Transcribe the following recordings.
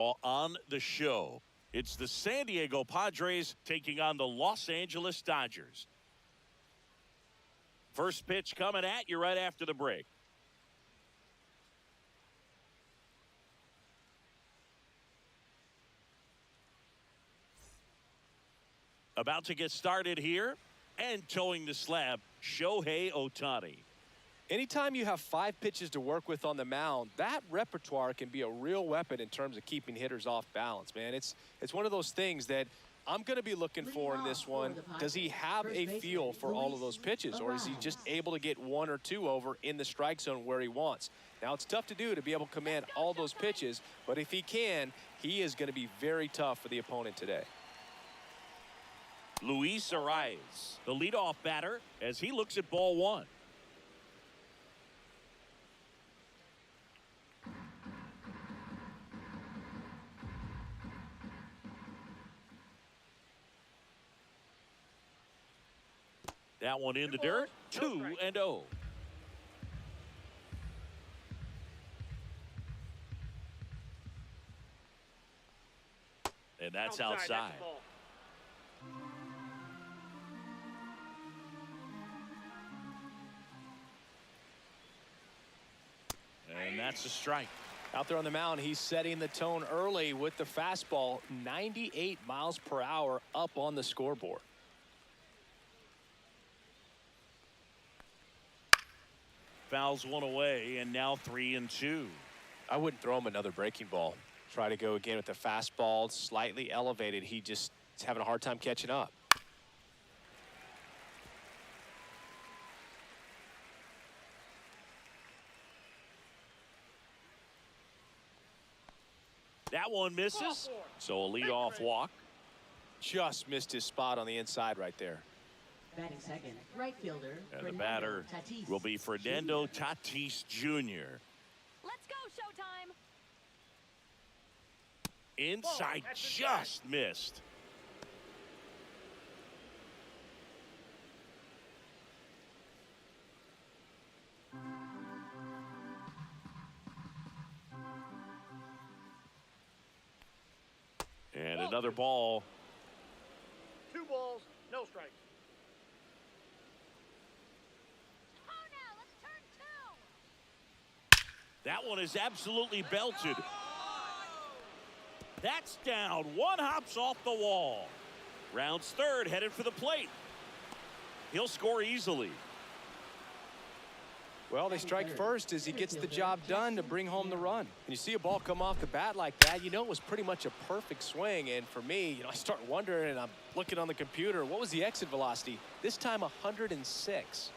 On the show, it's the San Diego Padres taking on the Los Angeles Dodgers. First pitch coming at you right after the break. About to get started here, and towing the slab, Shohei Ohtani. Anytime you have 5 pitches to work with on the mound, that repertoire can be a real weapon in terms of keeping hitters off balance, man. It's one of those things that I'm going to be looking for in this one. Does he have a feel for all of those pitches, or is he just able to get 1 or 2 over in the strike zone where he wants? Now, it's tough to do to be able to command all those pitches, but if he can, he is going to be very tough for the opponent today. Luis Arias, the leadoff batter, as he looks at ball 1. That one in the dirt, 2-0. And that's outside. And that's a strike. Out there on the mound, he's setting the tone early with the fastball, 98 miles per hour up on the scoreboard. Fouls one away, and now 3-2. I wouldn't throw him another breaking ball. Try to go again with the fastball, slightly elevated. He just is having a hard time catching up. That one misses, so a leadoff walk. Just missed his spot on the inside right there. Batting second, right fielder. And the batter will be Fernando Tatis Jr. Let's go, Showtime. Inside, just missed. And another ball. 2 balls, no strikes. Oh, no, let's turn 2. That one is absolutely belted. That's down. One hops off the wall. Rounds third, headed for the plate. He'll score easily. Well, they strike first as he gets the job done to bring home the run. When you see a ball come off the bat like that, you know it was pretty much a perfect swing. And for me, I start wondering, and I'm looking on the computer, what was the exit velocity? This time 106.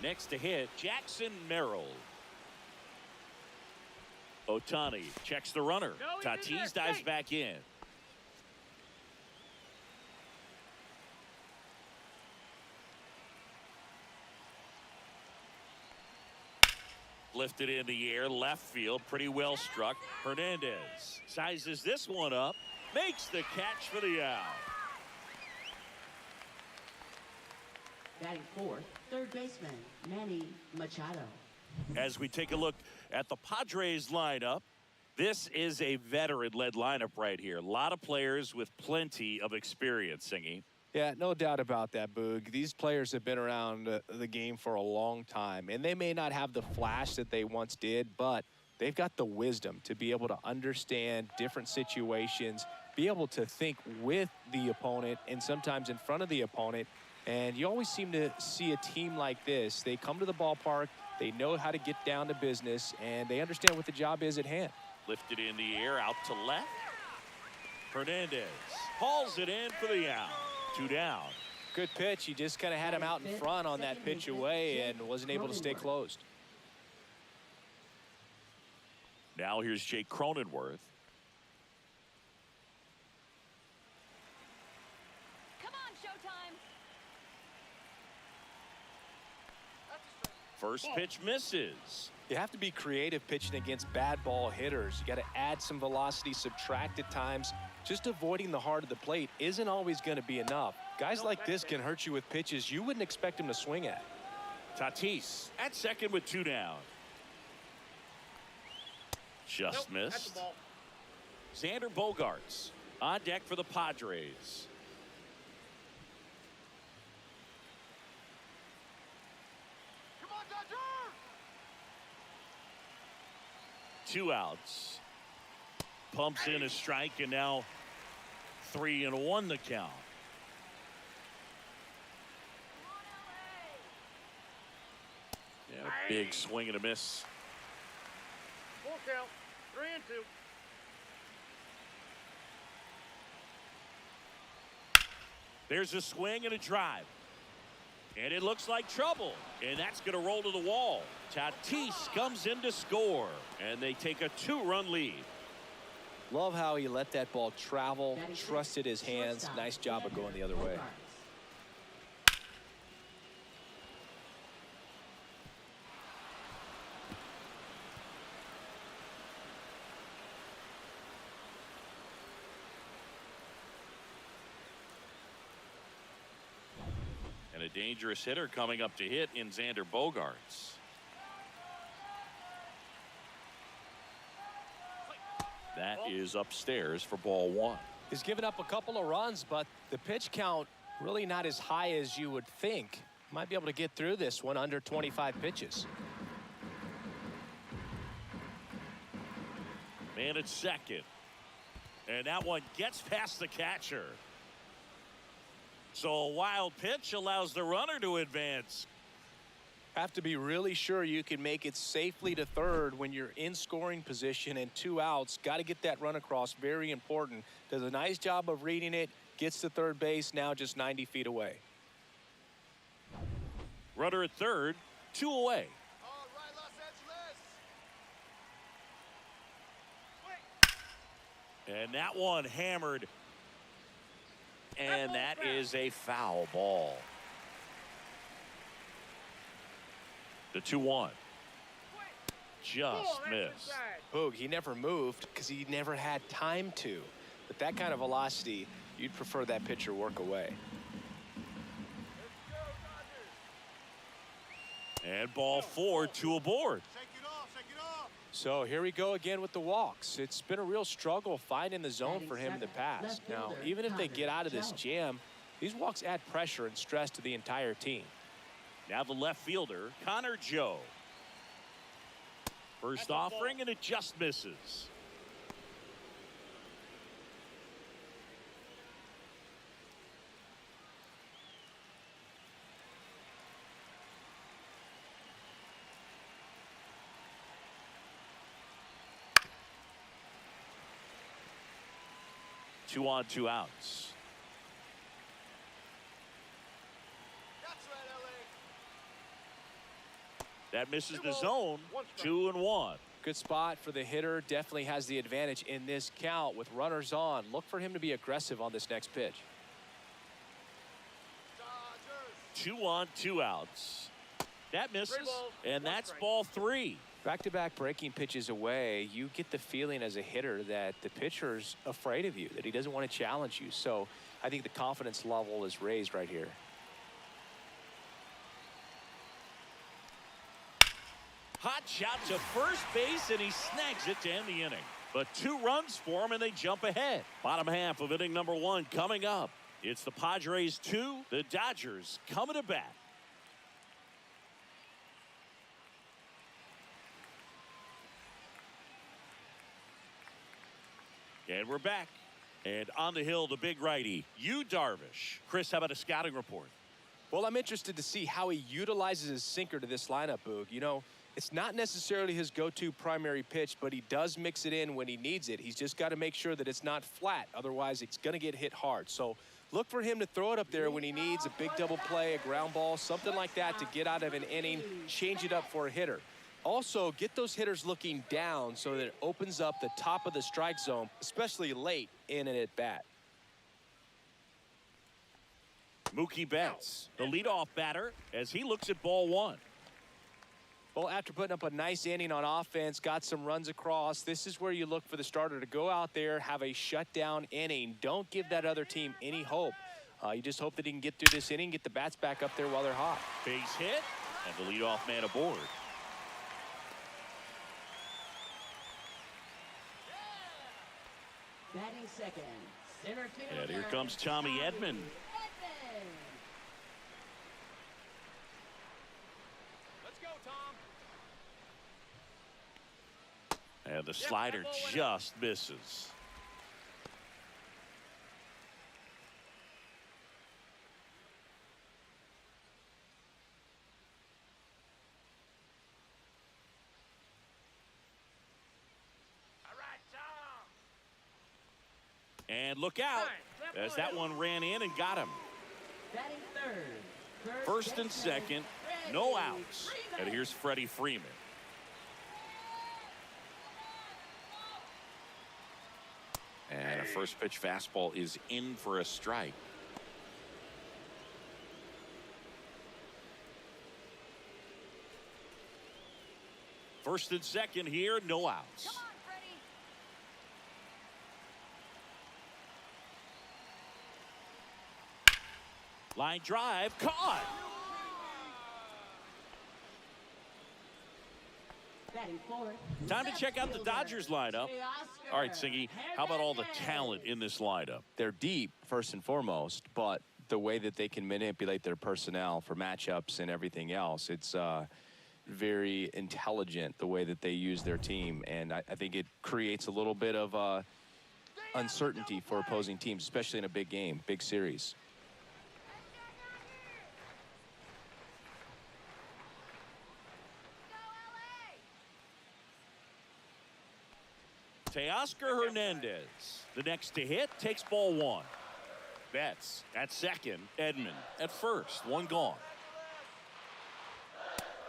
Next to hit, Jackson Merrill. Ohtani checks the runner. Tatis dives back in. Lifted in the air, left field, pretty well struck. Hernandez sizes this one up, makes the catch for the out. Batting fourth, third baseman, Manny Machado. As we take a look at the Padres lineup, this is a veteran-led lineup right here. A lot of players with plenty of experience, Singy. Yeah, no doubt about that, Boog. These players have been around the game for a long time, and they may not have the flash that they once did, but they've got the wisdom to be able to understand different situations, be able to think with the opponent and sometimes in front of the opponent. And you always seem to see a team like this. They come to the ballpark, they know how to get down to business, and they understand what the job is at hand. Lifted in the air, out to left. Hernandez hauls it in for the out. 2 down. Good pitch. He just kind of had him out in front on that pitch away and wasn't able to stay closed. Now here's Jake Cronenworth. Come on, Showtime. First pitch misses. You have to be creative pitching against bad ball hitters. You got to add some velocity, subtract at times. Just avoiding the heart of the plate isn't always going to be enough. Guys like this can hurt you with pitches you wouldn't expect him to swing at. Tatis at second with 2 down. Just Nope, that's missed. the ball. Xander Bogaerts on deck for the Padres. Come on, Dodgers! 2 outs. Pumps in a strike, and now 3-1 the count. Yeah, big swing and a miss. Full count. 3-2. There's a swing and a drive. And it looks like trouble. And that's going to roll to the wall. Tatis comes in to score. And they take a 2-run lead. Love how he let that ball travel, Batting trusted his sixth, hands. shortstop, Nice job of going the other way. Bogaerts. And a dangerous hitter coming up to hit in Xander Bogaerts. That is upstairs for ball 1. He's given up a couple of runs, but the pitch count really not as high as you would think. Might be able to get through this one under 25 pitches. Man at second. And that one gets past the catcher. So a wild pitch allows the runner to advance. Have to be really sure you can make it safely to third when you're in scoring position and 2 outs. Got to get that run across. Very important. Does a nice job of reading it. Gets to third base, now just 90 feet away. Runner at third, 2 away. All right, Los Angeles. And that one hammered. And that is a foul ball. The 2-1. Just missed. Boog, he never moved because he never had time to. But that kind of velocity, you'd prefer that pitcher work away. And ball 4, 2 aboard. Shake it off, shake it off. So here we go again with the walks. It's been a real struggle finding the zone for him in the past. Now, even if they get out of this jam, these walks add pressure and stress to the entire team. Now the left fielder, Connor Joe. First offering, and it just misses. Two on, 2 outs. That's right, LA. That misses the zone. 2-1. Good spot for the hitter. Definitely has the advantage in this count with runners on. Look for him to be aggressive on this next pitch. Dodgers. 2 on, 2 outs. That misses, balls, and 1 that's strike. ball 3. Back-to-back breaking pitches away, you get the feeling as a hitter that the pitcher's afraid of you, that he doesn't want to challenge you. So I think the confidence level is raised right here. Hot shot to first base, and he snags it to end the inning. But 2 runs for him, and they jump ahead. Bottom half of inning number 1 coming up. It's the Padres 2, the Dodgers coming to bat. And we're back. And on the hill, the big righty, Yu Darvish. Chris, how about a scouting report? Well, I'm interested to see how he utilizes his sinker to this lineup, Boog. You know, it's not necessarily his go-to primary pitch, but he does mix it in when he needs it. He's just got to make sure that it's not flat. Otherwise, it's going to get hit hard. So look for him to throw it up there when he needs a big double play, a ground ball, something like that to get out of an inning, change it up for a hitter. Also, get those hitters looking down so that it opens up the top of the strike zone, especially late in an at-bat. Mookie Betts, the leadoff batter, as he looks at ball 1. Well, after putting up a nice inning on offense, got some runs across, this is where you look for the starter to go out there, have a shutdown inning. Don't give that other team any hope. You just hope that he can get through this inning, get the bats back up there while they're hot. Base hit, and the leadoff man aboard. Batting second, center fielder. And here comes Tommy Edman. Let's go, Tom. And the slider just misses. And look out, as that one ran in and got him. Batting third. First and second, no outs. And here's Freddie Freeman. And a first pitch fastball is in for a strike. First and second here, no outs. Come on, Freddie. Line drive, caught. Batting fourth. Time to check out the Dodgers lineup. All right, Singy, how about all the talent in this lineup? They're deep, first and foremost, but the way that they can manipulate their personnel for matchups and everything else, it's very intelligent the way that they use their team. And I think it creates a little bit of uncertainty for opposing teams, especially in a big game, big series. Teoscar Hernandez, the next to hit, takes ball one. Betts at second, Edman at first, one gone.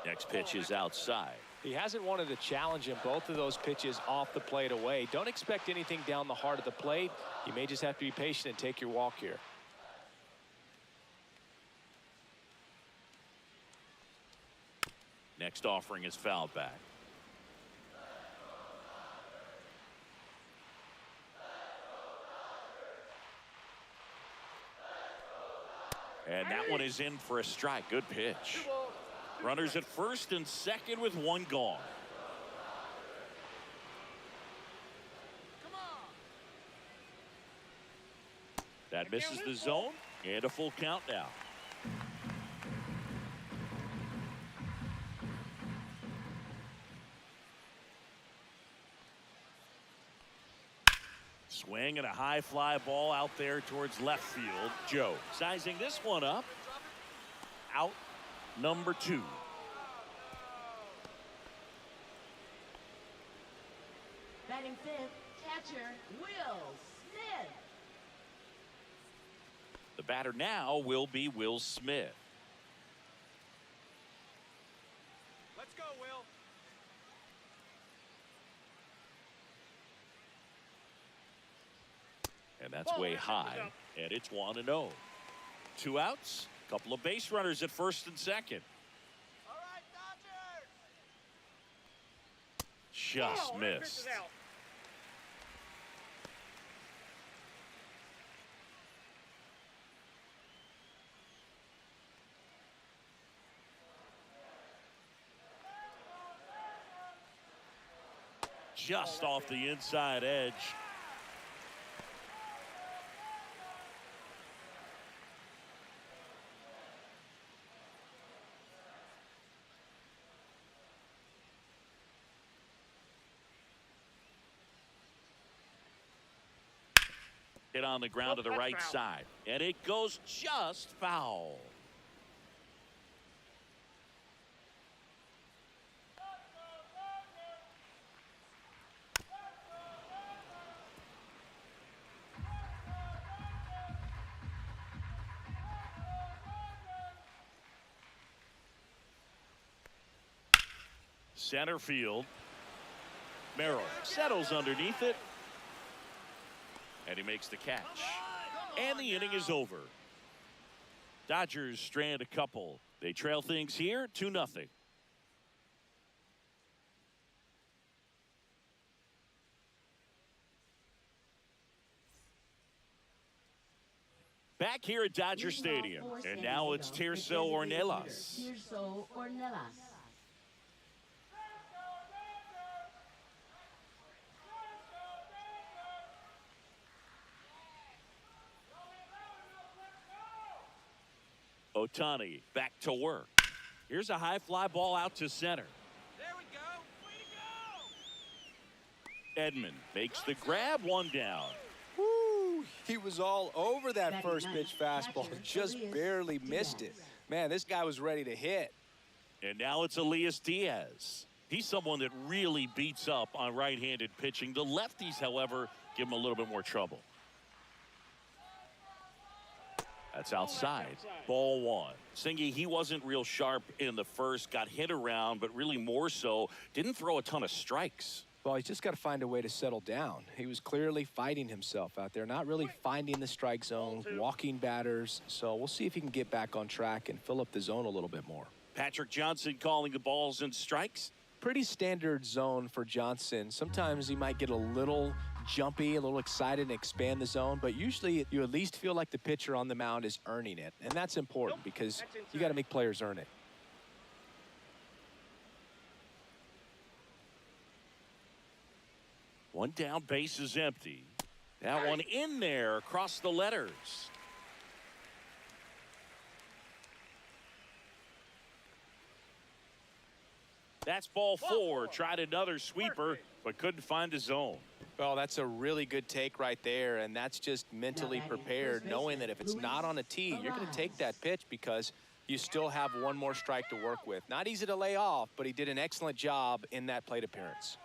Next pitch is outside. He hasn't wanted to challenge him. Both of those pitches off the plate away. Don't expect anything down the heart of the plate. You may just have to be patient and take your walk here. Next offering is fouled back. And that one is in for a strike. Good pitch. Runners at first and second with one gone. Come on. That misses the zone and a full count now. Swing and a high fly ball out there towards left field. Joe sizing this one up. Out number 2. Batting fifth, catcher Will Smith. The batter now will be Will Smith. Let's go, Will. And that's way high. And it's 1-0. 2 outs. Couple of base runners at first and second. All right, Dodgers. Just missed. Just off the inside edge. Hit on the ground to the right side, and it goes just foul. Center field. Merrill settles underneath it. And he makes the catch. And the inning is over. Dodgers strand a couple. They trail things here 2-0. Back here at Dodger Stadium. And now it's Tirso Ornelas. Tirso Ornelas. Otani back to work. Here's a high fly ball out to center. There we go. Way to go. Edman makes the grab, one down. Woo! He was all over that Batting first ninth, pitch fastball, catcher, just Elias barely missed it. Diaz. Man, this guy was ready to hit. And now it's Elias Diaz. He's someone that really beats up on right-handed pitching. The lefties, however, give him a little bit more trouble. That's outside. Ball one. Singy, he wasn't real sharp in the first, got hit around, but really more so, didn't throw a ton of strikes. Well, he's just got to find a way to settle down. He was clearly fighting himself out there, not really finding the strike zone, walking batters. So we'll see if he can get back on track and fill up the zone a little bit more. Patrick Johnson calling the balls and strikes. Pretty standard zone for Johnson. Sometimes he might get a little jumpy, a little excited and expand the zone, but usually you at least feel like the pitcher on the mound is earning it. And that's important because you got to make players earn it. One down, base is empty. That one in there across the letters. That's ball four. Tried another sweeper, but couldn't find a zone. Well, that's a really good take right there, and that's just mentally prepared, knowing that if it's not on a tee, you're going to take that pitch because you still have one more strike to work with. Not easy to lay off, but he did an excellent job in that plate appearance.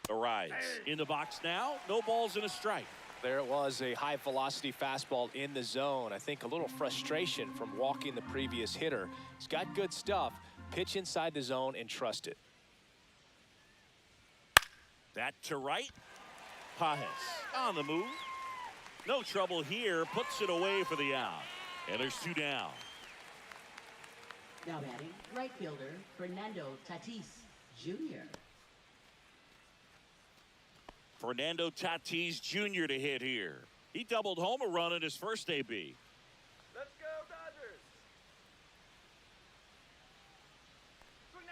Arise in the box now. No balls and a strike. There it was, a high velocity fastball in the zone. I think a little frustration from walking the previous hitter. He's got good stuff. Pitch inside the zone and trust it. That to right. Pajes on the move. No trouble here. Puts it away for the out. And there's two down. Now batting, right fielder Fernando Tatis Jr. Fernando Tatis Jr. to hit here. He doubled home a run in his first AB. Let's go, Dodgers. Swing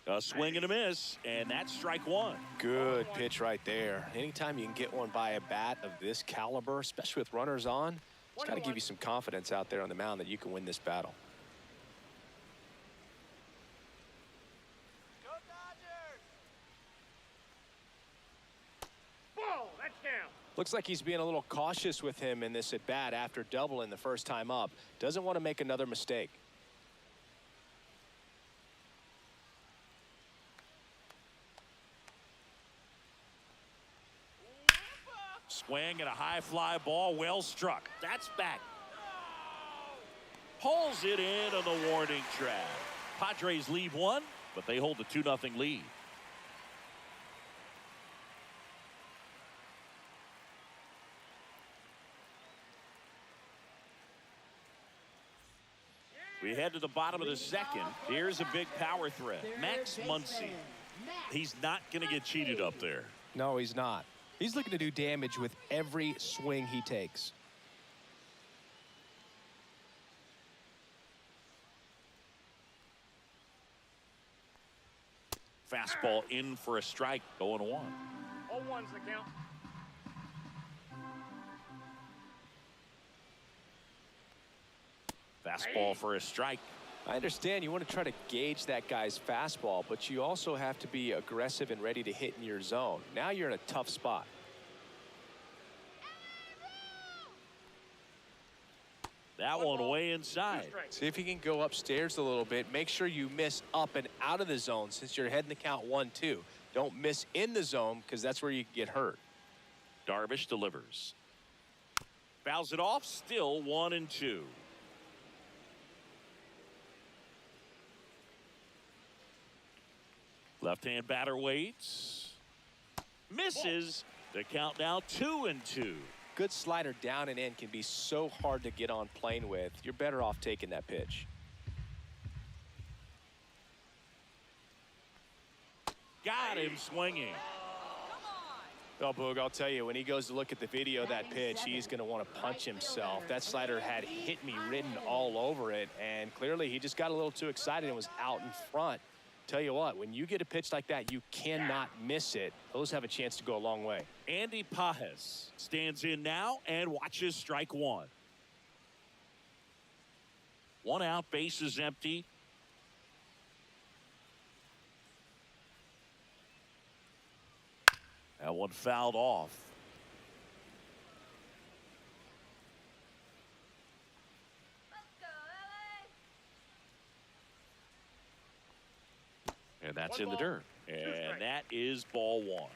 now. A swing and a miss, and that's strike one. Good pitch right there. Anytime you can get one by a bat of this caliber, especially with runners on, it's got to give you some confidence out there on the mound that you can win this battle. Go, Dodgers. Ball. That's down. Looks like he's being a little cautious with him in this at bat after doubling the first time up. Doesn't want to make another mistake. Swing and a high fly ball, well struck. That's back. Pulls it in on the warning track. Padres leave one, but they hold the 2-0 lead. We head to the bottom of the second. Here's a big power threat. Max Muncy. He's not going to get cheated up there. No, he's not. He's looking to do damage with every swing he takes. Fastball in for a strike, 0-1. 0-1's the count. Fastball for a strike. I understand you want to try to gauge that guy's fastball, but you also have to be aggressive and ready to hit in your zone. Now you're in a tough spot. That one way inside. See if you can go upstairs a little bit. Make sure you miss up and out of the zone since you're heading the count 1-2. Don't miss in the zone because that's where you get hurt. Darvish delivers. Fouls it off, still 1-2. Left-hand batter waits. Misses. The count now 2-2. Good slider down and in can be so hard to get on plane with. You're better off taking that pitch. Got him swinging. Well, Boog, I'll tell you, when he goes to look at the video of that pitch, he's going to want to punch himself. That slider had hit me written all over it, and clearly he just got a little too excited and was out in front. Tell you what, when you get a pitch like that, you cannot miss it. Those have a chance to go a long way. Andy Pajes stands in now and watches strike one. One out, base is empty. That one fouled off. And that's in the dirt. And that is ball one.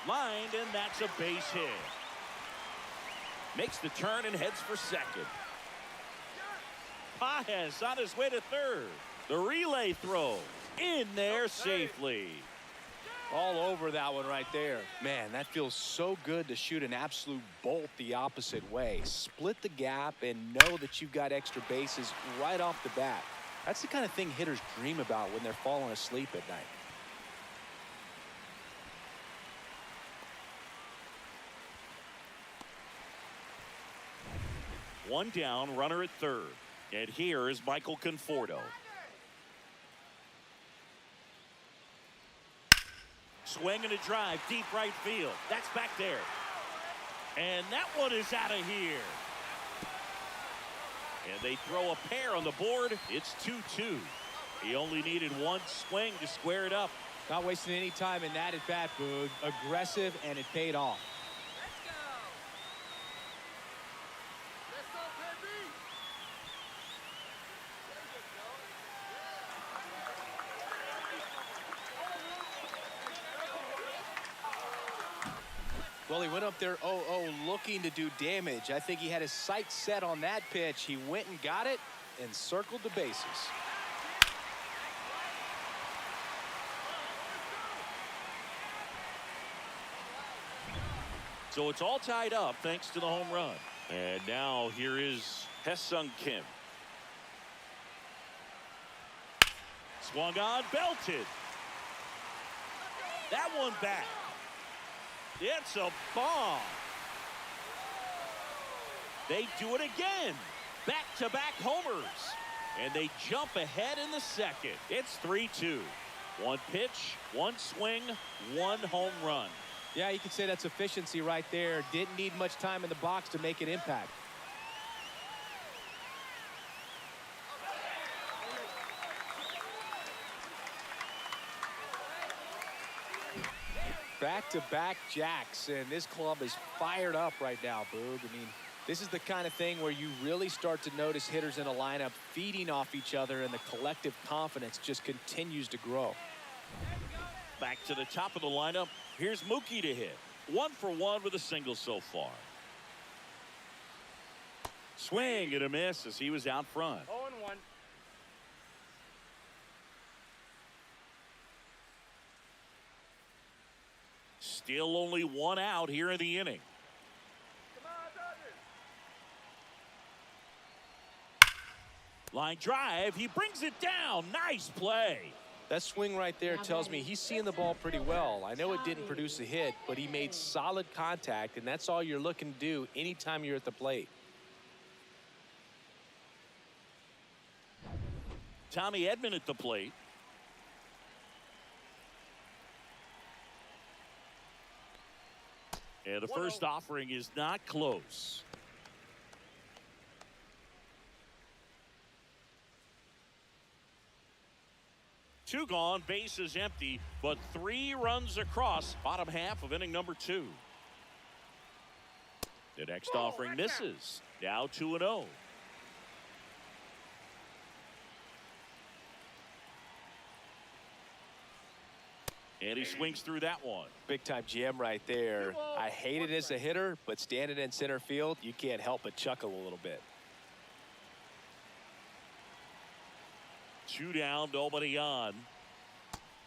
Lined, and that's a base hit. Makes the turn and heads for second. Pajes on his way to third. The relay throw in there safely. All over that one right there. Man, that feels so good to shoot an absolute bolt the opposite way. Split the gap and know that you've got extra bases right off the bat. That's the kind of thing hitters dream about when they're falling asleep at night. One down, runner at third. And here is Michael Conforto. Swing and a drive, deep right field. That's back there. And that one is out of here. And they throw a pair on the board. It's 2-2. He only needed one swing to square it up. Not wasting any time in that at bat, Boog. Aggressive, and it paid off. Well, he went up there 0-0 looking to do damage. I think he had his sights set on that pitch. He went and got it and circled the bases. So it's all tied up thanks to the home run. And now here is Hae-Sung Kim. Swung on, belted. That one back. It's a bomb. They do it again. Back-to-back homers. And they jump ahead in the second. It's 3-2. One pitch, one swing, one home run. Yeah, you can say that's efficiency right there. Didn't need much time in the box to make an impact. Back-to-back jacks, and this club is fired up right now, Boog. I mean, this is the kind of thing where you really start to notice hitters in a lineup feeding off each other, and the collective confidence just continues to grow. Back to the top of the lineup. Here's Mookie to hit. 1 for 1 with a single so far. Swing and a miss as he was out front. 0-1. Still only one out here in the inning. Come on, Dodgers. Line drive. He brings it down. Nice play. That swing right there tells me he's seeing the ball pretty well. I know it didn't produce a hit, but he made solid contact, and that's all you're looking to do anytime you're at the plate. Tommy Edman at the plate. And the first offering is not close. Two gone, base is empty, but 3 runs across. Bottom half of inning number 2. The next offering misses. Now 2-0. And he swings through that one. Big time jam right there. I hate it as a hitter, but standing in center field, you can't help but chuckle a little bit. 2 down, nobody on.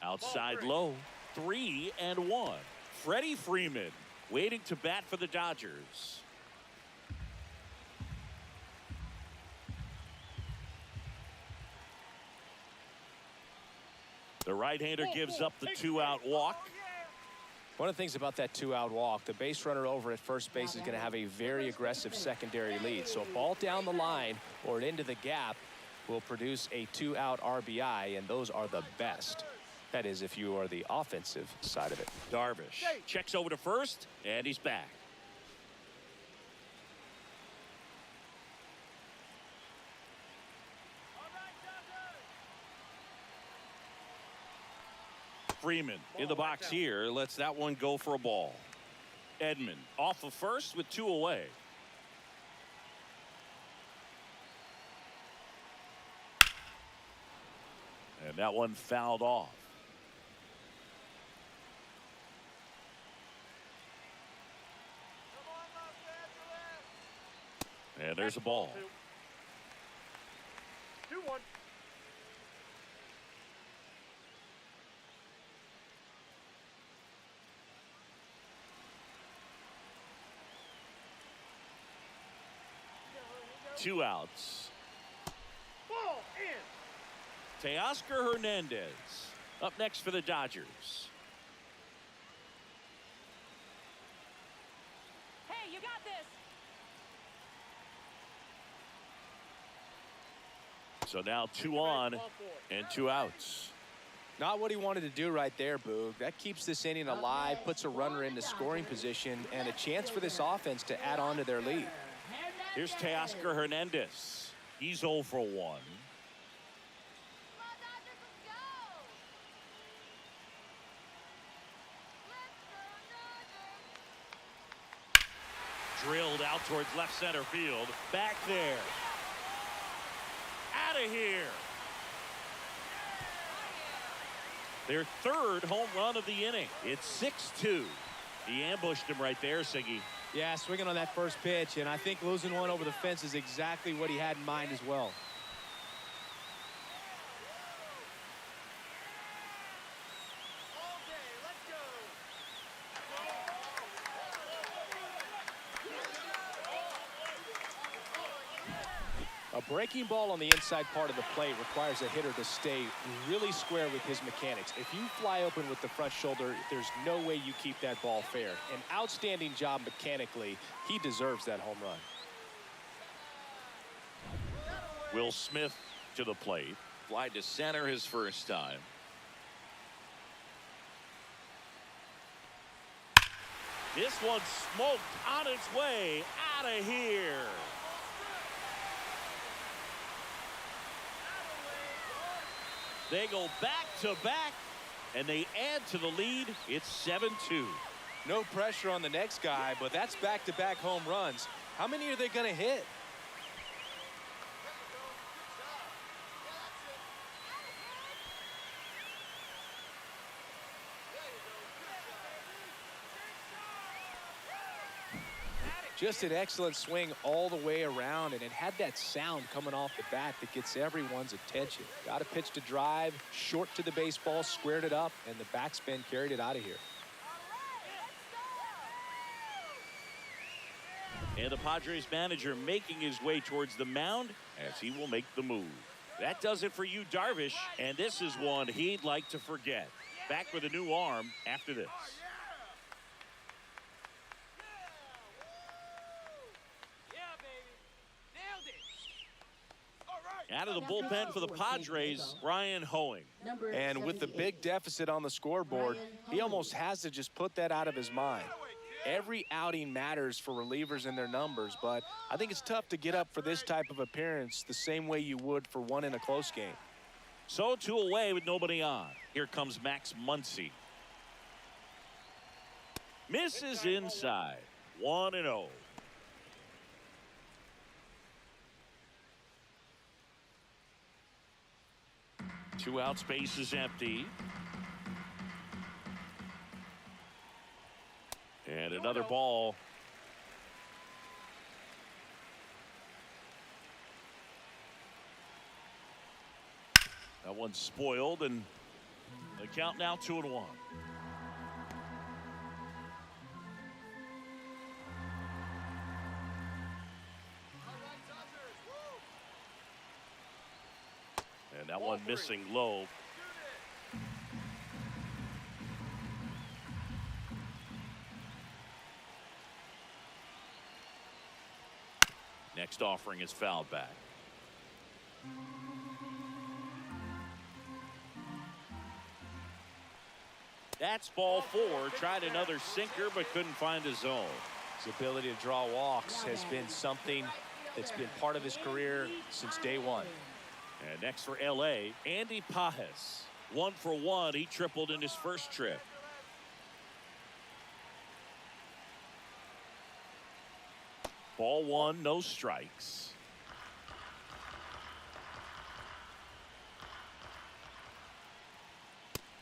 Outside low. 3-1. Freddie Freeman waiting to bat for the Dodgers. The right-hander gives up the 2-out walk. One of the things about that 2-out walk, the base runner over at first base is going to have a very aggressive secondary lead. So a ball down the line or into the gap will produce a 2-out RBI, and those are the best. That is, if you are the offensive side of it. Darvish checks over to first, and he's back. Freeman in the box here, lets that one go for a ball. Edman off of first with 2 away. And that one fouled off. And there's a ball. 2-1. Two outs. Ball in. Teoscar Hernandez up next for the Dodgers. Hey, you got this. So now 2 on and 2 outs. Not what he wanted to do right there, Boog. That keeps this inning alive, puts a runner into scoring position, and a chance for this offense to add on to their lead. Here's Teoscar Hernandez. He's 0 for 1. Come on, Dodgers, let's go. Let's go, Dodgers. Drilled out towards left center field. Back there. Out of here. Their 3rd home run of the inning. It's 6-2. He ambushed him right there, Siggy. Yeah, swinging on that first pitch, and I think losing one over the fence is exactly what he had in mind as well. Okay, let's go. A breaking ball on the inside part of the plate requires a hitter to stay really square with his mechanics. If you fly open with the front shoulder, there's no way you keep that ball fair. An outstanding job mechanically. He deserves that home run. Will Smith to the plate. Fly to center his first time. This one's smoked on its way out of here. They go back to back, and they add to the lead. It's 7-2. No pressure on the next guy, but that's back-to-back home runs. How many are they going to hit? Just an excellent swing all the way around, and it had that sound coming off the bat that gets everyone's attention. Got a pitch to drive, short to the baseball, squared it up, and the backspin carried it out of here. And the Padres manager making his way towards the mound as he will make the move. That does it for you, Darvish, and this is one he'd like to forget. Back with a new arm after this. Out of the bullpen for the Padres, Brian Hoeing. And with the big deficit on the scoreboard, he almost has to just put that out of his mind. Every outing matters for relievers and their numbers, but I think it's tough to get up for this type of appearance the same way you would for one in a close game. So 2 away with nobody on. Here comes Max Muncy. Misses inside. 1-0. 2 out, space is empty. And another ball. That one's spoiled, and the count now 2-1. And that one missing low. Next offering is fouled back. That's ball 4. Tried another sinker but couldn't find a zone. His ability to draw walks has been something that's been part of his career since day one. And next for LA, Andy Pajes. 1 for 1. He tripled in his first trip. Ball 1, no strikes.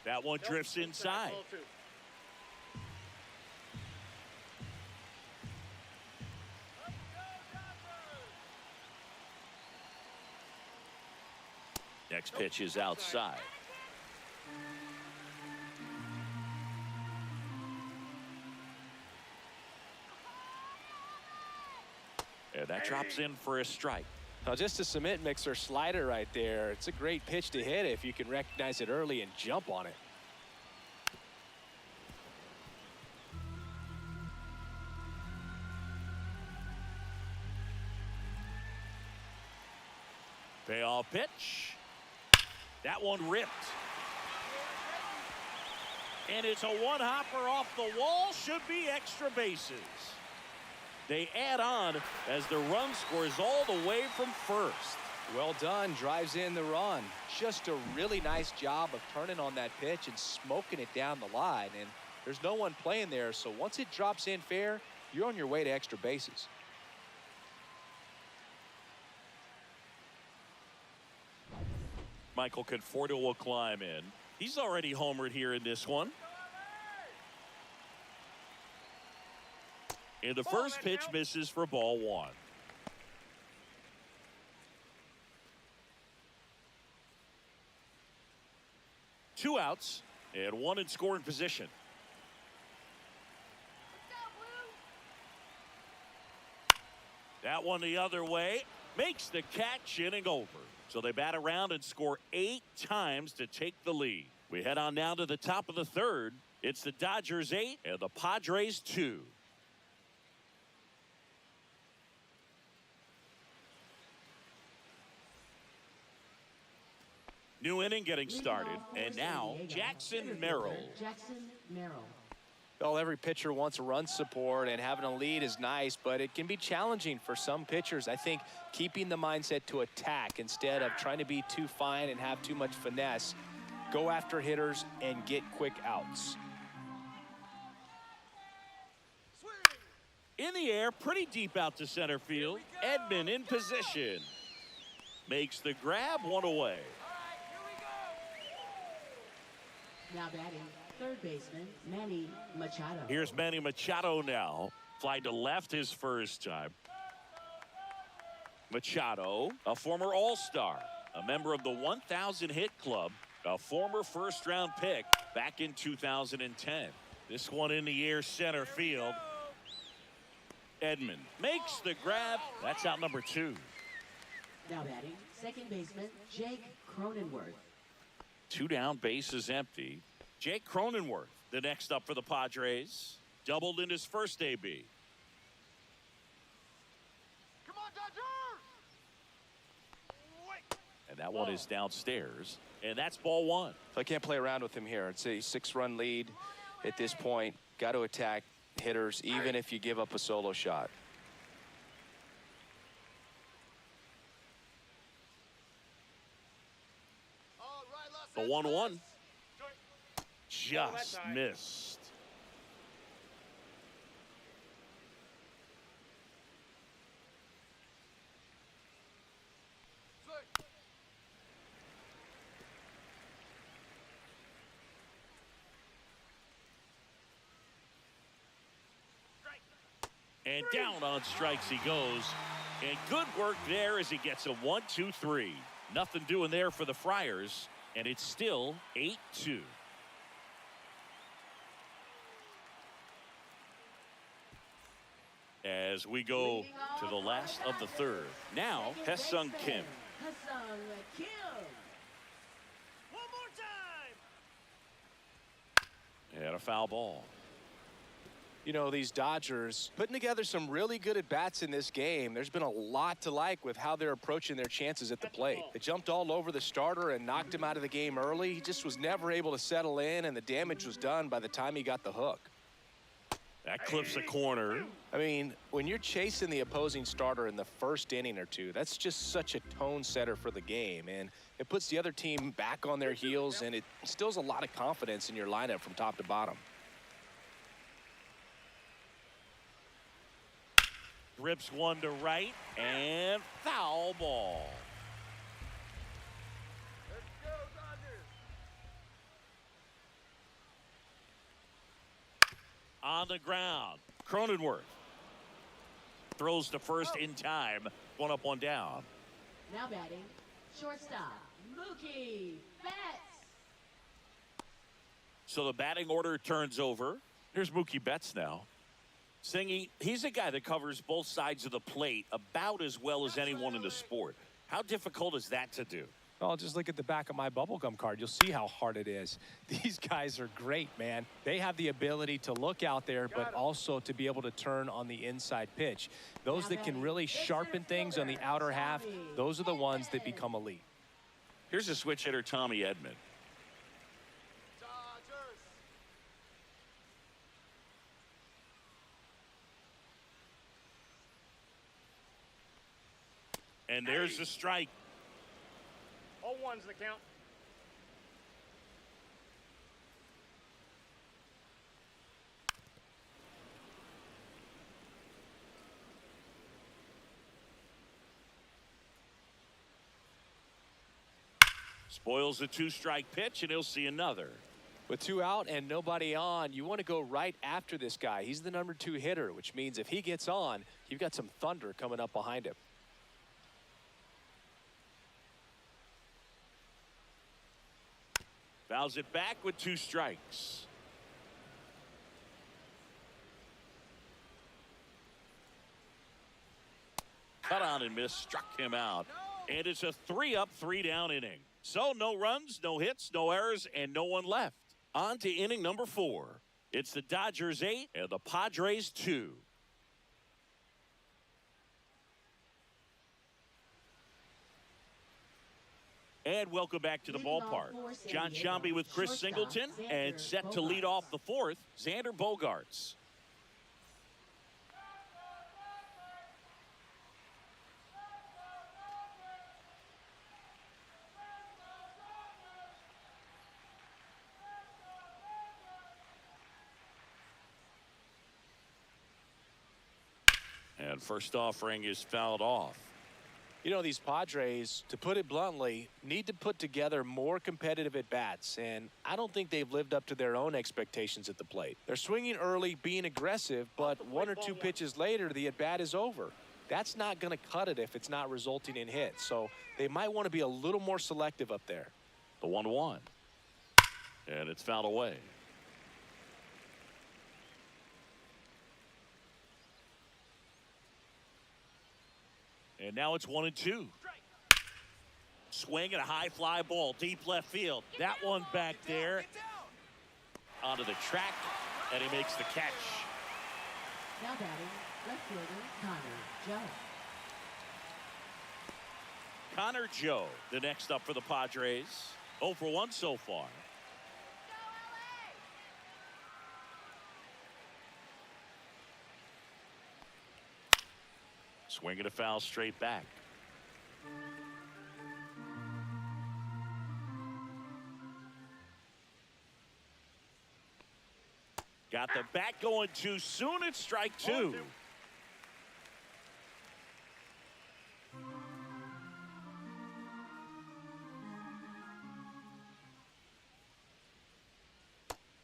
That one drifts inside. Next pitch is outside. And that drops in for a strike. Now just a cement mixer slider right there. It's a great pitch to hit if you can recognize it early and jump on it. Payoff pitch. That one ripped. And it's a one-hopper off the wall. Should be extra bases. They add on as the run scores all the way from first. Well done. Drives in the run. Just a really nice job of turning on that pitch and smoking it down the line. And there's no one playing there, so once it drops in fair, you're on your way to extra bases. Michael Conforto will climb in. He's already homered here in this one. And the first pitch misses for ball 1. Two outs and one in scoring position. That one the other way. Makes the catch, inning over. So they bat around and score 8 times to take the lead. We head on now to the top of the third. It's the Dodgers 8 and the Padres 2. New inning getting started, and now Jackson Merrill. Jackson Merrill. Well, every pitcher wants run support, and having a lead is nice, but it can be challenging for some pitchers. I think keeping the mindset to attack instead of trying to be too fine and have too much finesse. Go after hitters and get quick outs. In the air, pretty deep out to center field. Edman in position. Makes the grab, one away. Now batting, third baseman, Manny Machado. Here's Manny Machado now. Fly to left his first time. Machado, a former All-Star, a member of the 1,000 hit club, a former first-round pick back in 2010. This one in the air center field. Edman makes the grab. That's out number 2. Now batting, second baseman, Jake Cronenworth. 2 down, bases empty. Jake Cronenworth, the next up for the Padres. Doubled in his first AB. Come on, Dodgers! Wait. And that one is downstairs. And that's ball 1. So I can't play around with him here. It's a 6-run lead at this point. Got to attack hitters, even if you give up a solo shot. The 1-1 just missed. And down on strikes he goes. And good work there as he gets a 1-2-3. Nothing doing there for the Friars. And it's still 8-2. As we go to the last of the third. Now, Haesung Kim. Haesung Kim. One more time! And a foul ball. You know, these Dodgers putting together some really good at-bats in this game. There's been a lot to like with how they're approaching their chances at the plate. They jumped all over the starter and knocked him out of the game early. He just was never able to settle in, and the damage was done by the time he got the hook. That clips the corner. I mean, when you're chasing the opposing starter in the first inning or two, that's just such a tone setter for the game, and it puts the other team back on their heels, and it instills a lot of confidence in your lineup from top to bottom. Rips one to right, and foul ball. Let's go, Dodgers. On the ground, Cronenworth throws to first in time. One up, one down. Now batting, shortstop, Mookie Betts. So the batting order turns over. Here's Mookie Betts now. Singy, he's a guy that covers both sides of the plate about as well as anyone in the sport. How difficult is that to do? Well, just look at the back of my bubblegum card. You'll see how hard it is. These guys are great, man. They have the ability to look out there, but also to be able to turn on the inside pitch. Those that can really sharpen things on the outer half, those are the ones that become elite. Here's a switch hitter, Tommy Edman. Dodgers. And there's the strike. 0-1's the count. Spoils the two-strike pitch, and he'll see another. With two out and nobody on, you want to go right after this guy. He's the number 2 hitter, which means if he gets on, you've got some thunder coming up behind him. Fouls it back with 2 strikes. Cut on and miss, struck him out. And it's a 3-up, 3-down inning. So no runs, no hits, no errors, and no one left. On to inning number 4. It's the Dodgers 8 and the Padres 2. And welcome back to the ballpark. John Shambi with Chris Singleton, and set to lead off the 4th, Xander Bogaerts. And first offering is fouled off. You know, these Padres, to put it bluntly, need to put together more competitive at-bats, and I don't think they've lived up to their own expectations at the plate. They're swinging early, being aggressive, but 1 or 2 pitches later, the at-bat is over. That's not going to cut it if it's not resulting in hits, so they might want to be a little more selective up there. The 1-1. And it's fouled away. And now it's 1-2. Swing and a high fly ball, deep left field. That one back there onto the track, and he makes the catch. Now batting, left fielder Connor Joe. Connor Joe, the next up for the Padres. 0 for 1 so far. Swing and a foul straight back. Got the bat going too soon. It's strike 2.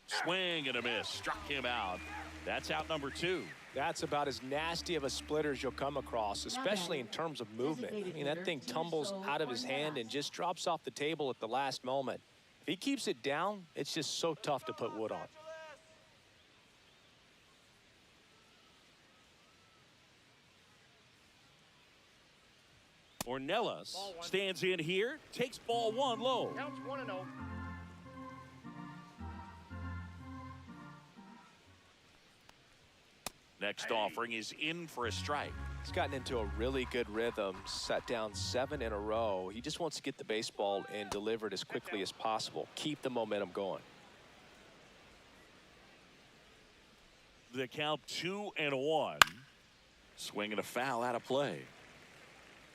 Swing and a miss. Struck him out. That's out number 2. That's about as nasty of a splitter as you'll come across, especially in terms of movement. I mean, that thing tumbles out of his hand and just drops off the table at the last moment. If he keeps it down, it's just so tough to put wood on. Ornelas stands in here, takes ball 1 low. Counts 1-0. Next offering is in for a strike. He's gotten into a really good rhythm, sat down 7 in a row. He just wants to get the baseball and deliver it as quickly as possible. Keep the momentum going. The count 2-1. Swing and a foul out of play.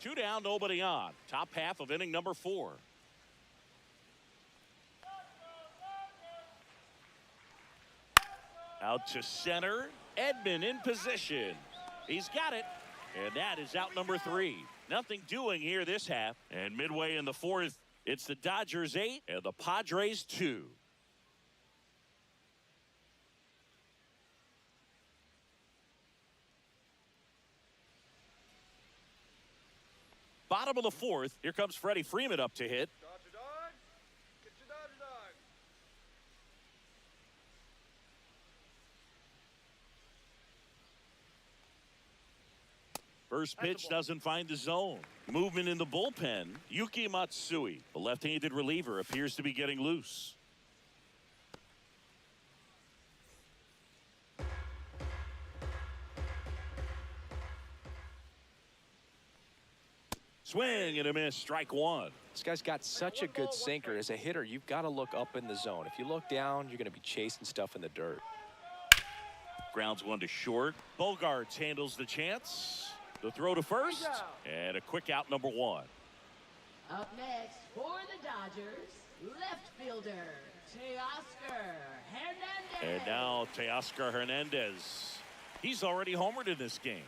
2 down, nobody on. Top half of inning number 4. Out to center. Edman in position. He's got it. And that is out number 3. Nothing doing here this half. And midway in the 4th, it's the Dodgers 8 and the Padres 2. Bottom of the 4th, here comes Freddie Freeman up to hit. Dodger dog. Get your Dodger dog. First pitch doesn't find the zone. Movement in the bullpen. Yuki Matsui, the left-handed reliever, appears to be getting loose. Swing and a miss, strike 1. This guy's got such a good sinker. As a hitter, you've got to look up in the zone. If you look down, you're going to be chasing stuff in the dirt. Grounds 1 to short. Bogarts handles the chance. The throw to first. And a quick out, number 1. Up next for the Dodgers, left fielder, Teoscar Hernandez. And now Teoscar Hernandez. He's already homered in this game.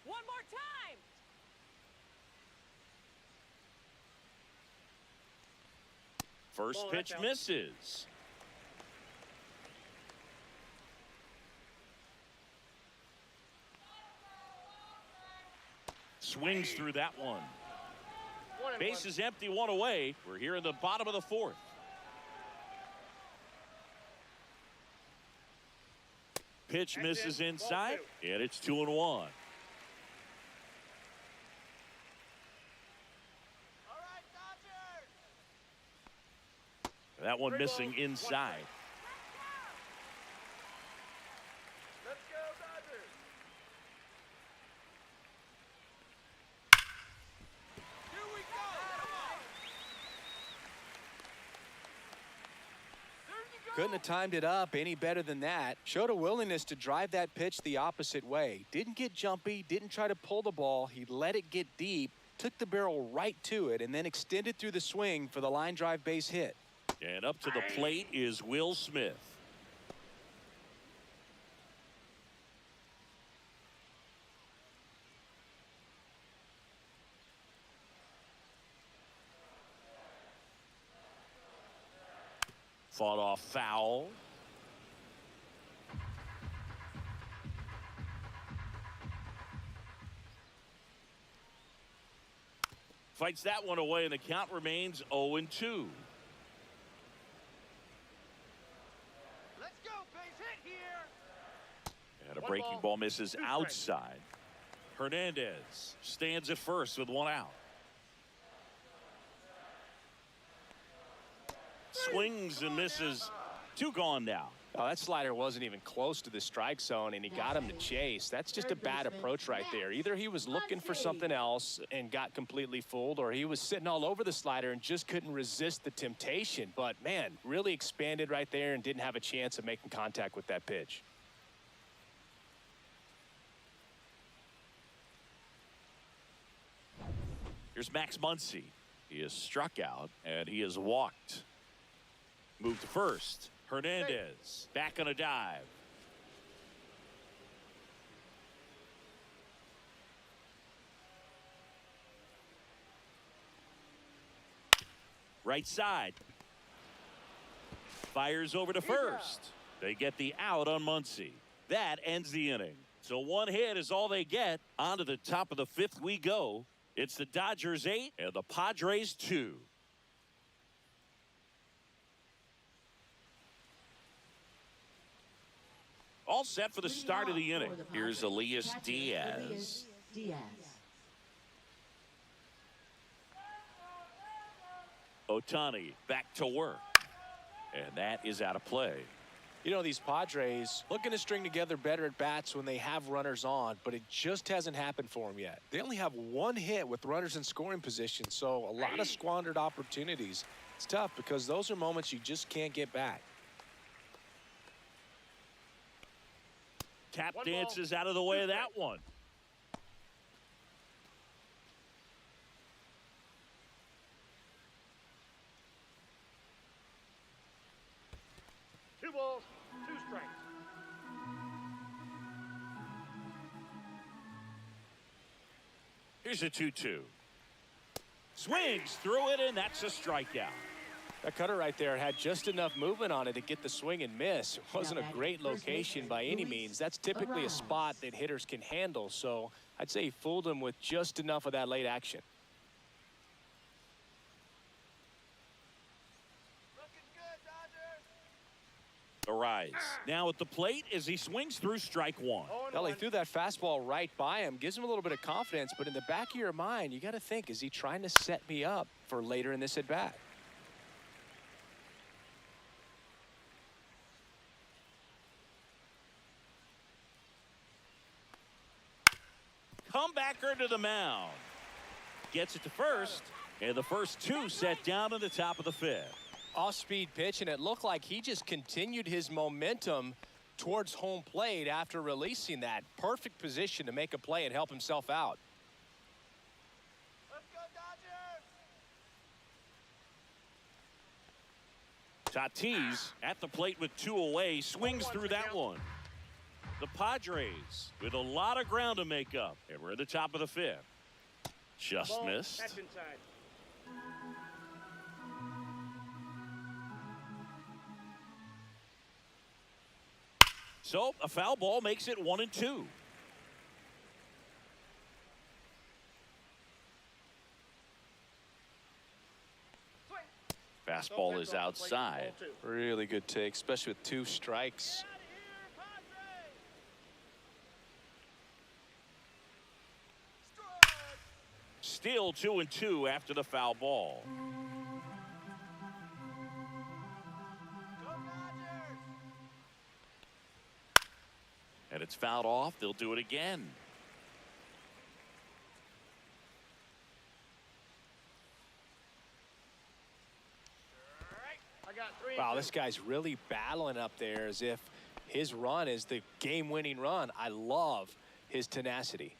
One more time. First pitch misses. Swings through that one. Base is empty, 1 away. We're here in the bottom of the 4th. Pitch misses inside, and it's 2-1. All right, Dodgers. That one missing inside. Let's go, Dodgers. Here we go. There you go. Couldn't have timed it up any better than that. Showed a willingness to drive that pitch the opposite way. Didn't get jumpy, didn't try to pull the ball. He let it get deep, took the barrel right to it, and then extended through the swing for the line drive base hit. And up to the plate is Will Smith. Fought off foul. Fights that one away, and the count remains 0-2. Let's go, base hit here. And a breaking ball misses outside. Hernandez stands at first with 1 out. Swings and misses. 2 gone now. Oh, that slider wasn't even close to the strike zone, and he got him to chase. That's just a bad approach right there. Either he was looking for something else and got completely fooled, or he was sitting all over the slider and just couldn't resist the temptation. But, man, really expanded right there and didn't have a chance of making contact with that pitch. Here's Max Muncy. He is struck out, and he is walked. Move to first. Hernandez back on a dive. Right side. Fires over to first. They get the out on Muncy. That ends the inning. So 1 hit is all they get. On to the top of the 5th we go. It's the Dodgers 8 and the Padres 2. All set for the start of the inning. Here's Elias Diaz. Ohtani back to work. And that is out of play. You know, these Padres looking to string together better at bats when they have runners on, but it just hasn't happened for them yet. They only have one hit with runners in scoring position, so a lot of squandered opportunities. It's tough because those are moments you just can't get back. Tap dances out of the way of that one. Two balls, two strikes. Here's a 2-2. Swings through it, and that's a strikeout. That cutter right there had just enough movement on it to get the swing and miss. It wasn't a great location by any means. That's typically a spot that hitters can handle, so I'd say he fooled him with just enough of that late action. Looking good, Dodgers. Arise. Now at the plate as he swings through strike one. Well, he threw that fastball right by him, gives him a little bit of confidence, but in the back of your mind, you got to think, is he trying to set me up for later in this at bat? Comebacker to the mound. Gets it to first, and the first two set down in the top of the fifth. Off-speed pitch, and it looked like he just continued his momentum towards home plate after releasing that. Perfect position to make a play and help himself out. Let's go, Dodgers. Tatis at the plate with two away, swings through that one. The Padres with a lot of ground to make up, and we're at the top of the fifth. Just missed. That's inside. So a foul ball makes it 1-2. Swing. Fastball is outside. Really good take, especially with two strikes. Still 2-2 after the foul ball. And it's fouled off. They'll do it again. I got three. Wow, this guy's really battling up there as if his run is the game-winning run. I love his tenacity.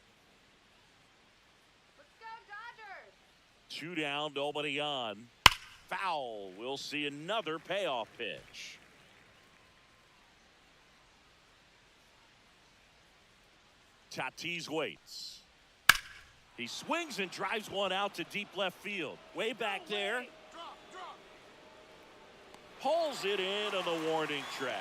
Let's go, Dodgers! 2 down, nobody on. Foul. We'll see another payoff pitch. Tatis waits. He swings and drives one out to deep left field. Way back there. Drop. Pulls it in on the warning track.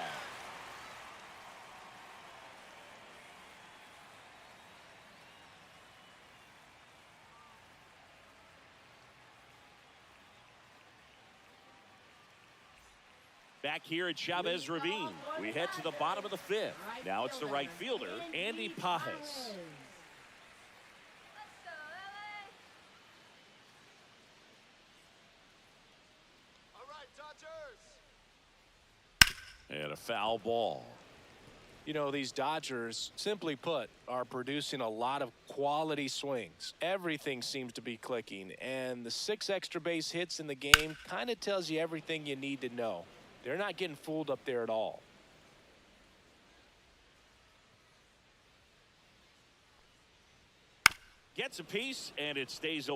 Back here at Chavez Ravine, we head to the bottom of the fifth. Now it's the right fielder, Andy Pajes. Let's go, LA! All right, Dodgers. And a foul ball. You know, these Dodgers, simply put, are producing a lot of quality swings. Everything seems to be clicking, and the 6 extra base hits in the game kind of tells you everything you need to know. They're not getting fooled up there at all. Gets a piece, and it stays 0-2.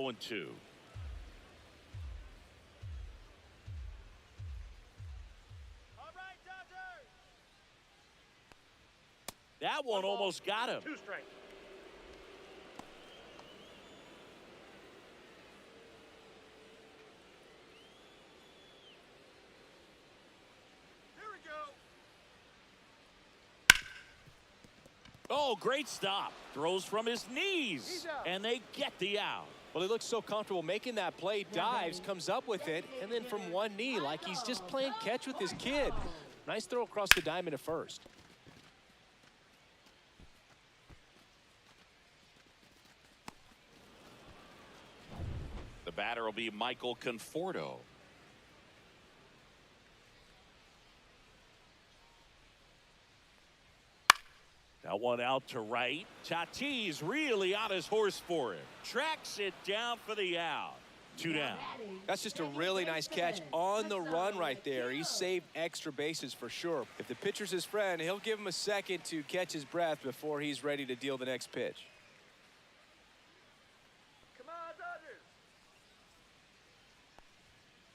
All right, Dodgers. That one almost got him. 2 strikes. Here we go. Oh, great stop. Throws from his knees, and they get the out. Well, he looks so comfortable making that play, dives, comes up with it, and then from one knee, like he's just playing catch with his kid. Nice throw across the diamond to first. The batter will be Michael Conforto. That one out to right. Tatis really on his horse for it. Tracks it down for the out. 2 down. That's just a really nice catch on the run right there. He saved extra bases for sure. If the pitcher's his friend, he'll give him a second to catch his breath before he's ready to deal the next pitch. Come on, Dodgers.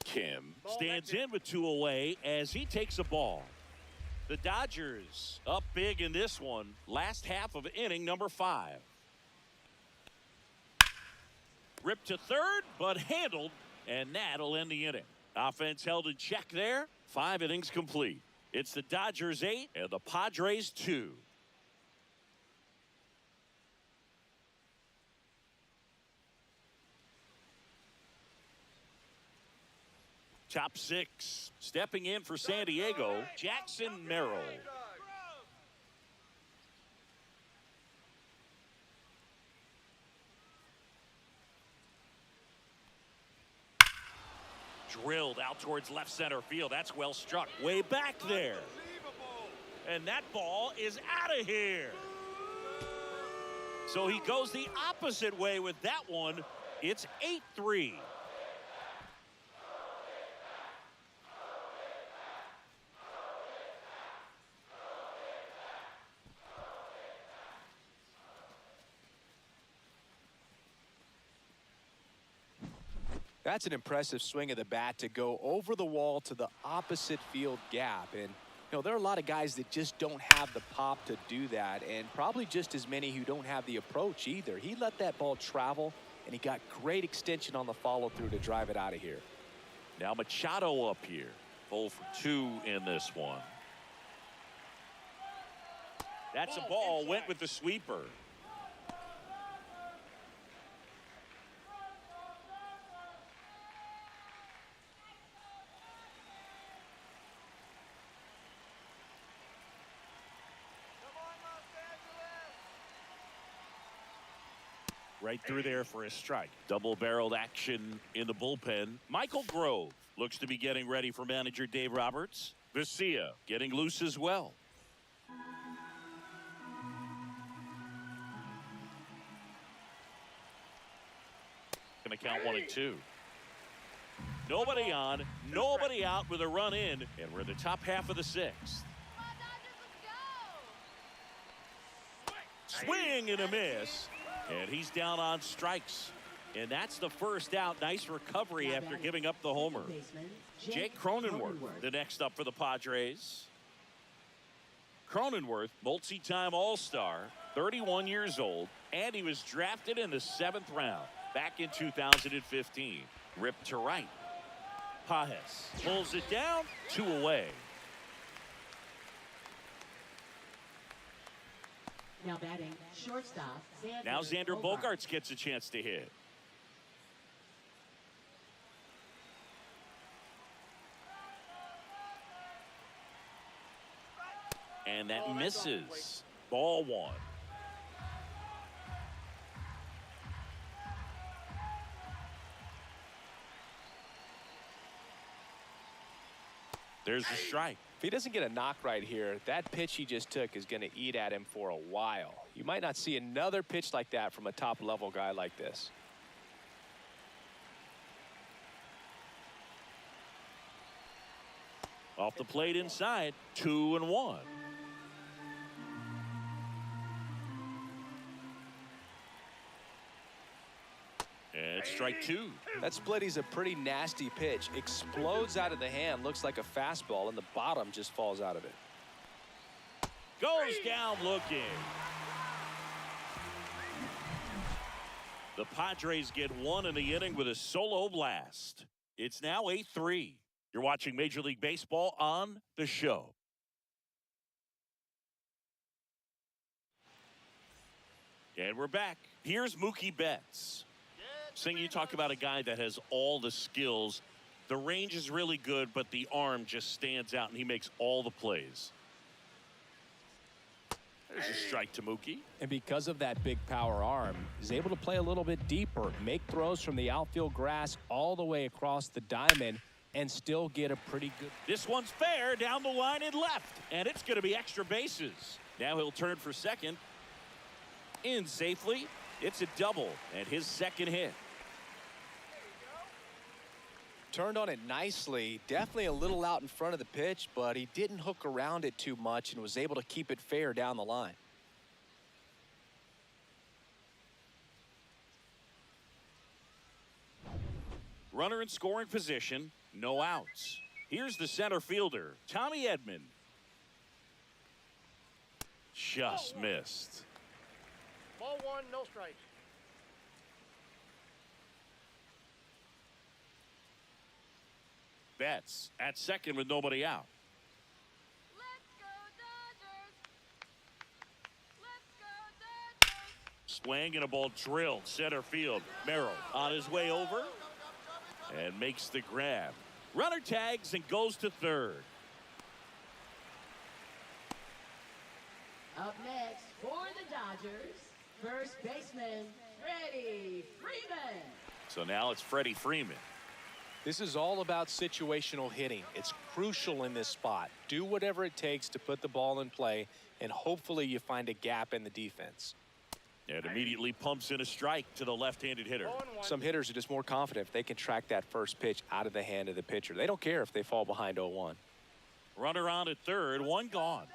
Kim stands in with 2 away as he takes a ball. The Dodgers up big in this one. Last half of inning number 5. Ripped to third, but handled, and that'll end the inning. Offense held in check there. 5 innings complete. It's the Dodgers 8 and the Padres 2. Top 6. Stepping in for San Diego, Jackson Merrill. Drilled out towards left center field. That's well struck. Way back there. And that ball is out of here. So he goes the opposite way with that one. It's 8-3. That's an impressive swing of the bat to go over the wall to the opposite field gap. And, there are a lot of guys that just don't have the pop to do that, and probably just as many who don't have the approach either. He let that ball travel, and he got great extension on the follow-through to drive it out of here. Now Machado up here. 0 for 2 in this one. That's a ball. Went with the sweeper. Right through there for a strike. Double-barreled action in the bullpen. Michael Grove looks to be getting ready for manager Dave Roberts. Vesia getting loose as well. Gonna count 1 and 2. Nobody on, nobody out with a run in, and we're in the top half of the 6th. Come on, Dodgers, let's go. Swing and a miss. And he's down on strikes. And that's the first out. Nice recovery after giving up the homer. Jake Cronenworth, the next up for the Padres. Cronenworth, multi-time All-Star, 31 years old, and he was drafted in the 7th round back in 2015. Ripped to right. Pajes pulls it down, 2 away. Now batting, shortstop, Now Xander Bogaerts gets a chance to hit. And that misses. Ball 1. There's the strike. If he doesn't get a knock right here, that pitch he just took is going to eat at him for a while. You might not see another pitch like that from a top-level guy like this. Off the plate inside, 2-1. And strike 2. That splitty's a pretty nasty pitch. Explodes out of the hand, looks like a fastball, and the bottom just falls out of it. Goes down looking. The Padres get 1 in the inning with a solo blast. It's now 8-3. You're watching Major League Baseball on The Show. And we're back. Here's Mookie Betts. Sing, you talk about a guy that has all the skills. The range is really good, but the arm just stands out, and he makes all the plays. There's a strike to Mookie. And because of that big power arm, he's able to play a little bit deeper, make throws from the outfield grass all the way across the diamond, and still get a pretty good. This one's fair down the line and left, and it's going to be extra bases. Now he'll turn for second. In safely. It's a double and his second hit. Turned on it nicely. Definitely a little out in front of the pitch, but he didn't hook around it too much and was able to keep it fair down the line. Runner in scoring position. No outs. Here's the center fielder, Tommy Edman. Just missed. Ball one, no strikes. Betts at second with nobody out. Let's go Dodgers! Let's go Dodgers! Swing and a ball drilled center field. Merrill on his way over and makes the grab. Runner tags and goes to third. Up next for the Dodgers, first baseman, Freddie Freeman. So now it's Freddie Freeman. This is all about situational hitting. It's crucial in this spot. Do whatever it takes to put the ball in play, and hopefully you find a gap in the defense. And immediately pumps in a strike to the left-handed hitter. Some hitters are just more confident if they can track that first pitch out of the hand of the pitcher. They don't care if they fall behind 0-1. Runner on at third, one gone.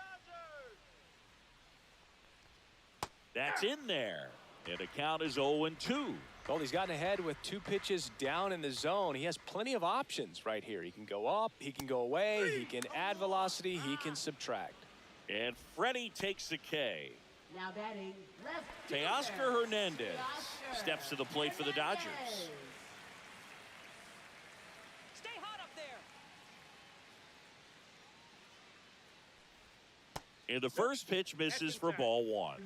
That's in there. And the count is 0-2. Well, he's gotten ahead with 2 pitches down in the zone. He has plenty of options right here. He can go up, he can go away, he can add velocity, he can subtract. And Freddie takes the K. Now batting left Teoscar fielder, Hernandez Teoscar steps to the plate for the Dodgers. Hernandez. Stay hot up there! And the first pitch misses for ball one.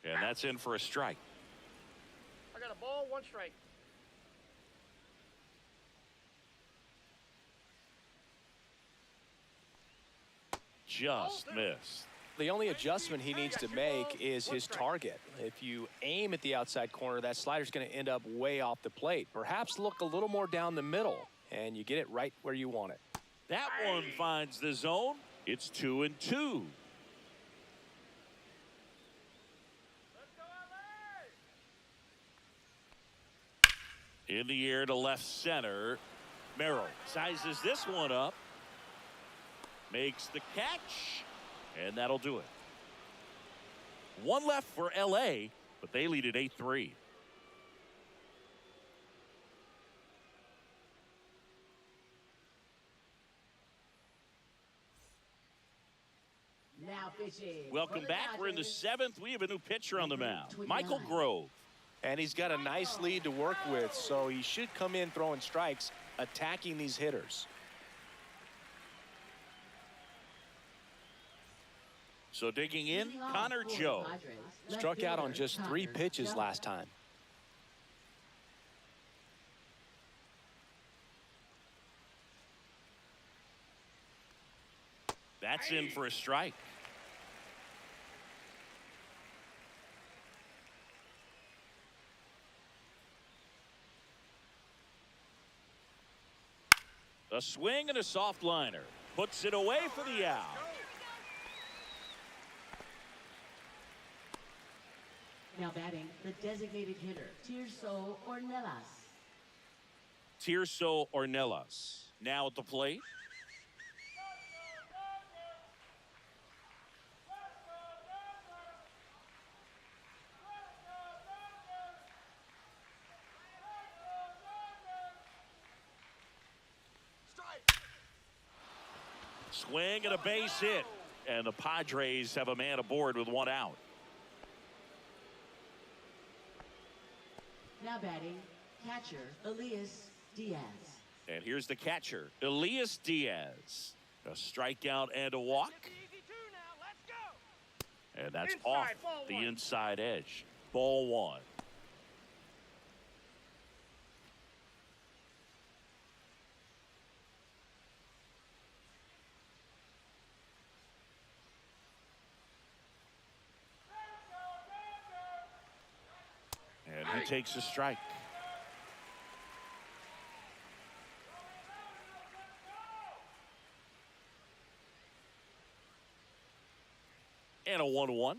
And that's in for a strike. I got a ball, one strike. Just missed. The only adjustment he needs to make is his target. If you aim at the outside corner, that slider's going to end up way off the plate. Perhaps look a little more down the middle, and you get it right where you want it. That one finds the zone. It's 2-2. Let's go, LA! In the air to left center. Merrill sizes this one up. Makes the catch. And that'll do it. One left for LA, but they lead at 8-3. Now pitching. Welcome for the back. We're in the Dodgers, 7th. We have a new pitcher on the mound, 29. Michael Grove. And he's got a nice lead to work with, so he should come in throwing strikes, attacking these hitters. So digging in, leading off Connor for the Joe. Padres, left Struck out on fielder, just 3 Connor pitches Joe. last time. That's in for a strike. A swing and a soft liner. Puts it away for the out. Now batting the designated hitter, Tirso Ornelas. Tirso Ornelas now at the plate. Strike! Swing and a base hit. And the Padres have a man aboard with 1 out. Now batting catcher, Elias Diaz. And here's the catcher, Elias Diaz. A strikeout and a walk. Easy two now, let's go! And that's Inside, off ball the one. inside edge. Ball one. And he takes a strike. And a 1-1.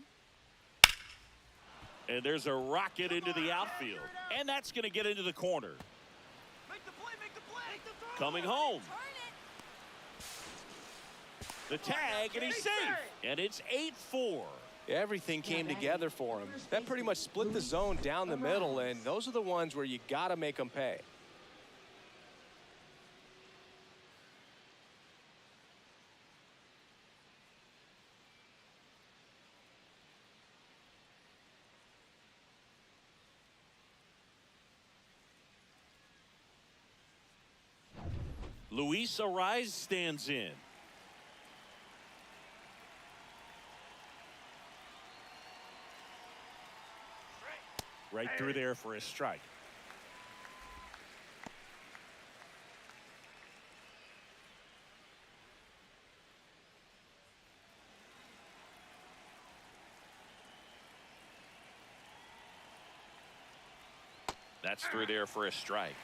And there's a rocket into the outfield. And that's going to get into the corner. Make the play, make the play. Make the throw. Coming home. Turn it. The tag, and he's safe. And it's 8-4. Everything came together for him. That pretty much split the zone down the middle, and those are the ones where you got to make them pay. Luis Ariz stands in. Right through there for a strike. That's through there for a strike.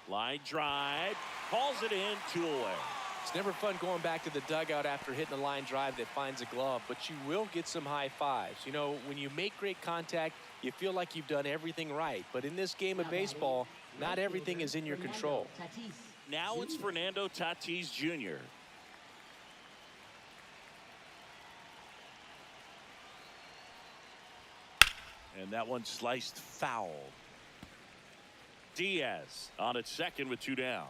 Line drive, calls it in, 2 away. It's never fun going back to the dugout after hitting a line drive that finds a glove, but you will get some high fives. You know, when you make great contact, you feel like you've done everything right. But in this game of baseball, not everything is in your control. Now it's Fernando Tatis Jr. And that one sliced foul. Diaz on at second with 2 down.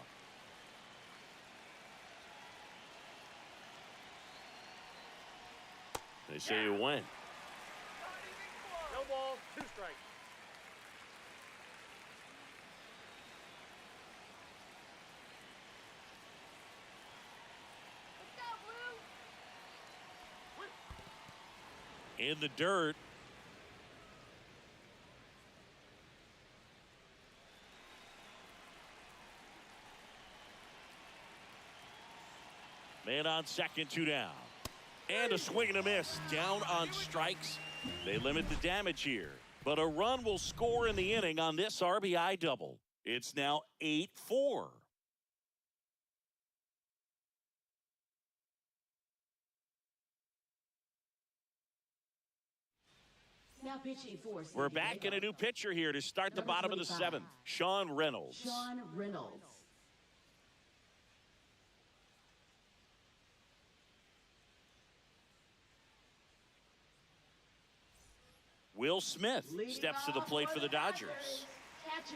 They say you win. No ball, 2 strikes. Let's go, Blue. In the dirt. Man on second, 2 down. And a swing and a miss. Down on strikes. They limit the damage here. But a run will score in the inning on this RBI double. It's now 8-4. Now pitching for We're back in a new pitcher here to start the bottom of the 7th. Sean Reynolds. Sean Reynolds. Will Smith steps to the plate for the Dodgers.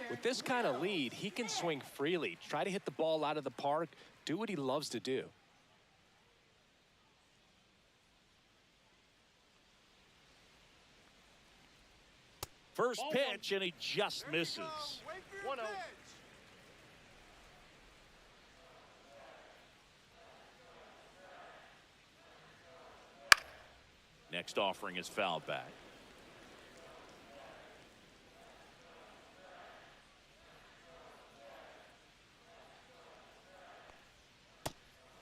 With this kind of lead, he can swing freely, try to hit the ball out of the park, do what he loves to do. First pitch, and he just misses. 1-0. Next offering is fouled back.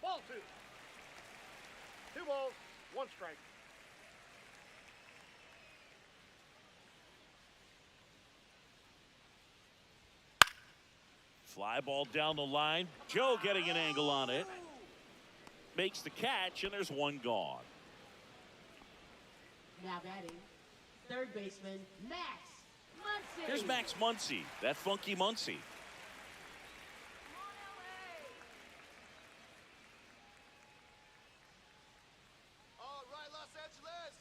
Ball 2. 2 balls, 1 strike. Fly ball down the line. Joe getting an angle on it. Makes the catch, and there's 1 gone. Now batting, third baseman, Max Muncy. Here's Max Muncy, that funky Muncy. Come on, LA. All right, Los Angeles.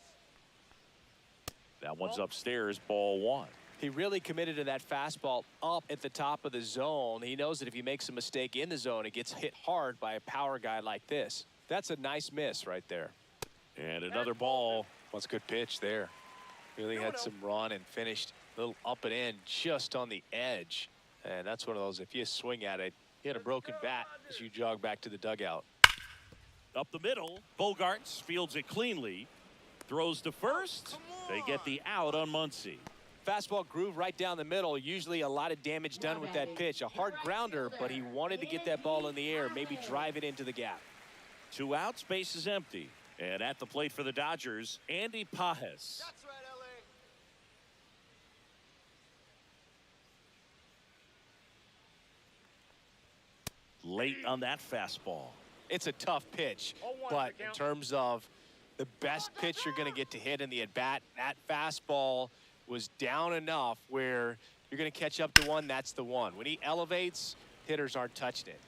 That one's upstairs, ball 1. He really committed to that fastball up at the top of the zone. He knows that if he makes a mistake in the zone, it gets hit hard by a power guy like this. That's a nice miss right there. And another ball. That's a good pitch there. Really had some run and finished a little up and in just on the edge. And that's one of those, if you swing at it, you had a broken bat as you jog back to the dugout. Up the middle, Bogarts fields it cleanly. Throws to first. They get the out on Muncy. Fastball groove right down the middle. Usually a lot of damage done with that pitch. A hard grounder, but he wanted to get that ball in the air, maybe drive it into the gap. 2 outs, base is empty. And at the plate for the Dodgers, Andy Pajes. That's right, LA. late on that fastball. It's a tough pitch, 0-1 but the in count. terms of the best pitch you're going to get to hit in the at-bat, that fastball was down enough where you're going to catch up to one, that's the one. When he elevates, hitters aren't touching it.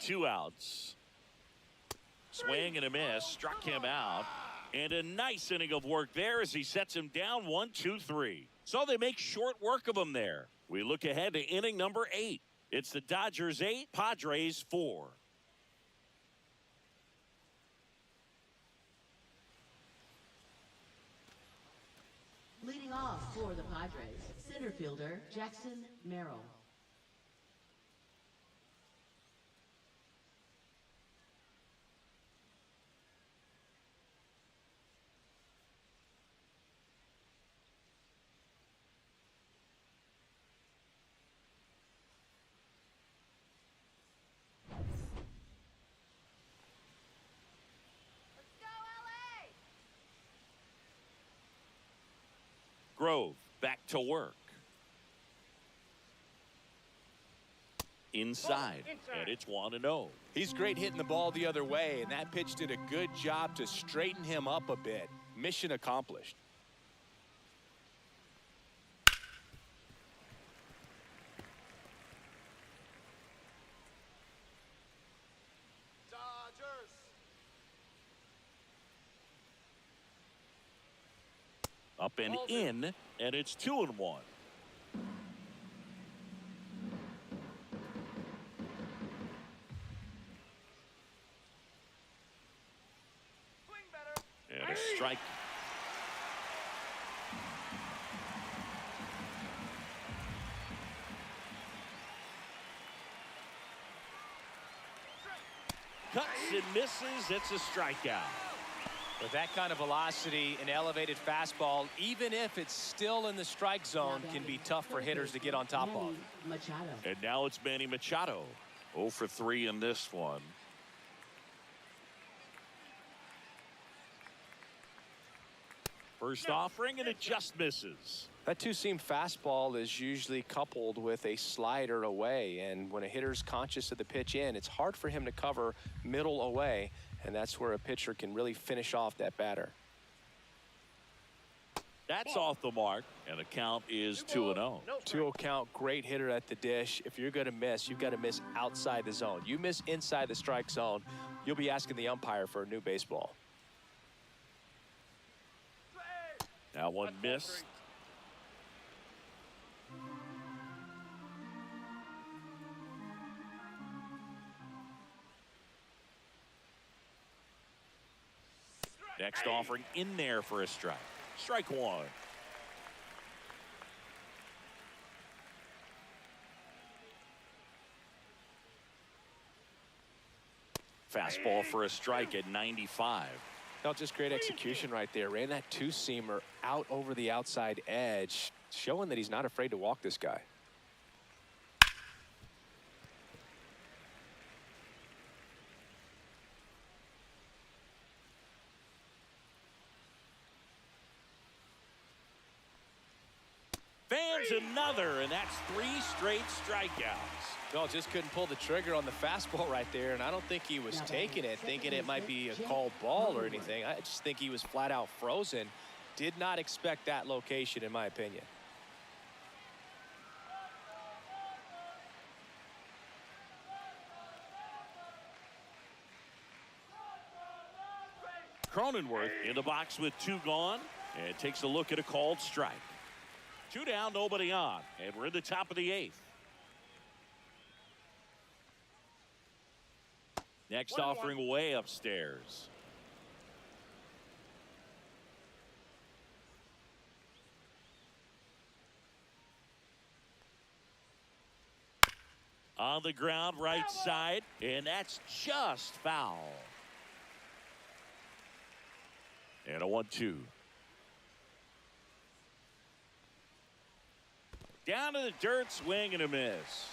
Two outs. Swing and a miss, struck him out. And a nice inning of work there as he sets him down 1-2-3. So they make short work of him there. We look ahead to inning number 8. It's the Dodgers 8, Padres 4. Leading off for the Padres, center fielder Jackson Merrill. Grove back to work. Inside, and it's 1-0. He's great hitting the ball the other way, and that pitch did a good job to straighten him up a bit. Mission accomplished. Dodgers. Up and in, and it's 2-1. Swing better. And a strike. Cuts and misses. It's a strikeout. With that kind of velocity, an elevated fastball, even if it's still in the strike zone, can be tough for hitters to get on top of. Machado. And now it's Manny Machado. 0 for 3 in this one. First offering, and it just misses. That two-seam fastball is usually coupled with a slider away, and when a hitter's conscious of the pitch in, it's hard for him to cover middle away, and that's where a pitcher can really finish off that batter. That's off the mark, and the count is 2-0. No strike. 2-0 count, great hitter at the dish. If you're going to miss, you've got to miss outside the zone. You miss inside the strike zone, you'll be asking the umpire for a new baseball. Now one missed. Next offering in there for a strike. Strike one. Fastball for a strike at 95. No, just great execution right there. Ran that two-seamer out over the outside edge, showing that he's not afraid to walk this guy. Fans another, and that's 3 straight strikeouts. No, just couldn't pull the trigger on the fastball right there, and I don't think he was taking it, thinking it might be a called ball or anything. I just think he was flat out frozen. Did not expect that location, in my opinion. Cronenworth in the box with 2 gone, and takes a look at a called strike. 2 down, nobody on, and we're in the top of the 8th. Next offering way upstairs. On the ground, right side, and that's just foul. And a 1-2. Down to the dirt, swing and a miss.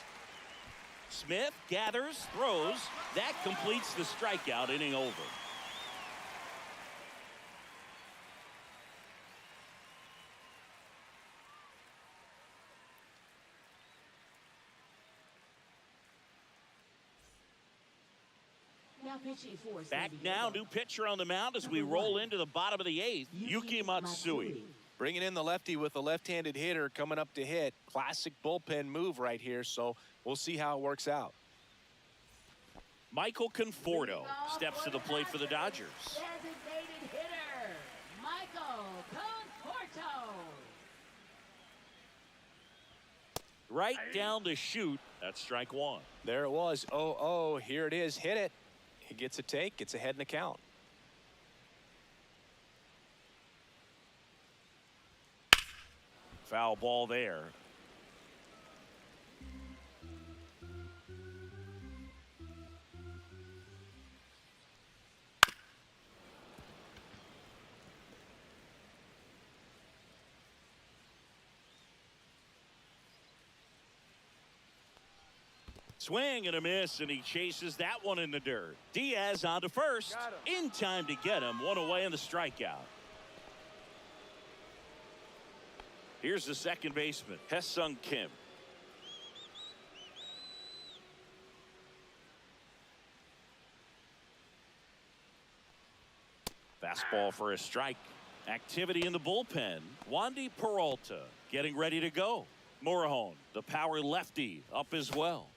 Smith gathers, throws. That completes the strikeout, inning over. Now pitching for Back San now, Diego. new pitcher on the mound as we roll into the bottom of the eighth, Yuki Matsui. Bringing in the lefty with a left-handed hitter coming up to hit. Classic bullpen move right here, so we'll see how it works out. Michael Conforto steps to the plate for the Dodgers. Designated hitter, Michael Conforto. Right down the chute. That's strike one. There it was. 0-0. Here it is. Hit it. He gets a take. Gets ahead in the count. Foul ball there. Swing and a miss, and he chases that one in the dirt. Diaz on to first. In time to get him. One away in the strikeout. Here's the second baseman, Hye-Sung Kim. Fastball for a strike. Activity in the bullpen. Wandy Peralta getting ready to go. Morejon, the power lefty, up as well.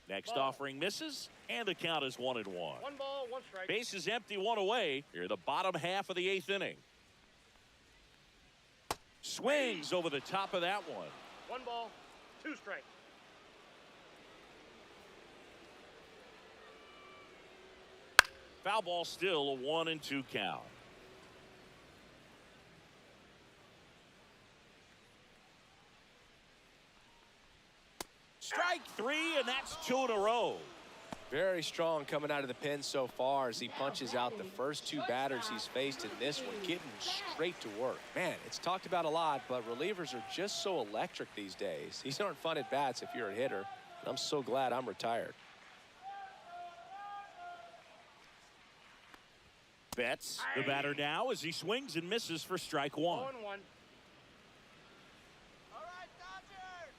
Next offering misses, and the count is 1-1. 1 ball, 1 strike. Base is empty, one away. Here, the bottom half of the eighth inning. Swings over the top of that one. 1 ball, 2 strike. Foul ball, still a 1-2 count. Strike 3, and that's 2 in a row. Very strong coming out of the pen so far as he punches out the first 2 batters he's faced in this one, getting straight to work. Man, it's talked about a lot, but relievers are just so electric these days. These aren't fun at bats if you're a hitter. I'm so glad I'm retired. Betts, the batter now, as he swings and misses for strike 1. 1-1. All right, Dodgers.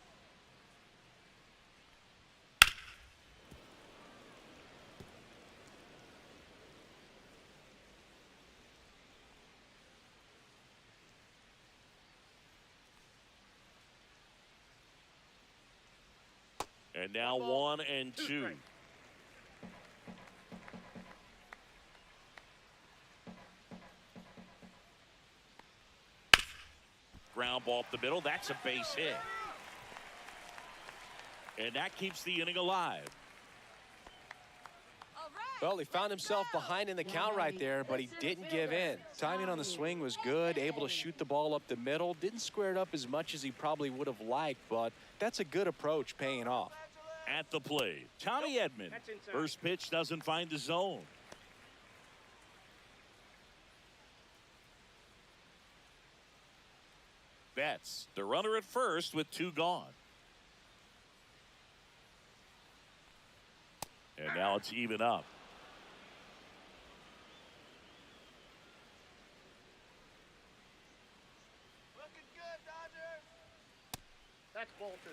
And now 1 and 2. Ground ball up the middle. That's a base hit. And that keeps the inning alive. Well, he found himself behind in the count right there, but he didn't give in. Timing on the swing was good, able to shoot the ball up the middle. Didn't square it up as much as he probably would have liked, but that's a good approach paying off. At the plate, Tommy Edman. First pitch doesn't find the zone. Betts, the runner at first with 2 gone. And now it's even up. Looking good, Dodgers. That's ball 2.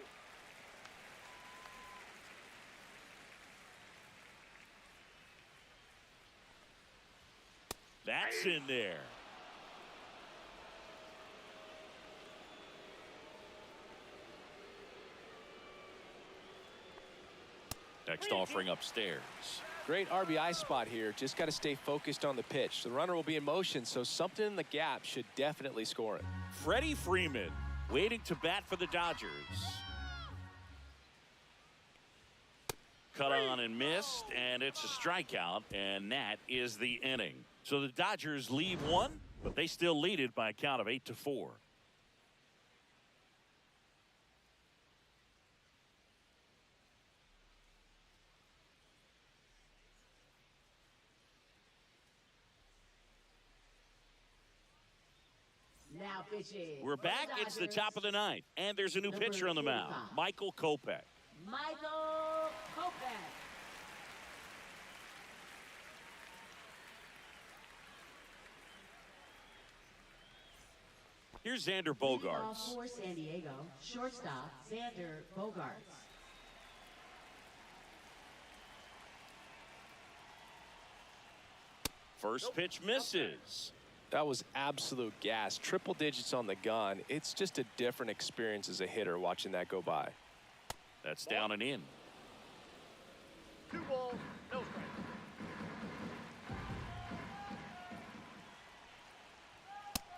That's in there. Next offering upstairs. Great RBI spot here. Just got to stay focused on the pitch. The runner will be in motion, so something in the gap should definitely score it. Freddie Freeman waiting to bat for the Dodgers. Cut on and missed, and it's a strikeout, and that is the inning. So the Dodgers leave 1, but they still lead it by a count of 8-4. Now pitching. We're back. It's the top of the 9th, and there's a new pitcher on the mound, Michael Kopech. Michael Kopech. Here's Xander Leading off Bogaerts. for San Diego, shortstop Xander Bogaerts. First pitch misses. That was absolute gas. Triple digits on the gun. It's just a different experience as a hitter watching that go by. That's down and in. 2 balls, no strikes.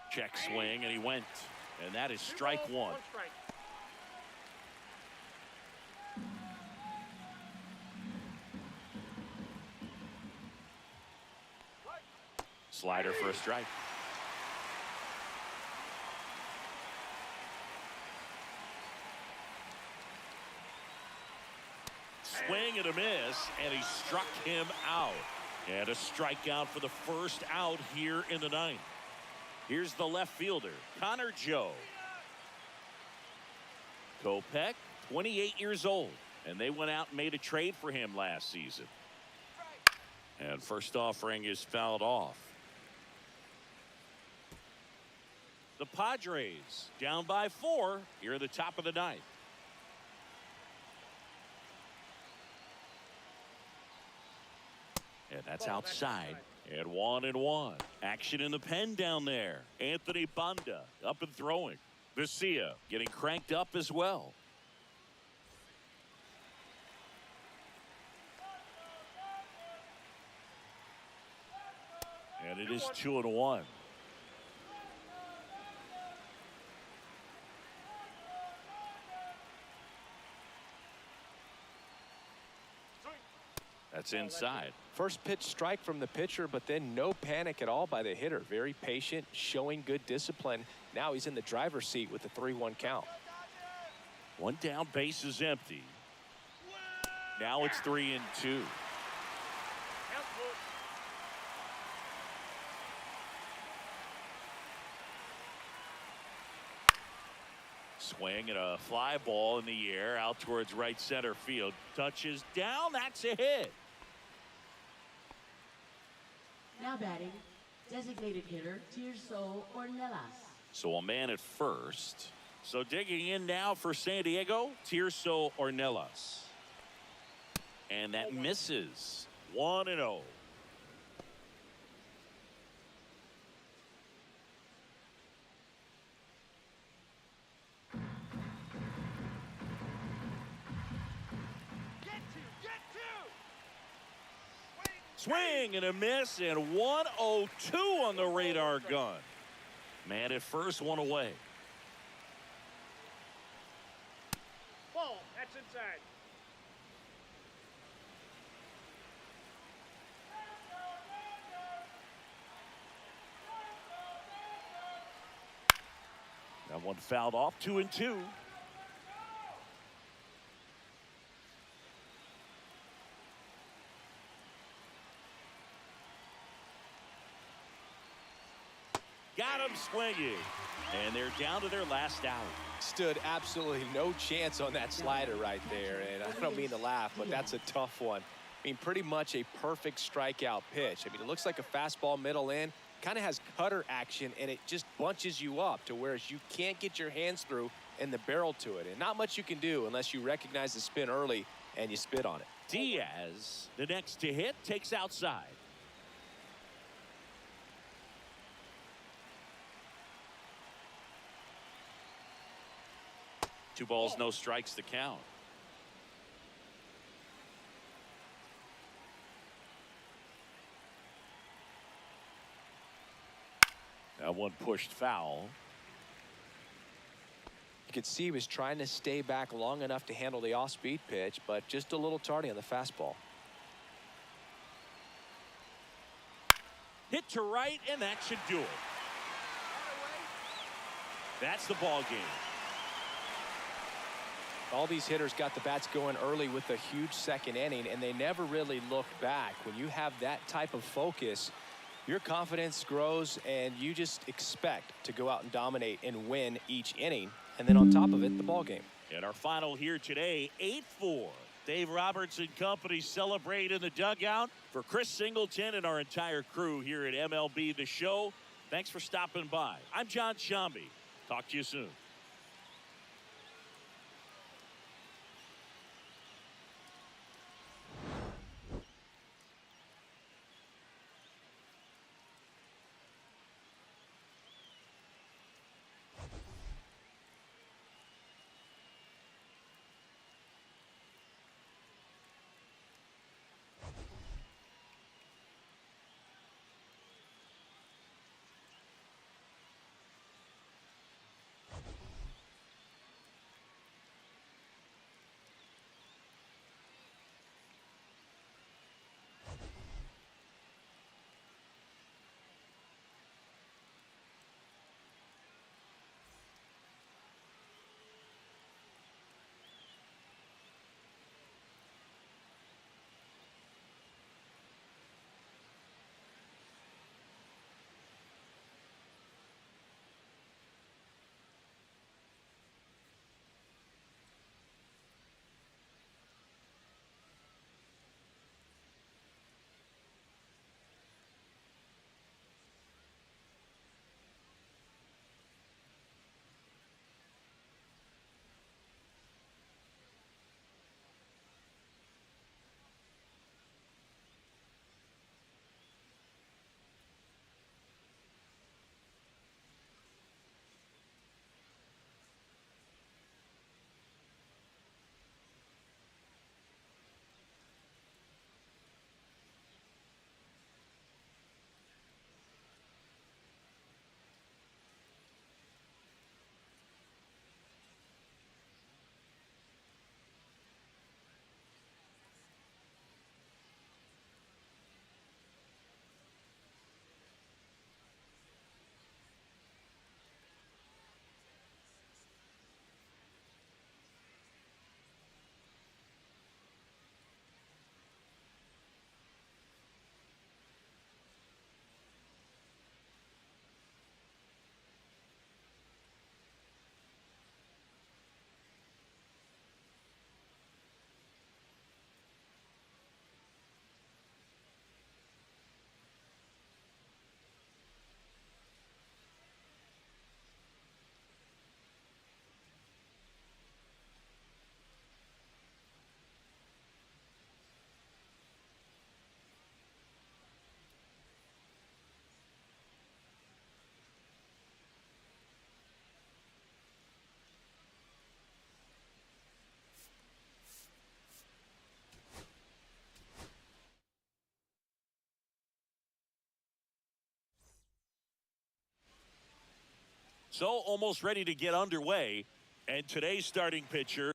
Check swing, and he went. And that is 2 strike balls, one. 1 strike. Slider for a strike. Swing and a miss, and he struck him out. And a strikeout for the first out here in the ninth. Here's the left fielder, Connor Joe. Kopech, 28 years old, and they went out and made a trade for him last season. And first offering is fouled off. The Padres down by 4 here at the top of the ninth. And that's outside. And 1-1. Action in the pen down there. Anthony Banda up and throwing. Vesia getting cranked up as well. And it is 2-1. That's inside. First pitch strike from the pitcher, but then no panic at all by the hitter. Very patient, showing good discipline. Now he's in the driver's seat with the 3-1 count. One down, base is empty. Now it's 3-2. Count good. Swing and a fly ball in the air out towards right center field. Touches down. That's a hit. Now batting, designated hitter Tirso Ornelas. So a man at first. So digging in now for San Diego, Tirso Ornelas. And that misses. 1-0. Get two! Swing and a miss, and 102 on the radar gun. Man at first, one away. Ball, that's inside. That one fouled off. 2-2. Got him swinging. And they're down to their last out. Stood absolutely no chance on that slider right there. And I don't mean to laugh, but that's a tough one. I mean, pretty much a perfect strikeout pitch. I mean, it looks like a fastball middle in. Kind of has cutter action, and it just bunches you up to where you can't get your hands through and the barrel to it. And not much you can do unless you recognize the spin early and you spit on it. Diaz, the next to hit, takes outside. Two balls, no strikes to count. That one pushed foul. You could see he was trying to stay back long enough to handle the off-speed pitch, but just a little tardy on the fastball. Hit to right, and that should do it. That's the ball game. All these hitters got the bats going early with a huge second inning, and they never really looked back. When you have that type of focus, your confidence grows, and you just expect to go out and dominate and win each inning. And then on top of it, the ball game. And our final here today, 8-4. Dave Roberts and company celebrate in the dugout. For Chris Singleton and our entire crew here at MLB The Show, thanks for stopping by. I'm John Shambi. Talk to you soon. So almost ready to get underway. And today's starting pitcher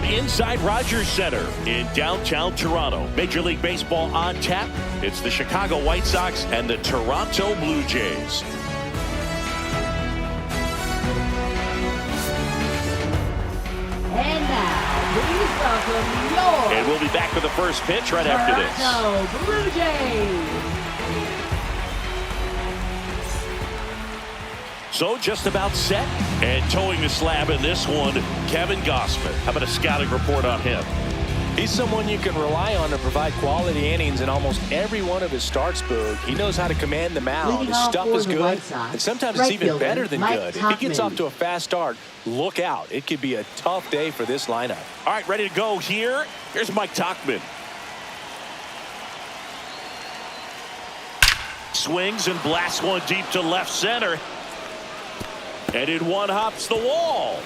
inside Rogers Center in downtown Toronto. Major League Baseball on tap. It's the Chicago White Sox and the Toronto Blue Jays. And now, please welcome your And we'll be back with the first pitch right after this. Toronto Blue Jays. So just about set and towing the slab in this one, Kevin Gausman. How about a scouting report on him? He's someone you can rely on to provide quality innings in almost every one of his starts, Boog. He knows how to command the mound. Leading His off stuff for is the good, White Sox, and sometimes right it's even fielder, better than Mike good. If he gets Topman. off to a fast start, look out. It could be a tough day for this lineup. All right, ready to go here. Here's Mike Topman. Swings and blasts one deep to left center. And in one hops the wall.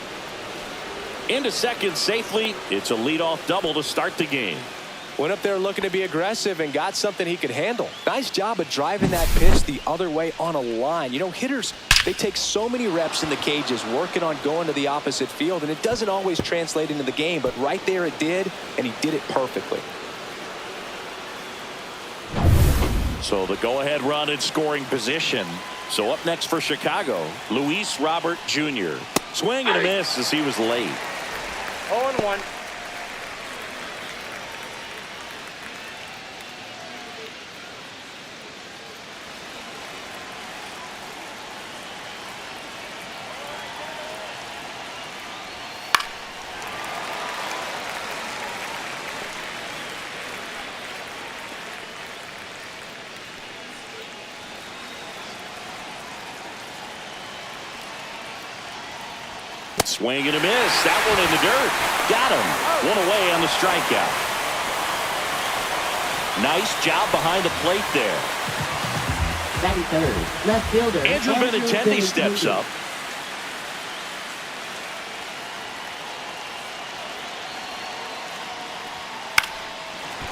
Into second safely. It's a leadoff double to start the game. Went up there looking to be aggressive and got something he could handle. Nice job of driving that pitch the other way on a line. You know, hitters, they take so many reps in the cages working on going to the opposite field, and it doesn't always translate into the game, but right there it did, and he did it perfectly. So the go-ahead run in scoring position. So up next for Chicago, Luis Robert Jr. Swing and a miss as he was late. 0-1. Swing and a miss. That one in the dirt. Got him. One away on the strikeout. Nice job behind the plate there. Batting third, left fielder Andrew Benintendi steps up.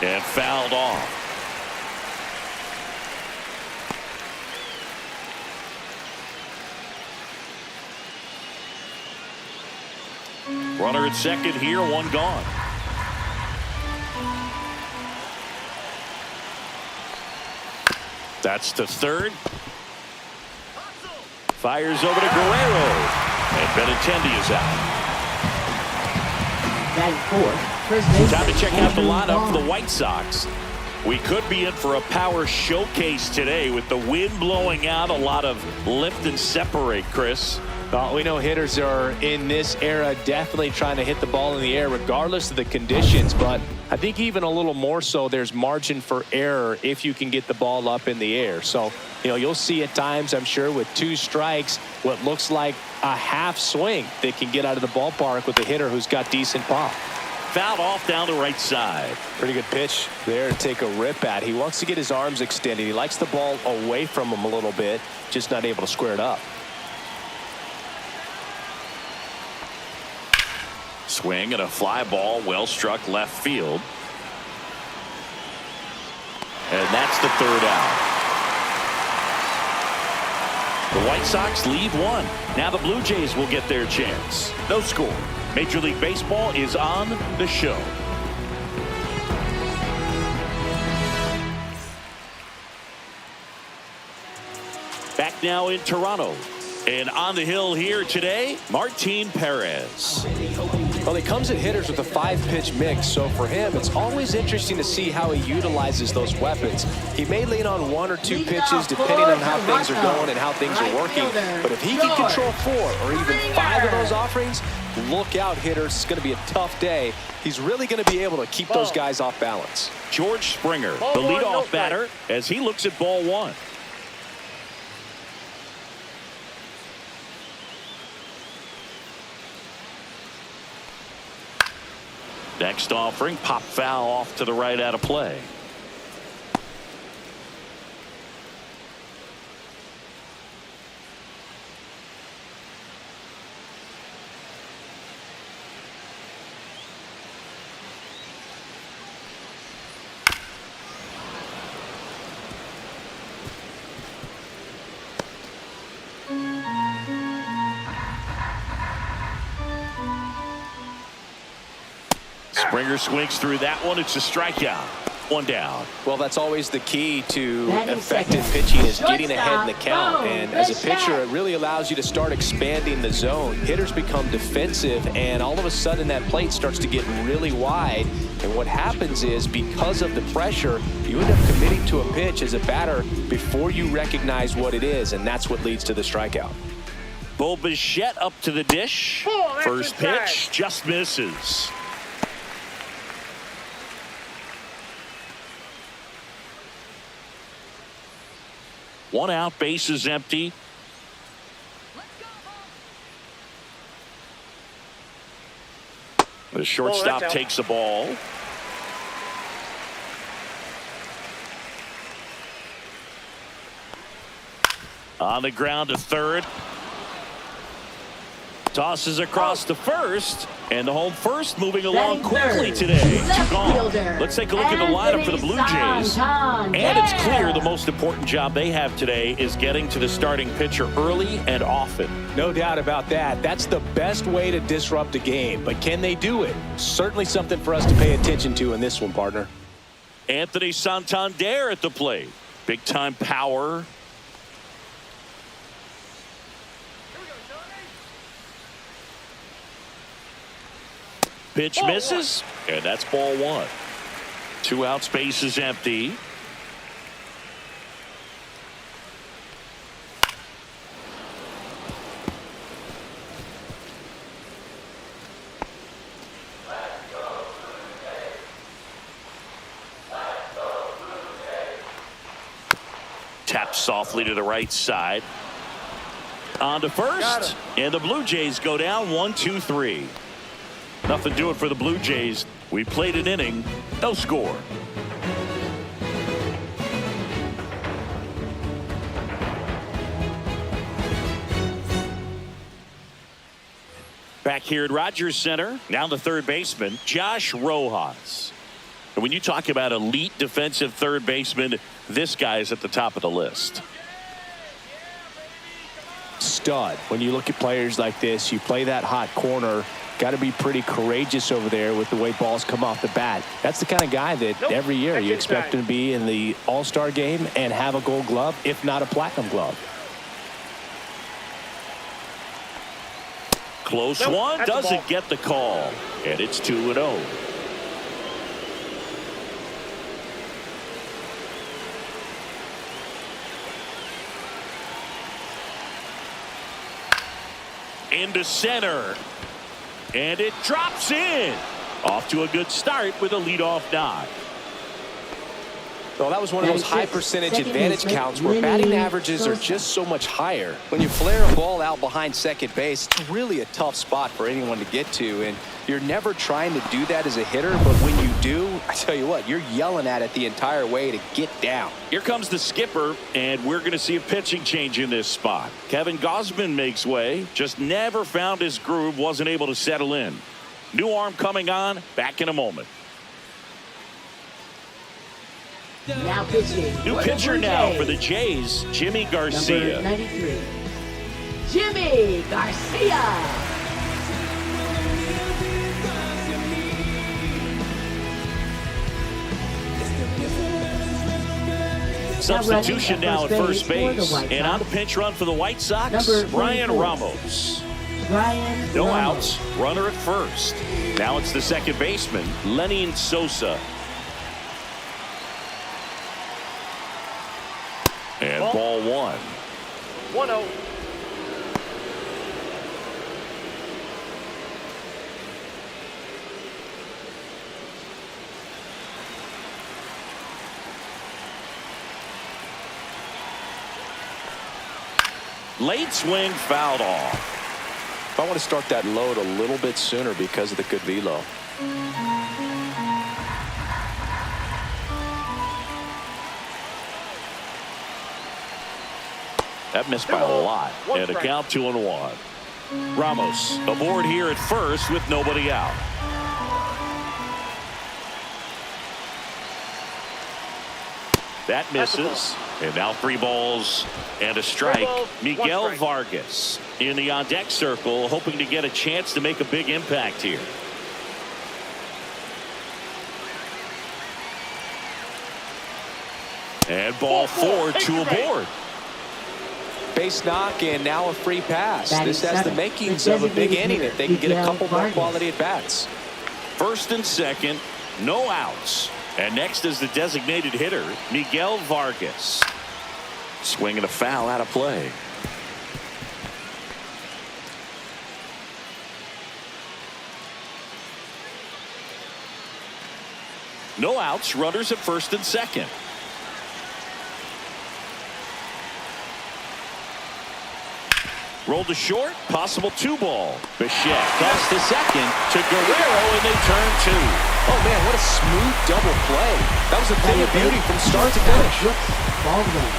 And fouled off. Runner at second here, one gone. That's to third. Fires over to Guerrero. And Benintendi is out. Batting fourth, first baseman Time to check out the Andrew lineup for the Vaughn. White Sox. We could be in for a power showcase today with the wind blowing out. A lot of lift and separate, Chris. Well, we know hitters are in this era definitely trying to hit the ball in the air regardless of the conditions, but I think even a little more so there's margin for error if you can get the ball up in the air. So, you know, you'll see at times, I'm sure, with two strikes, what looks like a half swing that can get out of the ballpark with a hitter who's got decent pop. Fouled off down the right side. Pretty good pitch there to take a rip at. He wants to get his arms extended. He likes the ball away from him a little bit, just not able to square it up. Swing and a fly ball, well struck left field. And that's the third out. The White Sox lead one. Now the Blue Jays will get their chance. No score. Major League Baseball is on the show. Back now in Toronto. And on the hill here today, Martin Perez. Well, he comes at hitters with a 5-pitch mix, so for him, it's always interesting to see how he utilizes those weapons. He may lean on 1 or 2 pitches depending on how things are going and how things are working, but if he can control 4 or even 5 of those offerings, look out, hitters. It's going to be a tough day. He's really going to be able to keep those guys off balance. George Springer, Ball the one, no leadoff strike. batter, as he looks at ball one. Next offering, pop foul off to the right out of play. Springer swings through that one. It's a strikeout. One down. Well, that's always the key to Batting effective second. pitching is getting ahead in the count. Shortstop, And as a Bichette. pitcher, it really allows you to start expanding the zone. Hitters become defensive, and all of a sudden that plate starts to get really wide. And what happens is, because of the pressure, you end up committing to a pitch as a batter before you recognize what it is, and that's what leads to the strikeout. Bichette up to the dish. Oh, that's First inside. pitch just misses. One out, base is empty. The shortstop out. takes the ball. On the ground to third. Tosses across to first. And the home first moving along Batting quickly third, today. left Two gone. fielder, Let's take a look at the lineup for the Blue Jays. And it's clear the most important job they have today is getting to the starting pitcher early and often. No doubt about that. That's the best way to disrupt a game. But can they do it? Certainly something for us to pay attention to in this one, partner. Anthony Santander at the plate. Big time power. Pitch misses, and that's ball one. Two out, space is empty. Taps softly to the right side. On to first, and the Blue Jays go down 1-2-3. Nothing doing for the Blue Jays. We played an inning, no score. Back here at Rogers Center, now the third baseman, Josh Rojas. And when you talk about elite defensive third baseman, this guy is at the top of the list. Stud. When you look at players like this, you play that hot corner, got to be pretty courageous over there with the way balls come off the bat. That's the kind of guy that every year you expect him to be in the All-Star game and have a Gold Glove, if not a Platinum Glove. Close one, doesn't get the call, and it's 2-0. Into center, and it drops in. Off to a good start with a leadoff knock. Well, that was one of those high percentage advantage counts where batting averages are just so much higher. When you flare a ball out behind second base, it's really a tough spot for anyone to get to, and you're never trying to do that as a hitter, but when you do, I tell you what, you're yelling at it the entire way to get down. Here comes the skipper, and we're going to see a pitching change in this spot. Kevin Gausman makes way, just never found his groove, wasn't able to settle in. New arm coming on, back in a moment. Now pitching. New for the pitcher Blue now Jays. for the Jays, Jimmy Number Garcia. 93, Jimmy Garcia. Substitution now at first base. And on the pinch run for the White Sox, Number Brian 24. Ramos. Brian No Ramos. outs, runner at first. Now it's the second baseman, Lenny Sosa. And ball one. 1-0. Late swing fouled off. I want to start that load a little bit sooner because of the good velo. That missed by a lot. One And a strike. count 2-1. Ramos aboard here at first with nobody out. That misses. And now 3 balls and a strike. balls, one Miguel strike. Vargas in the on-deck circle, hoping to get a chance to make a big impact here. And ball 4, 2 aboard. Base knock and now a free pass. Batting This has the seventh, makings the of a big designated inning hitter, if they can get a Miguel couple more Vargas. quality at bats. First and second, no outs. And next is the designated hitter, Miguel Vargas. Swinging a foul out of play. No outs, runners at first and second. Rolled to short, possible 2-ball. Bichette toss to second to Guerrero, and they turn 2. Oh, man, what a smooth double play. That was a thing of beauty from start to finish. Ball one.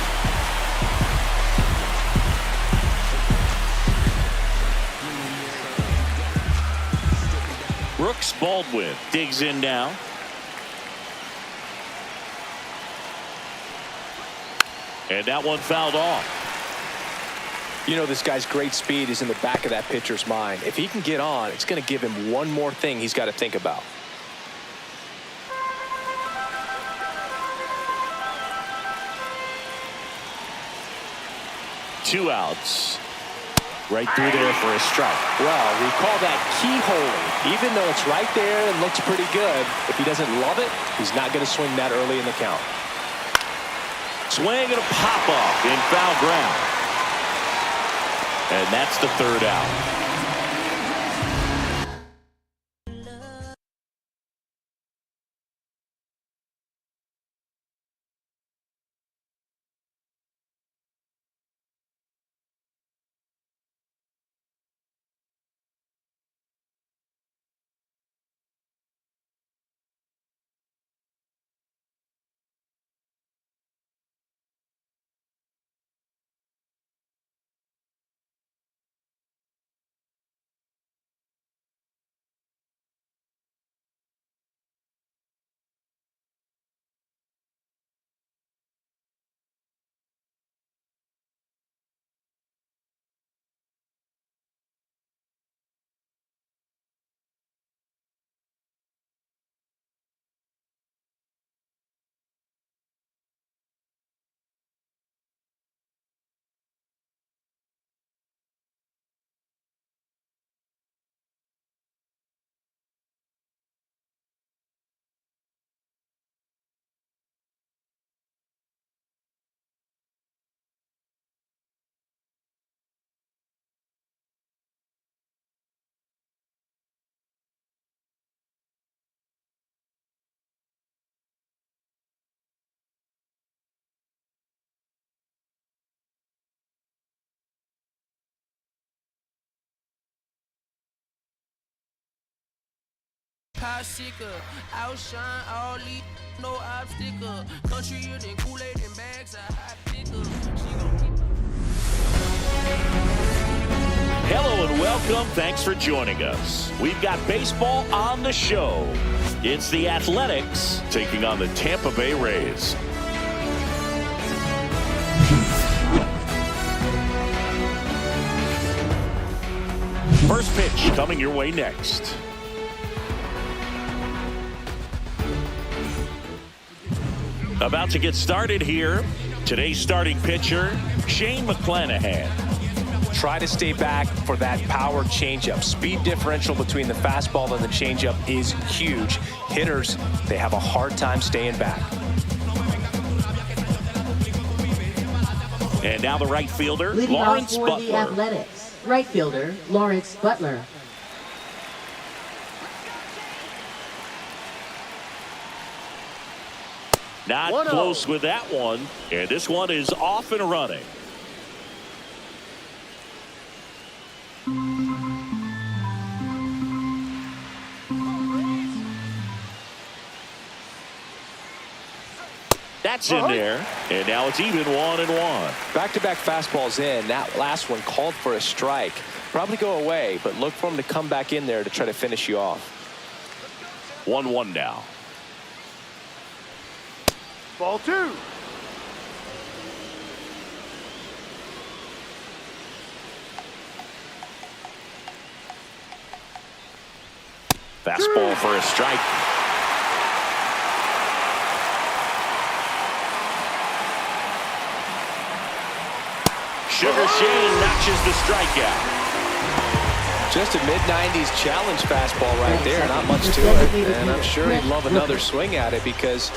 Brooks Baldwin digs in now. And that one fouled off. You know, this guy's great speed is in the back of that pitcher's mind. If he can get on, it's going to give him one more thing he's got to think about. Two outs. Right through there for a strike. Well, we call that keyholing. Even though it's right there and looks pretty good, if he doesn't love it, he's not going to swing that early in the count. Swing and a pop-up in foul ground. And that's the third out. Popsicle, outshine all these, no obstacle. Country and Kool-Aid and bags of hot pickle. She gon' keep Hello and welcome. Thanks for joining us. We've got baseball on the show. It's the Athletics taking on the Tampa Bay Rays. First pitch coming your way next. About to get started here. Today's starting pitcher, Shane McClanahan. Try to stay back for that power changeup. Speed differential between the fastball and the changeup is huge. Hitters, they have a hard time staying back. And now the right fielder, Leading off Lawrence for the Butler. Athletics, right fielder Lawrence Butler. Not close with that one. And this one is off and running. That's in there. And now it's even 1-1. Back-to-back fastballs in. That last one called for a strike. Probably go away, but look for him to come back in there to try to finish you off. 1-1 now. Ball 2. Fastball for a strike. Sugar Shane notches the strikeout. Just a mid-90s challenge fastball right there. Not much to it. And I'm sure he'd love another swing at it because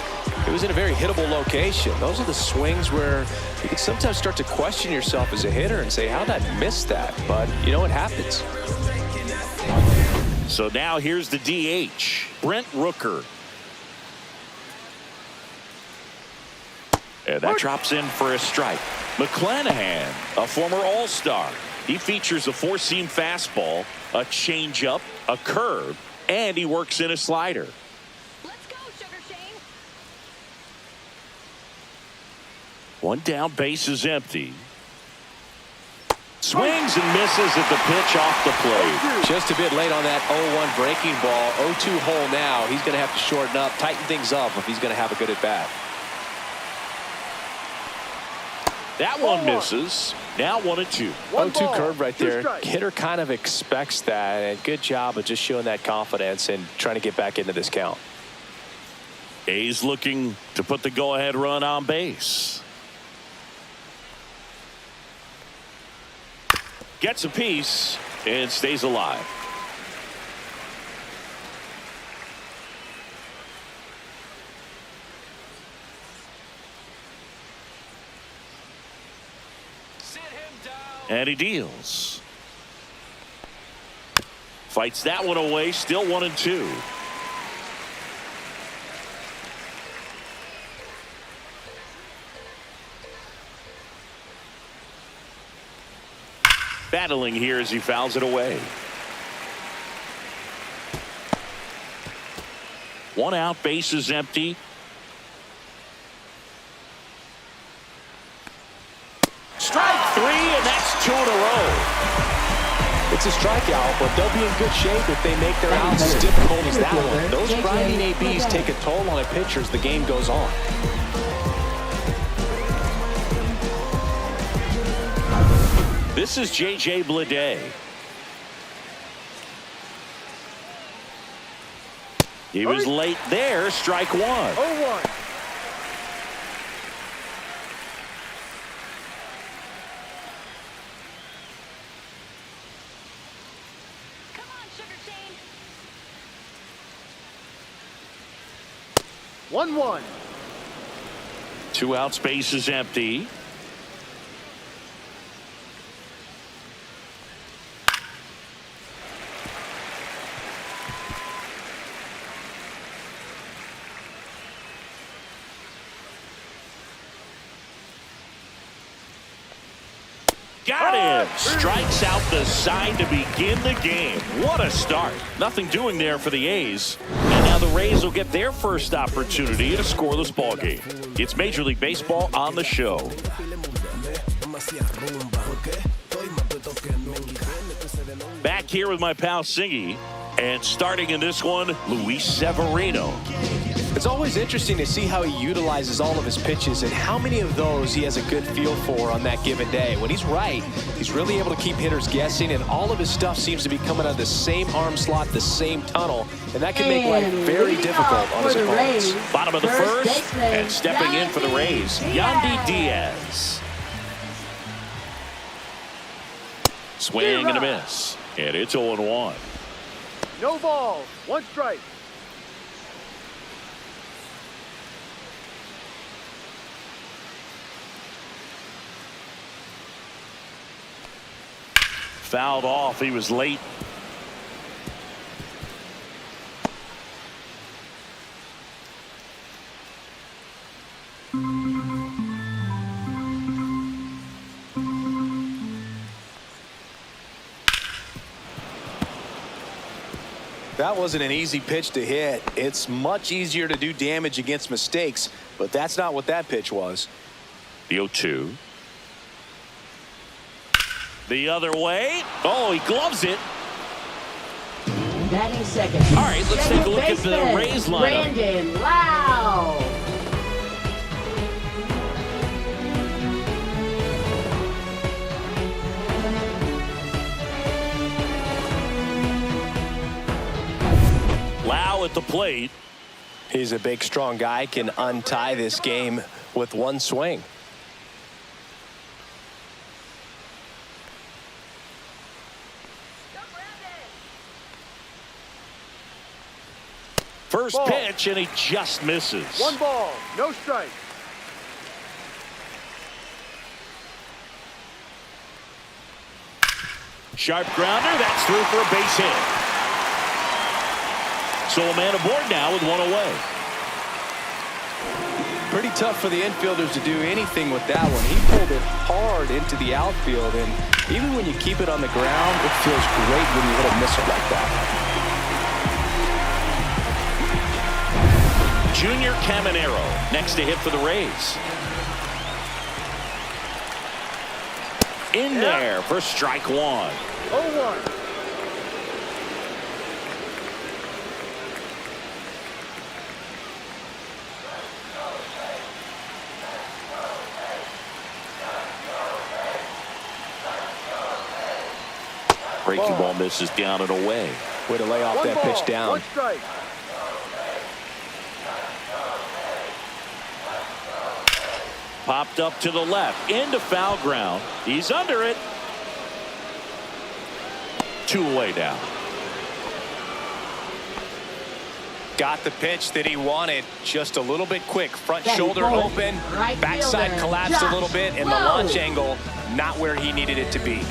it was in a very hittable location. Those are the swings where you can sometimes start to question yourself as a hitter and say, how did I miss that? But, you know, it happens. So now here's the DH, Brent Rooker. And that drops in for a strike. McClanahan, a former All-Star. He features a four-seam fastball, a changeup, a curve, and he works in a slider. Let's go, Sugar Shane. One down, base is empty. Swings and misses at the pitch off the plate. Just a bit late on that 0-1 breaking ball. 0-2 hole now. He's going to have to shorten up, tighten things up if he's going to have a good at-bat. That one misses. Now 1-2. 0-2 curve right there. Hitter kind of expects that, and good job of just showing that confidence and trying to get back into this count. A's looking to put the go-ahead run on base. Gets a piece and stays alive. And he deals. Fights that one away. Still 1-2. Battling here as he fouls it away. One out, base is empty. Strike three, and that's 2 in a row. It's a strikeout, but they'll be in good shape if they make their outs as difficult as that one. Those grinding ABs take a toll on a pitcher as the game goes on. This is J.J. Bleday. He was late there. Strike one. 0-1. Come on, Sugar Shane. 1-1. 2 outs, base is empty. Got him. Strikes out the side to begin the game. What a start. Nothing doing there for the A's. And now the Rays will get their first opportunity in a scoreless ballgame. It's Major League Baseball on the show. Back here with my pal Singy. And starting in this one, Luis Severino. It's always interesting to see how he utilizes all of his pitches and how many of those he has a good feel for on that given day. When he's right, he's really able to keep hitters guessing, and all of his stuff seems to be coming out of the same arm slot, the same tunnel, and that can make life very difficult on his opponents. Bottom of the first, and stepping in for the Rays, Yandy Diaz. Swing and a miss, and it's 0-1. No ball. 1 strike. Fouled off. He was late. That wasn't an easy pitch to hit. It's much easier to do damage against mistakes, but that's not what that pitch was. The 0-2. The other way. Oh, he gloves it. Batting second. All right, let's take a look at the Rays lineup. Brandon Lau. Lau at the plate. He's a big, strong guy, can untie this game with one swing. First Ball. pitch, and he just misses. 1 ball, no strike. Sharp grounder, that's through for a base hit. So a man aboard now with 1 away. Pretty tough for the infielders to do anything with that one. He pulled it hard into the outfield, and even when you keep it on the ground, it feels great when you hit a missile like that. Junior Caminero next to hit for the Rays. In there for strike 1. 0-1. Breaking ball misses down and away. Way to lay off 1 that ball, pitch down. 1 strike. Popped up to the left into foul ground. He's under it. 2 away now. Got the pitch that he wanted, just a little bit quick. Front Ready, shoulder forward. open, Right backside fielder, collapsed a Josh little bit, and the Lowe. launch angle not where he needed it to be.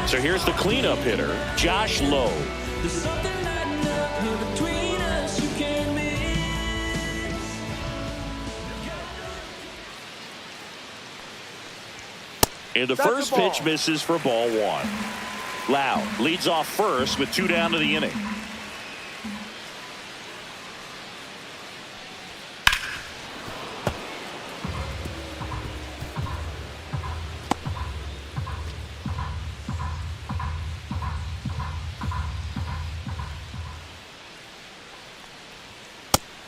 So here's the cleanup hitter, Josh Lowe. And the That's first the ball. pitch misses for ball 1. Lowe leads off first with 2 down to the inning.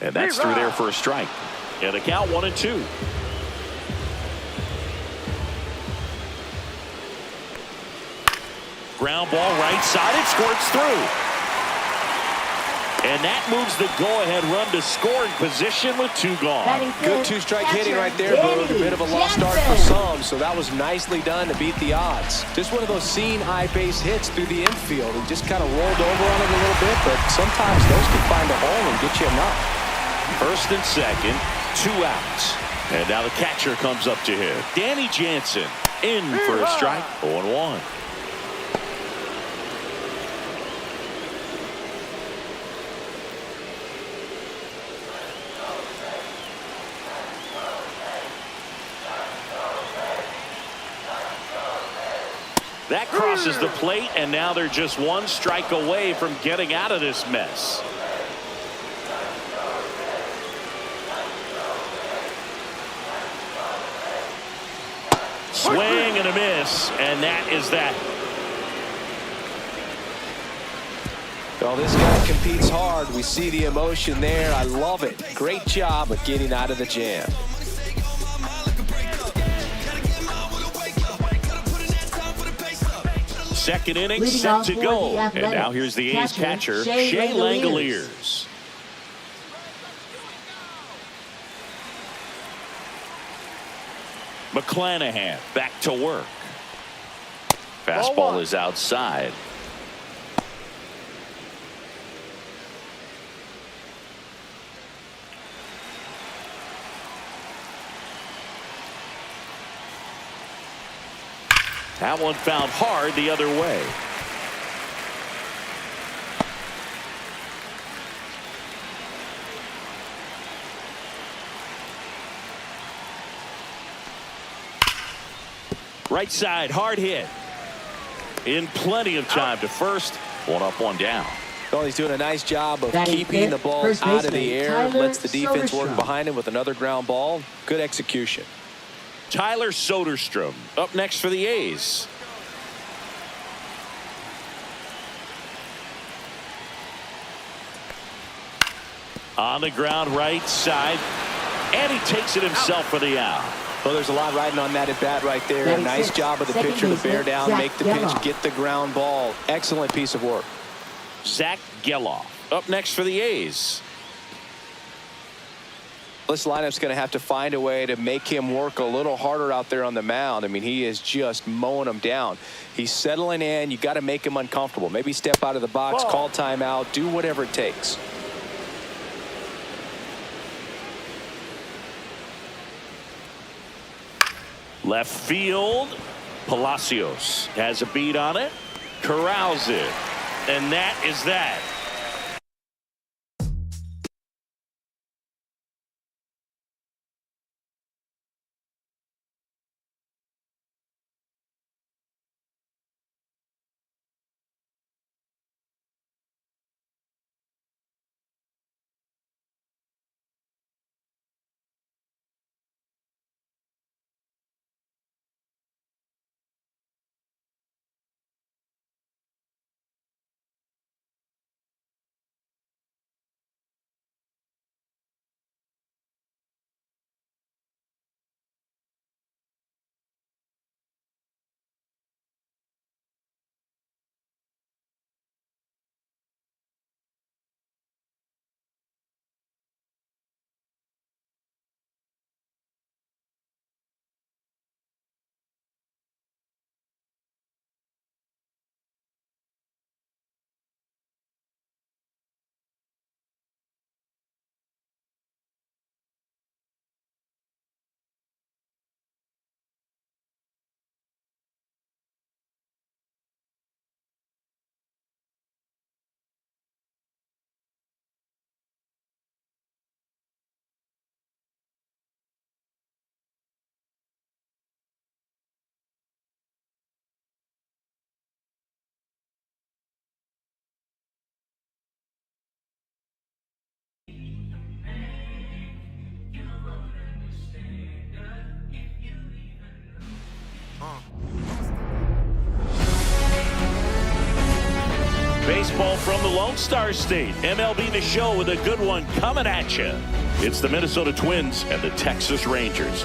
And that's through there for a strike. And the count 1-2. Ground ball right side. It squirts through. And that moves the go-ahead run to scoring position with 2 gone. Batting Good fifth, 2-strike hitting catcher, right there, Boog. A bit of a lost start for Jensen. some, so that was nicely done to beat the odds. Just one of those seeing eye base hits through the infield. He just kind of rolled over on it a little bit, but sometimes those can find a hole and get you a knock. First and second, 2 outs. And now the catcher comes up to hit. Danny Jansen in for a strike. 0-1. That crosses the plate, and now they're just 1 strike away from getting out of this mess. Swing and a miss, and that is that. Well, this guy competes hard. We see the emotion there. I love it. Great job of getting out of the jam. Second inning Leading set off to for go. the And now here's the A's catcher, Shea Langoliers. McClanahan back to work. Ball Fastball 1. is outside. That one found hard the other way. Right side, hard hit. In plenty of time to first. 1 up, 1 down. Well, he's doing a nice job of Batting keeping the fifth, ball first out of the baseman, air. Tyler Lets the defense work Soderstrom. behind him with another ground ball. Good execution. Tyler Soderstrom up next for the A's. On the ground right side. And he takes it himself for the out. Well, there's a lot riding on that at bat right there. Batting Nice sixth, job of the second pitcher to bear baseman, down, Zach make the pitch, Geloff. get the ground ball. Excellent piece of work. Zach Geloff up next for the A's. This lineup's going to have to find a way to make him work a little harder out there on the mound. I mean, he is just mowing them down. He's settling in. You got to make him uncomfortable. Maybe step out of the box, Ball. call timeout, do whatever it takes. Left field. Palacios has a beat on it. Corrals it. And that is that. Baseball from the Lone Star State. MLB The Show with a good one coming at you. It's the Minnesota Twins and the Texas Rangers.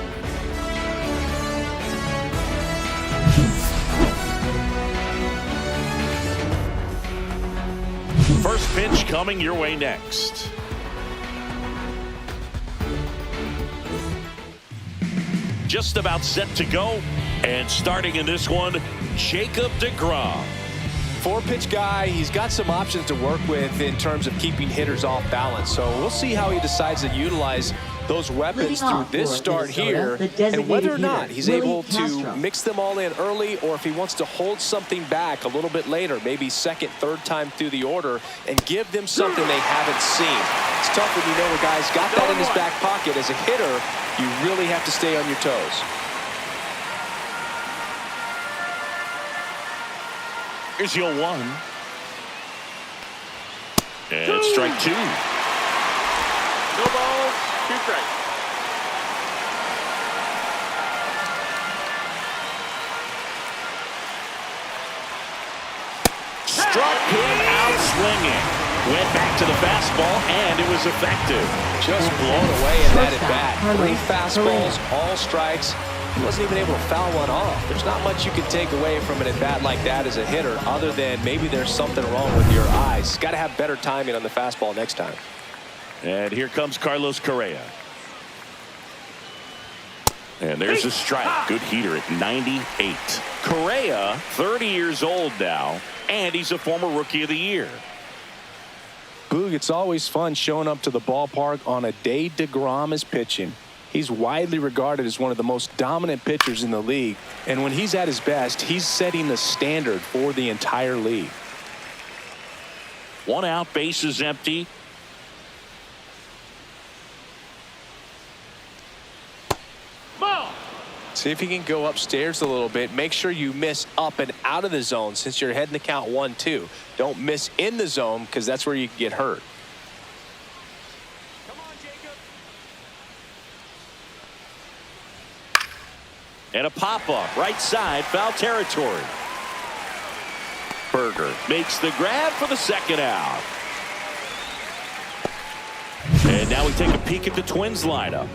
First pitch coming your way next. Just about set to go. And starting in this one, Jacob deGrom. 4-pitch guy. He's got some options to work with in terms of keeping hitters off balance. So we'll see how he decides to utilize those weapons through this start here, and whether or not he's able to mix them all in early, or if he wants to hold something back a little bit later, maybe second, third time through the order, and give them something they haven't seen. It's tough when you know a guy's got that in his back pocket. As a hitter, you really have to stay on your toes. Here's your 1. And strike 2. No balls, 2 strikes. Struck him out swinging. Went back to the fastball, and it was effective. Just blown away in that at-bat. 3 fastballs, all strikes. He wasn't even able to foul one off. There's not much you can take away from an at-bat like that as a hitter, other than maybe there's something wrong with your eyes. Got to have better timing on the fastball next time. And here comes Carlos Correa. And there's a strike. Good heater at 98. Correa, 30 years old now, and he's a former Rookie of the Year. Boog, it's always fun showing up to the ballpark on a day deGrom is pitching. He's widely regarded as one of the most dominant pitchers in the league. And when he's at his best, he's setting the standard for the entire league. 1 out, bases empty. Ball. See if he can go upstairs a little bit. Make sure you miss up and out of the zone since you're heading to count 1-2. Don't miss in the zone, because that's where you can get hurt. And a pop-up, right side, foul territory. Berger makes the grab for the second out. And now we take a peek at the Twins lineup.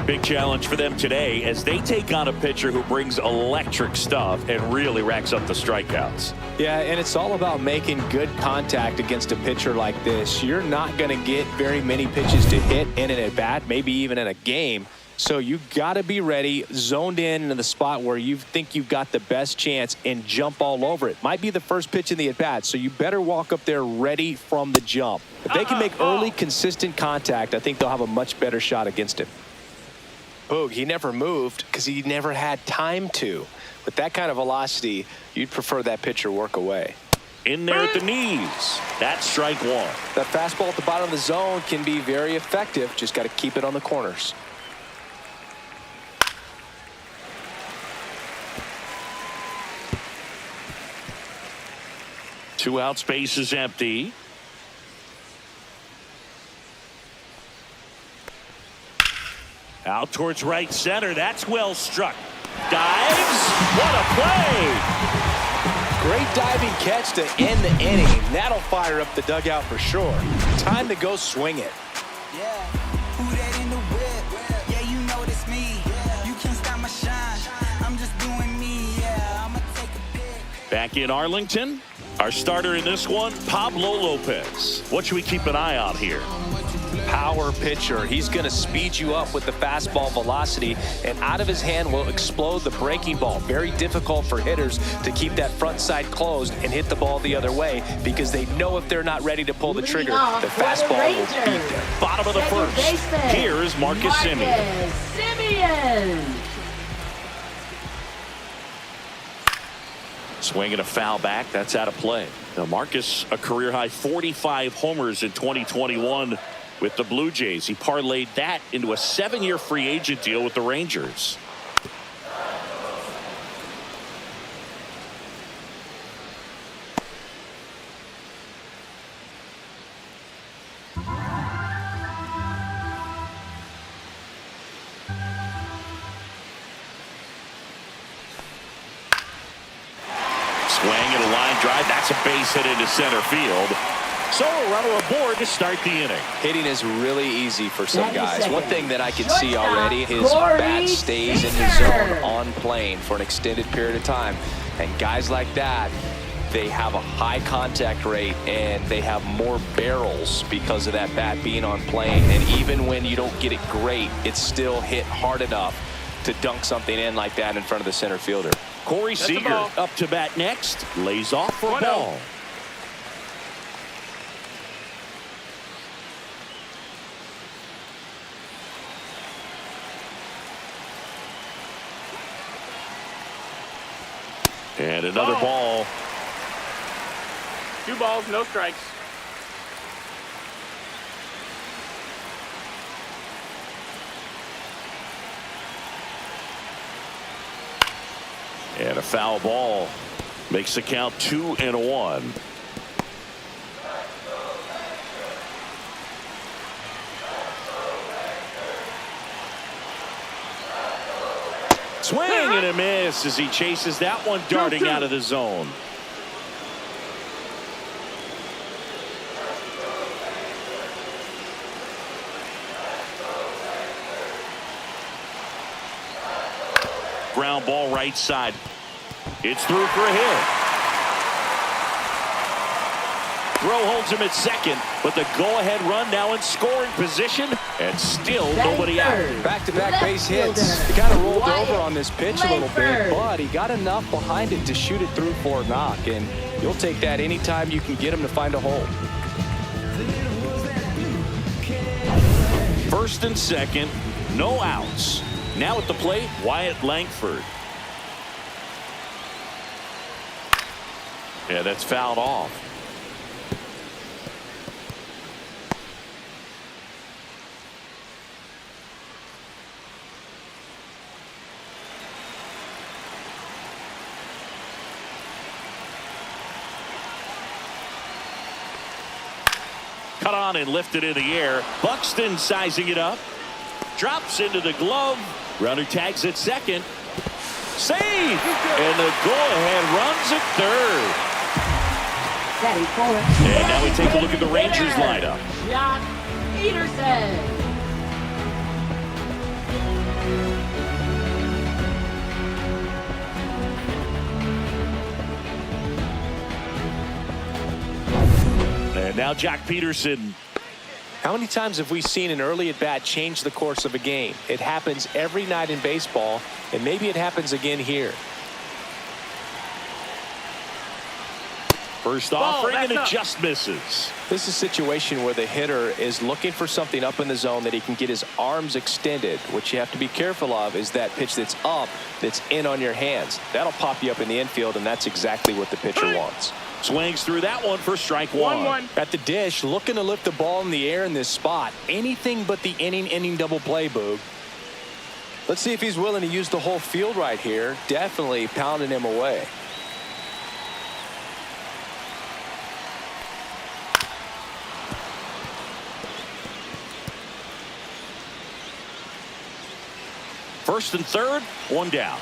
Big challenge for them today as they take on a pitcher who brings electric stuff and really racks up the strikeouts. Yeah, and it's all about making good contact against a pitcher like this. You're not going to get very many pitches to hit in an at-bat, maybe even in a game. So you got to be ready, zoned in the spot where you think you've got the best chance, and jump all over it. Might be the first pitch in the at-bat, so you better walk up there ready from the jump. If they can make early, consistent contact, I think they'll have a much better shot against him. Boog, he never moved because he never had time to. With that kind of velocity, you'd prefer that pitcher work away. In there at the knees. That's strike one. That fastball at the bottom of the zone can be very effective. Just got to keep it on the corners. Two out, space is empty. Out towards right center. That's well struck. Dives. What a play. Great diving catch to end the inning. That'll fire up the dugout for sure. Time to go swing it. Yeah, who that in the whip? Yeah, you know it's me. You can't stop my shine. I'm just doing me. Yeah, I'ma take a pic. Back in Arlington. Our starter in this one, Pablo Lopez. What should we keep an eye on here? Power pitcher. He's going to speed you up with the fastball velocity, and out of his hand will explode the breaking ball. Very difficult for hitters to keep that front side closed and hit the ball the other way because they know if they're not ready to pull the trigger, the fastball will beat them. Bottom of the first. Here is Marcus Semien. Swinging a foul back. That's out of play. Now Marcus, a career-high 45 homers in 2021 with the Blue Jays. He parlayed that into a 7-year free agent deal with the Rangers. Swing and a line drive. That's a base hit into center field. So a runner aboard to start the inning. Hitting is really easy for some guys. One thing that I can see already, his bat stays in the zone on plane for an extended period of time. And guys like that, they have a high contact rate and they have more barrels because of that bat being on plane. And even when you don't get it great, it's still hit hard enough to dunk something in like that in front of the center fielder. Corey Seager up to bat next. Lays off for a ball. And another ball. 2 balls, no strikes. And a foul ball makes the count 2-1. Swing and a miss as he chases that one darting out of the zone. Ground ball right side. It's through for a hit. Throw holds him at second, but the go-ahead run now in scoring position, and still nobody out. Back-to-back base hits. He kind of rolled over on this pitch a little bit, but he got enough behind it to shoot it through for a knock, and you'll take that anytime you can get him to find a hole. First and second, no outs. Now at the plate, Wyatt Langford. Yeah, that's fouled off. Cut on and lifted in the air. Buxton sizing it up. Drops into the glove. Runner tags at second. Save! And the go-ahead runs at third. And now we take a look at the Rangers lineup. Jock Peterson. And now Jock Peterson. How many times have we seen an early at-bat change the course of a game? It happens every night in baseball, and maybe it happens again here. First Ball, offering, and it that's up. just misses. This is a situation where the hitter is looking for something up in the zone that he can get his arms extended. What you have to be careful of is that pitch that's up, that's in on your hands. That'll pop you up in the infield, and that's exactly what the pitcher wants. Swings through that one for strike one. 1-1. At the dish, looking to lift the ball in the air in this spot. Anything but the inning double play, Boog. Let's see if he's willing to use the whole field right here. Definitely pounding him away. First and third, one down.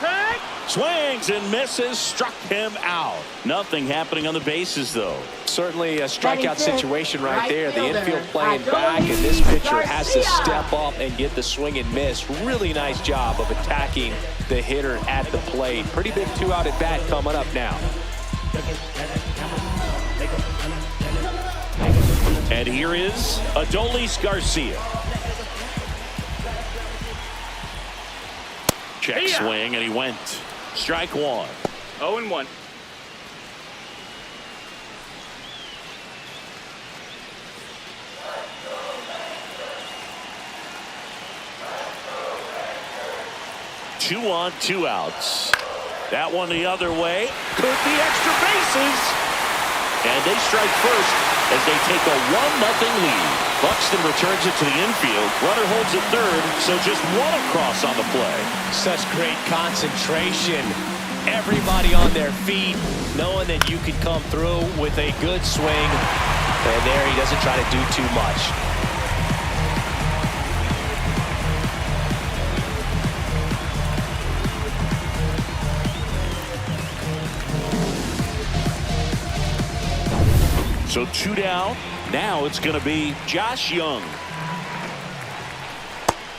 Hey! Swings and misses, struck him out. Nothing happening on the bases, though. Certainly a strikeout situation right there. The fielder, infield playing back, and this pitcher has to step up and get the swing and miss. Really nice job of attacking the hitter at the plate. Pretty big 2-out at bat coming up now. And here is Adolis Garcia. Check swing, and he went. Strike one. 0-1. Two on, 2 outs. That one the other way. Could be extra bases. And they strike first as they take a 1-0 lead. Buxton returns it to the infield. Runner holds it third, so just one across on the play. Such great concentration. Everybody on their feet, knowing that you can come through with a good swing. And there he doesn't try to do too much. So 2 down. Now it's going to be Josh Young.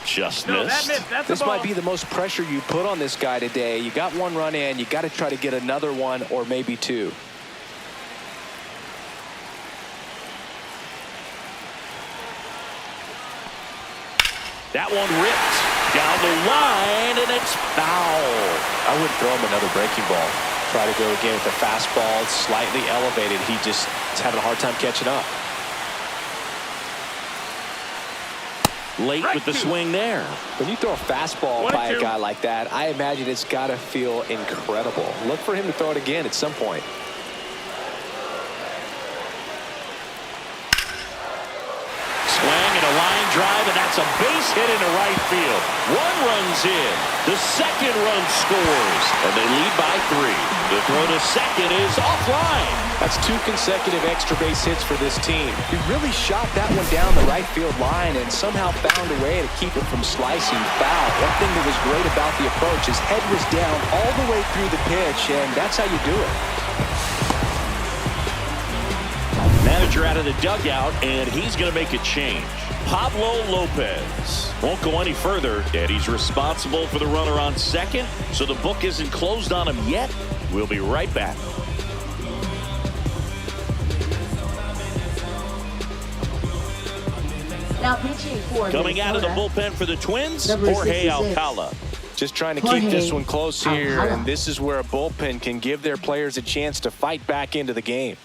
Just No, that missed. missed. That's This a ball. might be the most pressure you put on this guy today. You got one run in, you got to try to get another one or maybe two. That one ripped down the line, and it's foul. I wouldn't throw him another breaking ball. Try to go again with the fastball. It's slightly elevated. He just is having a hard time catching up. Late with the swing there. When you throw a fastball 1-2. by a guy like that, I imagine it's got to feel incredible. Look for him to throw it again at some point. Swing and a line drive, and that's a base hit into right field. One run's in. The second run scores, and they lead by 3. The throw to second is offline. That's 2 consecutive extra base hits for this team. He really shot that one down the right field line and somehow found a way to keep it from slicing foul. One thing that was great about the approach, his head was down all the way through the pitch, and that's how you do it. Manager out of the dugout, and he's going to make a change. Pablo Lopez won't go any further, and he's responsible for the runner on second, so the book isn't closed on him yet. We'll be right back. Now pitching for Coming out of the Minnesota, bullpen for the Twins, Number Jorge 66. Alcala. Just trying to Jorge keep this one close here, Alcala. and this is where a bullpen can give their players a chance to fight back into the game.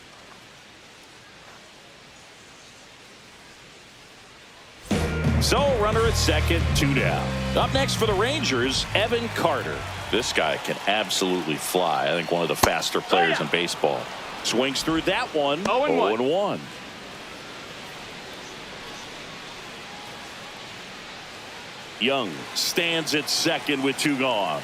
So runner at second, 2 down. Up next for the Rangers, Evan Carter. This guy can absolutely fly. I think one of the faster players in baseball. Swings through that one. 0-1. 0-1. Young stands at second with 2 gone.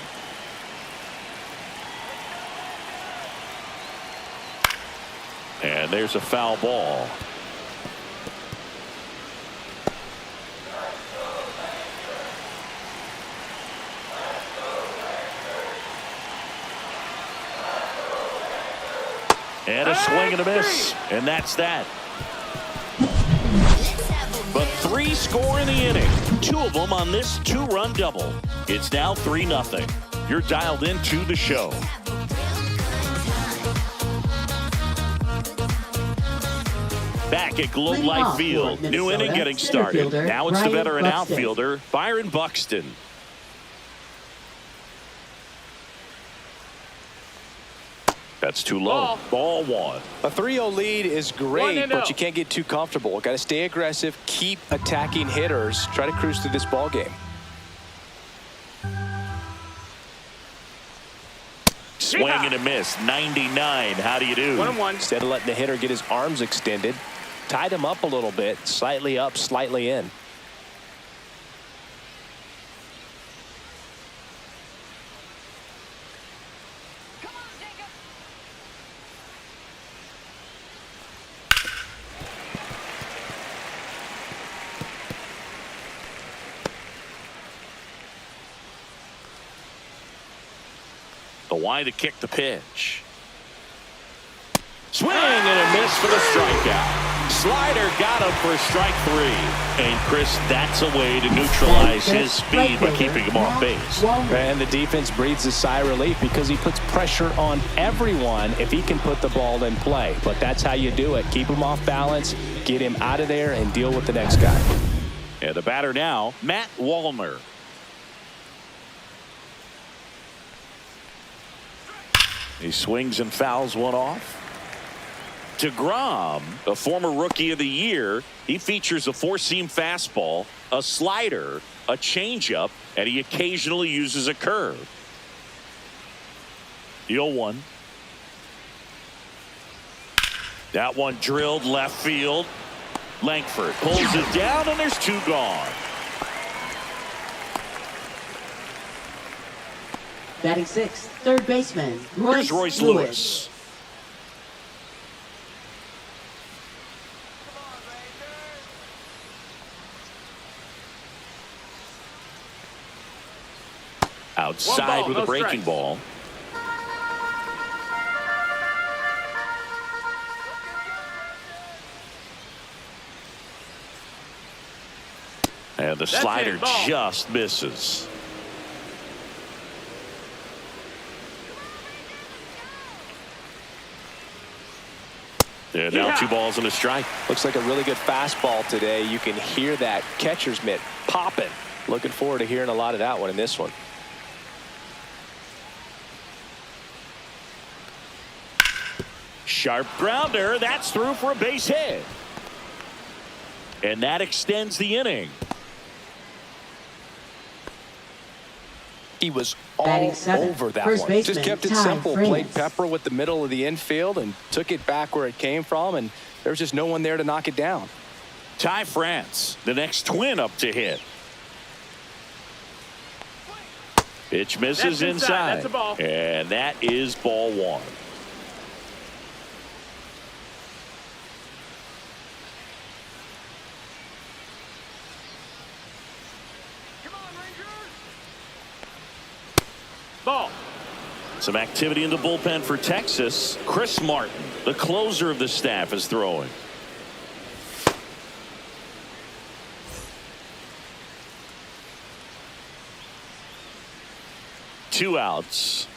And there's a foul ball. And a swing and a miss. And that's that. But 3 score in the inning. 2 of them on this 2-run double. It's now 3-0. You're dialed into the show. Back at Globe Leading Life off for Field. New Minnesota, inning getting center started. fielder, Now it's the Byron veteran Buxton. outfielder, Byron Buxton. That's too low. Ball one. A 3-0 lead is great, 1-0. but you can't get too comfortable. Got to stay aggressive, keep attacking hitters, try to cruise through this ball game. Swing and a miss. 99. How do you do? 1-1. Instead of letting the hitter get his arms extended, tied him up a little bit, slightly up, slightly in. Come on, Jacob. The wide to kick the pitch. Swing and a miss for the strikeout. Slider got him for strike 3. And Chris, that's a way to neutralize his speed by keeping him off base. And the defense breathes a sigh of relief because he puts pressure on everyone if he can put the ball in play. But that's how you do it. Keep him off balance, get him out of there, and deal with the next guy. And the batter now, Matt Wallner. He swings and fouls one off. DeGrom, a former Rookie of the Year, he features a 4-seam fastball, a slider, a changeup, and he occasionally uses a curve. 0-1. That one drilled left field. Langford pulls it down, and there's 2 gone. Batting 6th, third baseman, Here's Royce Lewis. Outside ball, with a no breaking strikes. ball. And the slider it, ball. just misses. And now Yeah. 2 balls and a strike. Looks like a really good fastball today. You can hear that catcher's mitt popping. Looking forward to hearing a lot of that one in this one. Sharp grounder. That's through for a base hit. And that extends the inning. He was all Batting 7th, over that first one. baseman, Just kept it Ty simple. France. Played Pepper with the middle of the infield and took it back where it came from. And there was just no one there to knock it down. Ty France, the next twin up to hit. Pitch misses That's inside. That's a ball. And that is ball 1. Ball. Some activity in the bullpen for Texas. Chris Martin, the closer of the staff, is throwing. Two outs.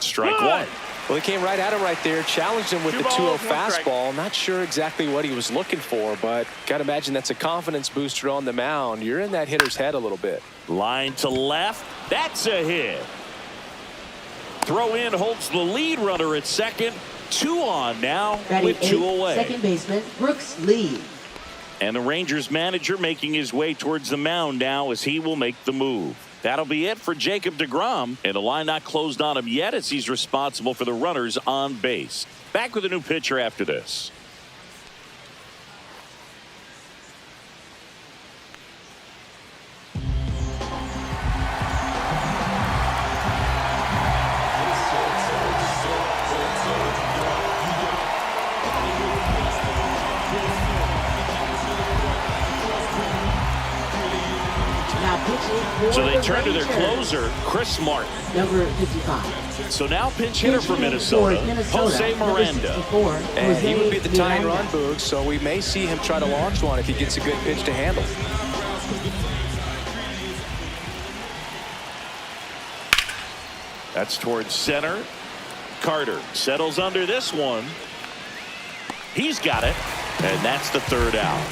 Strike Good. 1. Well, he came right at him right there, challenged him with 2 the 2-0 balls, 1 strike. fastball. Not sure exactly what he was looking for, but got to imagine that's a confidence booster on the mound. You're in that hitter's head a little bit. Line to left. That's a hit. Throw in holds the lead runner at second. 2 on now Batting with 2 8th, away. second baseman, Brooks Lee. And the Rangers manager making his way towards the mound now as he will make the move. That'll be it for Jacob DeGrom. And the line not closed on him yet as he's responsible for the runners on base. Back with a new pitcher after this. Now pitching for So they the turn to their Rangers, closer, Chris Martin. number 55. So now pinch hitter for Pitching Minnesota, for Minnesota, Jose number Miranda. 64, And he would be the tying Miranda. run, Boog, so we may see him try to launch one if he gets a good pitch to handle. That's towards center. Carter settles under this one. He's got it. And that's the third out.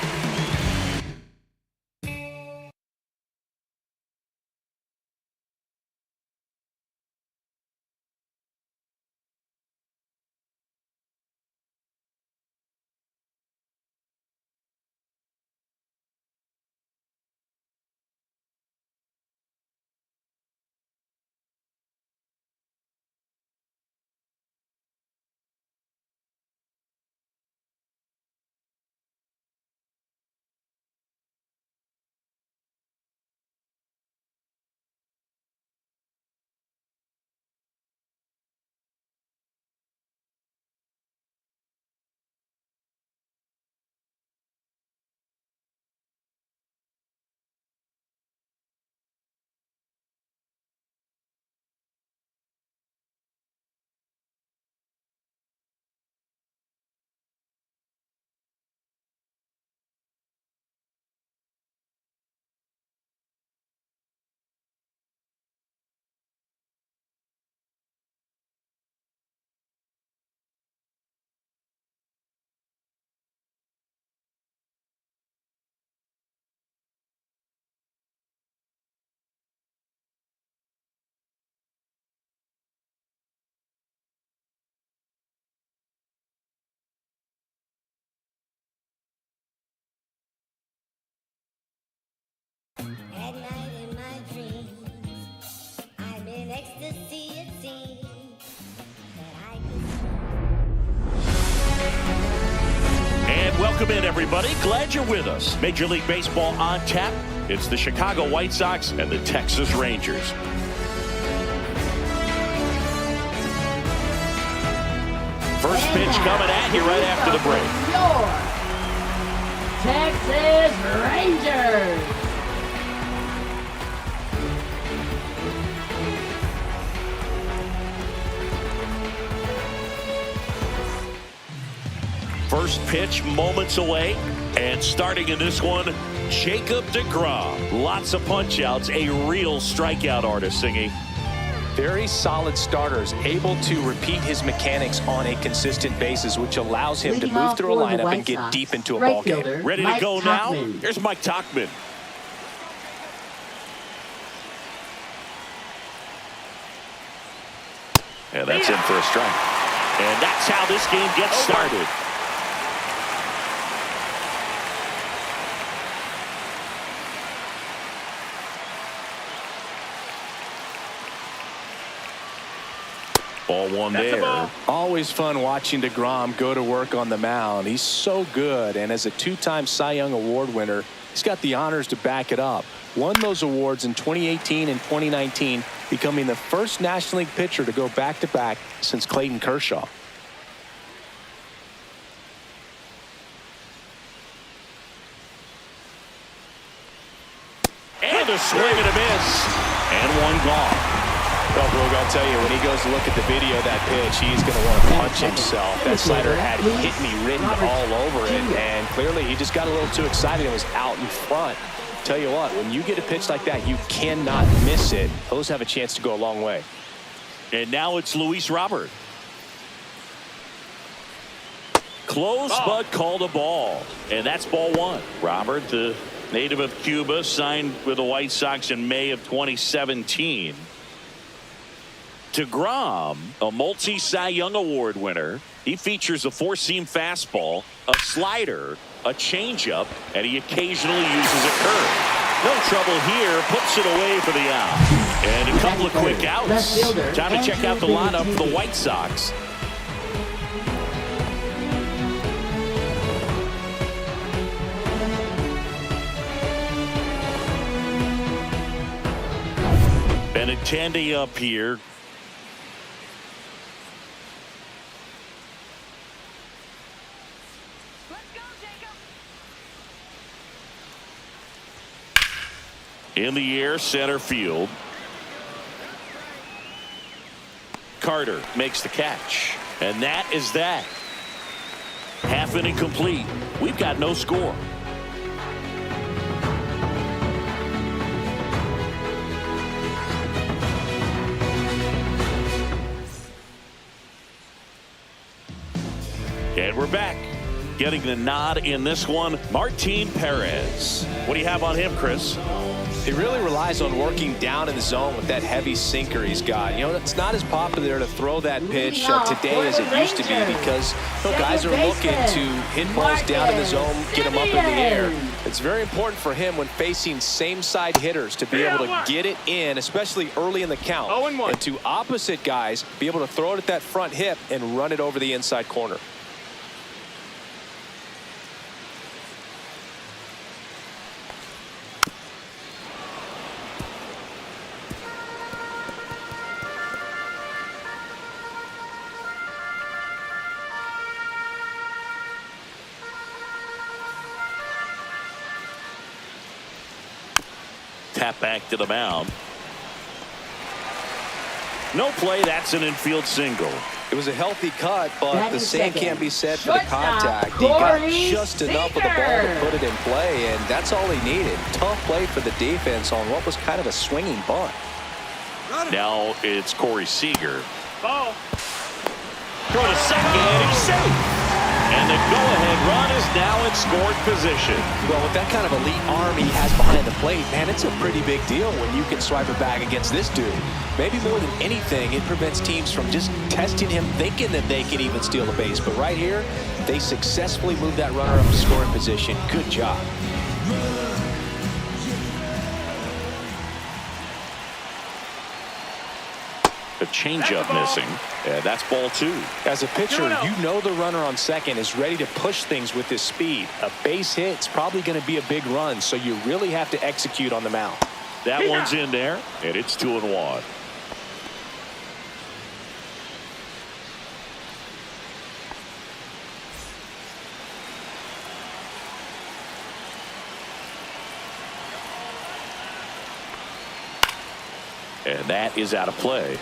At night in my dreams, I'm in ecstasy, it seems that I could. And welcome in, everybody. Glad you're with us. Major League Baseball on tap. It's the Chicago White Sox and the Texas Rangers. First pitch coming at you right after the break. Your Texas Rangers. First pitch moments away, and starting in this one, Jacob deGrom. Lots of punch-outs, a real strikeout artist, Singy. Very solid starters, able to repeat his mechanics on a consistent basis, which allows him to move through a lineup and get deep into a ball game. Ready to go now? Here's Mike Tauchman. And that's in for a strike. And that's how this game gets started. Ball one there. Always fun watching deGrom go to work on the mound. He's so good, and as a two-time Cy Young Award winner, he's got the honors to back it up. Won those awards in 2018 and 2019, becoming the first National League pitcher to go back-to-back since Clayton Kershaw. And a swing and a miss. And one gone. Well, Brooke, I'll tell you, when he goes to look at the video of that pitch, he's going to want to punch himself. That slider had hit me written all over it, and clearly he just got a little too excited and was out in front. Tell you what, when you get a pitch like that, you cannot miss it. Those have a chance to go a long way. And now it's Luis Robert. Close, but called a ball. And that's ball one. Robert, the native of Cuba, signed with the White Sox in May of 2017. deGrom, a multi-Cy Young Award winner. He features a four-seam fastball, a slider, a changeup, and he occasionally uses a curve. No trouble here, puts it away for the out. And a couple of quick outs. Time to check out the lineup for the White Sox. Benintendi up here. In the air, center field. Carter makes the catch. And that is that. Half inning complete. We've got no score. And we're back. getting the nod in this one. Martin Perez. What do you have on him, Chris? He really relies on working down in the zone with that heavy sinker he's got. You know, it's not as popular to throw that pitch today as it used to be because guys are looking to hit balls down in the zone, get them up in the air. It's very important for him when facing same-side hitters to be able to get it in, especially early in the count. 0-1. And to opposite guys, be able to throw it at that front hip and run it over the inside corner. Tap back to the mound. No play. That's an infield single. It was a healthy cut, but the same can't be said for the Shortstop, contact. He got Corey just enough of the ball to put it in play, and that's all he needed. Tough play for the defense on what was kind of a swinging bunt. Now it's Corey Seager. Ball. Throw to second, and he's safe. And the go-ahead run is now in scoring position. Well, with that kind of elite arm he has behind the plate, man, it's a pretty big deal when you can swipe it back against this dude. Maybe more than anything, it prevents teams from just testing him, thinking that they can even steal the base. But right here, they successfully moved that runner up to scoring position. Good job. A changeup missing. And that's ball two. As a pitcher, you know the runner on second is ready to push things with his speed. A base hit's probably going to be a big run, so you really have to execute on the mound. That one's in there, and it's 2-1. And that is out of play.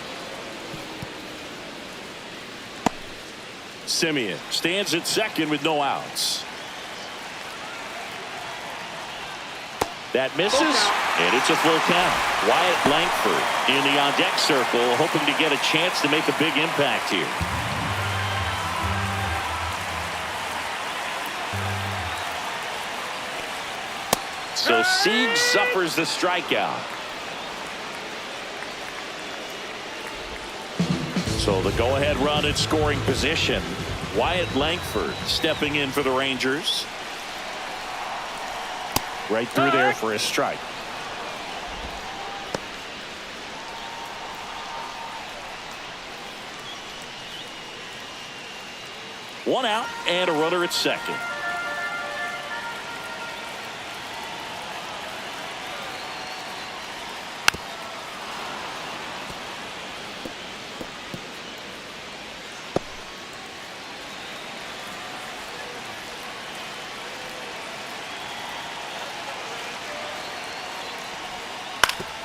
Simeon stands at second with no outs. That misses, and it's a full count. Wyatt Langford in the on-deck circle, hoping to get a chance to make a big impact here. So Sieg suffers the strikeout. So the go-ahead run at scoring position. Wyatt Langford stepping in for the Rangers. Right through there for a strike. One out and a runner at second.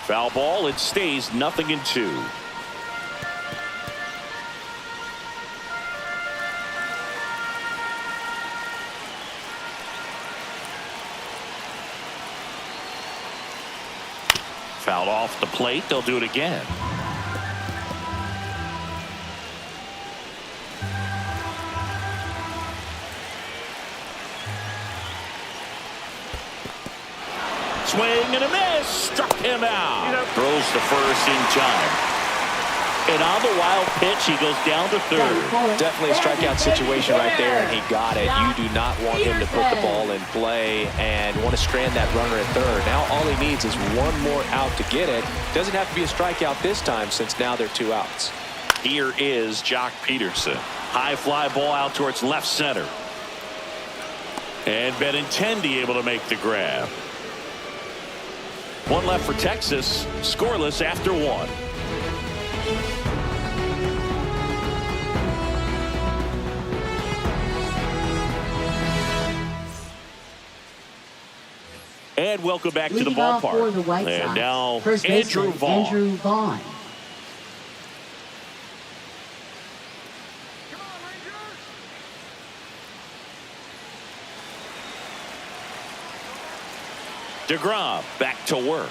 Foul ball. It stays 0-2. Fouled off the plate. They'll do it again. Swing and a miss. Struck him out. Throws the first in time. And on the wild pitch, he goes down to third. Definitely a strikeout situation right there, and he got it. You do not want him to put the ball in play and want to strand that runner at third. Now all he needs is one more out to get it. Doesn't have to be a strikeout this time since now they're 2 outs. Here is Jock Peterson. High fly ball out towards left center. And Benintendi able to make the grab. One left for Texas. Scoreless after 1. And welcome back to the ballpark. And now Andrew Vaughn. DeGrom back to work.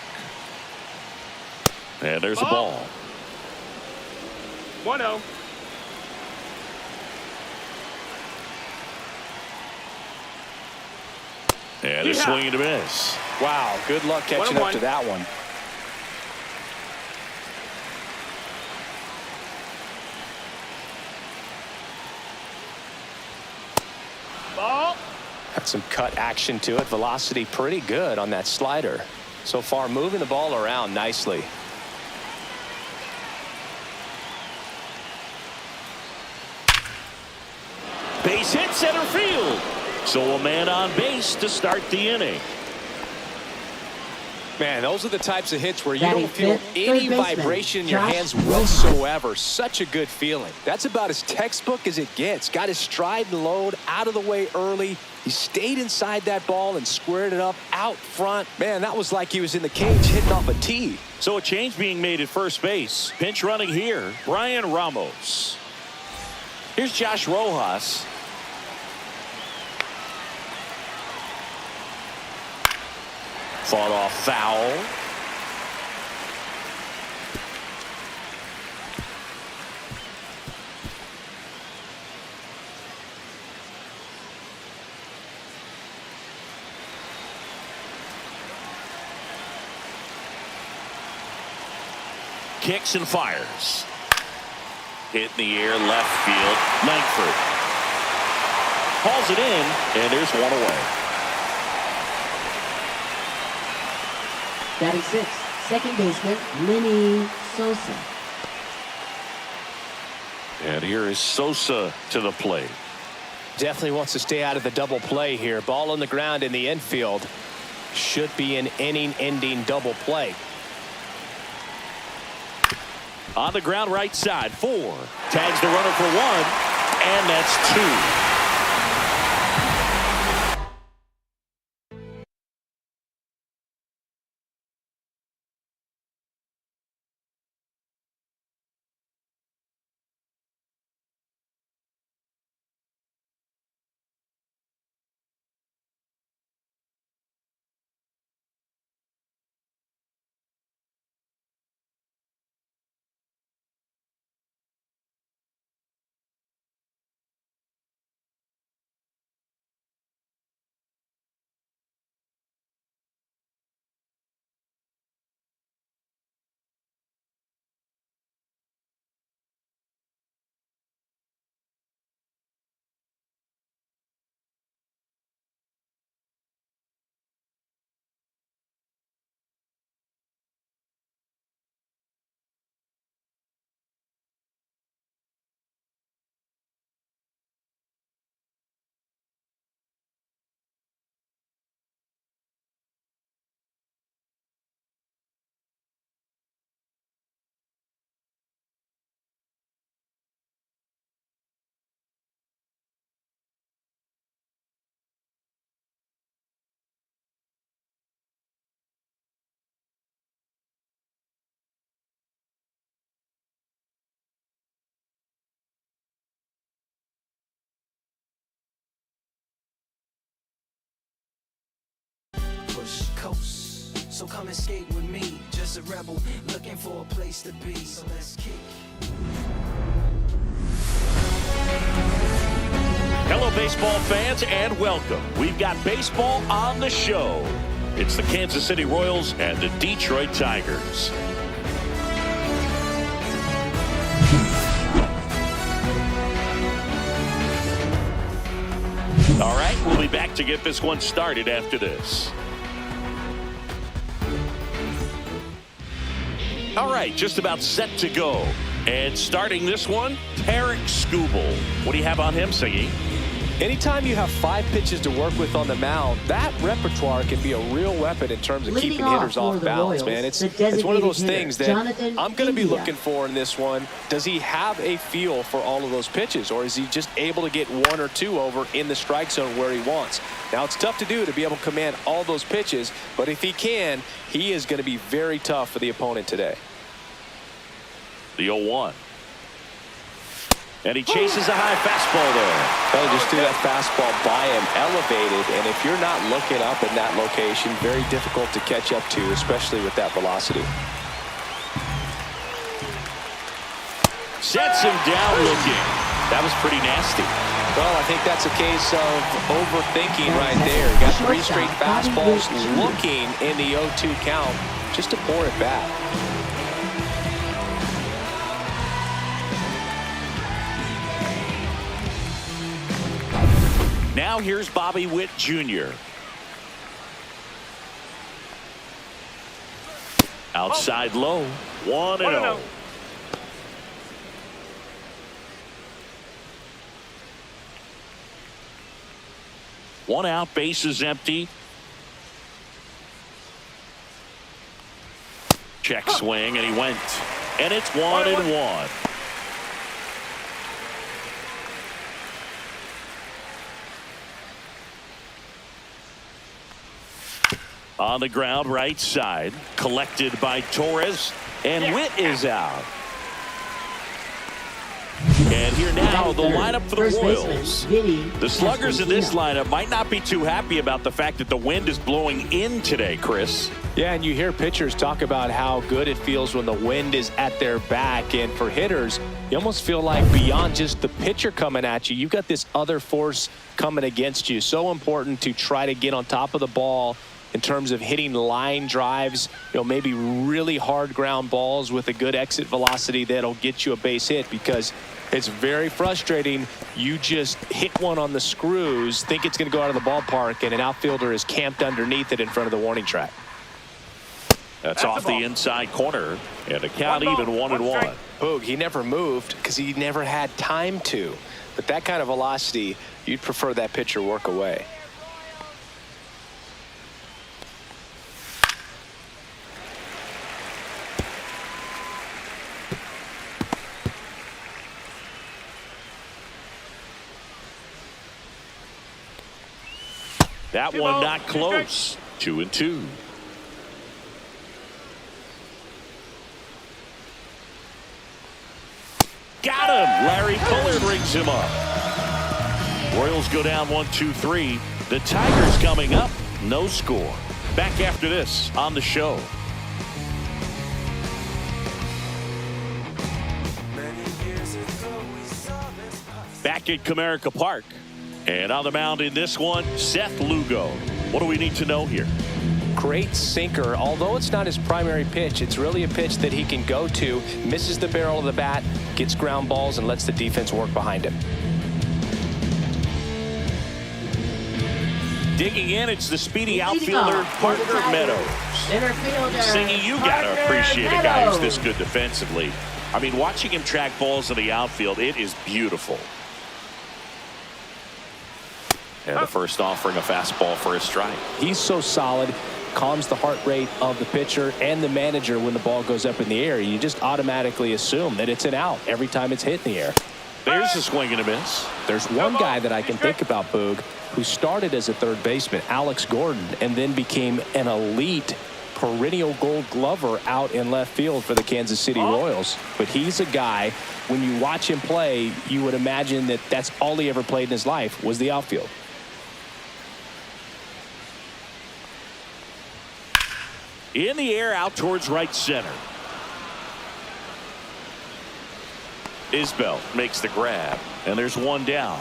And there's a ball. 1-0. And a swing and a miss. Wow, good luck catching up to that one. Ball. Got some cut action to it. Velocity pretty good on that slider. So far, moving the ball around nicely. Base hit center field. So a man on base to start the inning. Man, those are the types of hits where you Batting don't feel fifth, any third baseman, vibration in your Josh hands Rojas. whatsoever. Such a good feeling. That's about as textbook as it gets. Got his stride and load out of the way early. He stayed inside that ball and squared it up out front. Man, that was like he was in the cage hitting off a tee. So a change being made at first base. Pinch running here, Brian Ramos. Here's Josh Rojas. Fought off foul. Kicks and fires. Hit in the air, left field. Langford hauls it in, and there's one away. Batting sixth, second baseman, Lenny Sosa. And here is Sosa to the plate. Definitely wants to stay out of the double play here. Ball on the ground in the infield. Should be an inning-ending double play. On the ground right side, 4. Tags the runner for 1, and that's 2. Coast. So come and skate with me. Just a rebel looking for a place to be. So let's kick. Hello, baseball fans, and welcome. We've got baseball on the show. It's the Kansas City Royals and the Detroit Tigers. All right, we'll be back to get this one started after this. All right, just about set to go. And starting this one, Tarek Skubal. What do you have on him, Siggy? Anytime you have 5 pitches to work with on the mound, that repertoire can be a real weapon in terms of keeping hitters off balance, man. It's one of those things that I'm going to be looking for in this one. Does he have a feel for all of those pitches, or is he just able to get 1 or 2 over in the strike zone where he wants? Now, it's tough to do to be able to command all those pitches, but if he can, he is going to be very tough for the opponent today. The 0-1. And he chases a high fastball there. They'll just do that fastball by him, elevated, and if you're not looking up in that location, very difficult to catch up to, especially with that velocity. Sets him down looking. That was pretty nasty. Well, I think that's a case of overthinking right there. Got 3 straight fastballs looking in the 0-2 count just to pour it back. Now here's Bobby Witt Jr. Outside low, 1-0. One out, bases empty. Check swing, and he went. And it's 1-1. On the ground, right side, collected by Torres, and Witt is out. And here now, the lineup for the Royals. The sluggers in this lineup might not be too happy about the fact that the wind is blowing in today, Chris. Yeah, and you hear pitchers talk about how good it feels when the wind is at their back. And for hitters, you almost feel like beyond just the pitcher coming at you, you've got this other force coming against you. So important to try to get on top of the ball in terms of hitting line drives, maybe really hard ground balls with a good exit velocity that'll get you a base hit, because it's very frustrating. You just hit one on the screws, think it's going to go out of the ballpark, and an outfielder is camped underneath it in front of the warning track. That's off the inside corner, and the count even 1-1. Boog, he never moved because he never had time to. But that kind of velocity, you'd prefer that pitcher work away. That one not close. 2-2. Got him. Larry Fuller brings him up. Royals go down 1-2-3. The Tigers coming up. No score. Back after this on the show. Back at Comerica Park. And on the mound in this one, Seth Lugo. What do we need to know here? Great sinker. Although it's not his primary pitch, it's really a pitch that he can go to, misses the barrel of the bat, gets ground balls, and lets the defense work behind him. Digging in, it's the speedy outfielder, Parker Meadows. Singy, you got to appreciate a guy who's this good defensively. I mean, watching him track balls in the outfield, it is beautiful. And the first offering a fastball for a strike. He's so solid, calms the heart rate of the pitcher and the manager when the ball goes up in the air. You just automatically assume that it's an out every time it's hit in the air. There's a swing and a miss. There's one guy that I can think about, Boog, who started as a third baseman, Alex Gordon, and then became an elite perennial Gold Glover out in left field for the Kansas City Royals. But he's a guy, when you watch him play, you would imagine that that's all he ever played in his life was the outfield. In the air, out towards right center. Isbell makes the grab, and there's one down.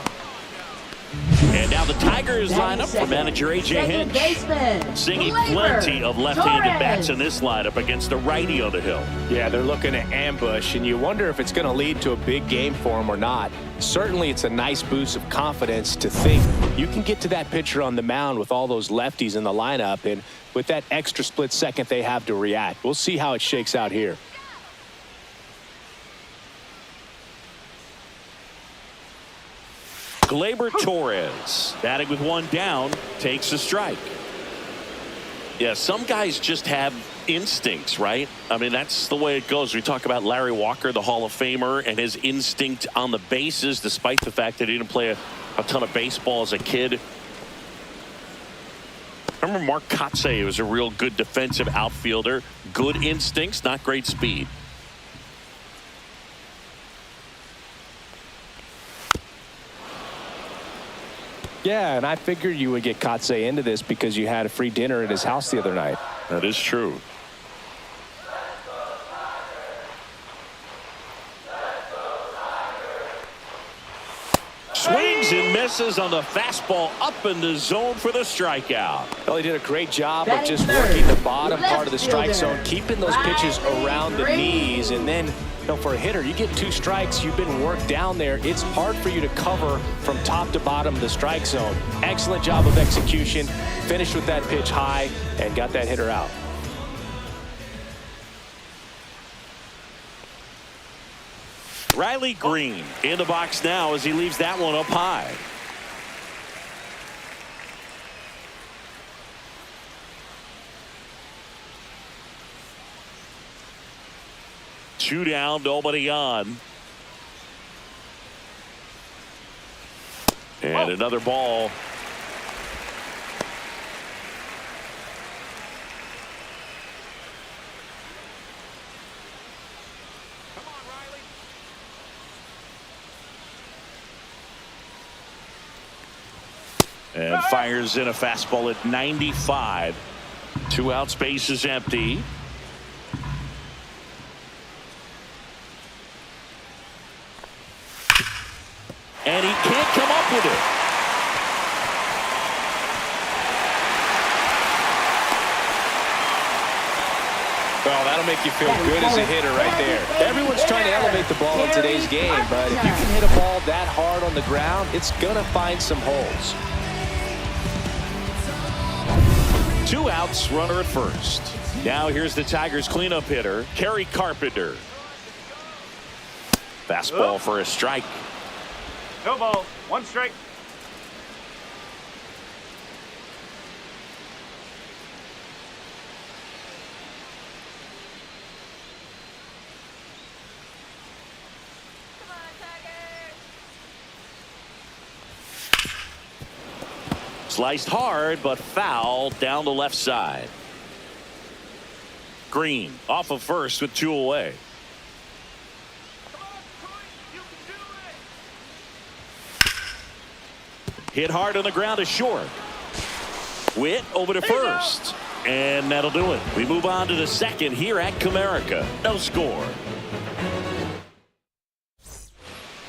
And now the Tigers line up for manager A.J. Hinch. Singing plenty of left-handed bats in this lineup against the righty on the hill. Yeah, they're looking at ambush, and you wonder if it's going to lead to a big game for him or not. Certainly, it's a nice boost of confidence to think you can get to that pitcher on the mound with all those lefties in the lineup, and with that extra split second they have to react. We'll see how it shakes out here. Gleyber Torres, batting with one down, takes a strike. Yeah, some guys just have instincts, right? I mean, that's the way it goes. We talk about Larry Walker, the Hall of Famer, and his instinct on the bases, despite the fact that he didn't play a ton of baseball as a kid. Remember Mark Kotsay was a real good defensive outfielder. Good instincts, not great speed. Yeah, and I figured you would get Kotsay into this because you had a free dinner at his house the other night. That is true. Swings and misses on the fastball up in the zone for the strikeout. Well, he did a great job of Batting just third, working the bottom left part of the strike fielder, zone, keeping those pitches around the Riley knees. And then, for a hitter, you get 2 strikes, you've been worked down there. It's hard for you to cover from top to bottom of the strike zone. Excellent job of execution. Finished with that pitch high and got that hitter out. Riley Green in the box now as he leaves that one up high. Two down, nobody on. And another ball. And fires in a fastball at 95. 2 outs, base is empty. And he can't come up with it. Well, that'll make you feel good as a hitter right there. Everyone's trying to elevate the ball in today's game, but if you can hit a ball that hard on the ground, it's going to find some holes. 2 outs, runner at first. Now here's the Tigers cleanup hitter, Kerry Carpenter. Fastball for a strike. No ball. 1 strike. Sliced hard, but foul down the left side. Green off of first with 2 away. Hit hard on the ground to short. Witt over to first. And that'll do it. We move on to the second here at Comerica. No score.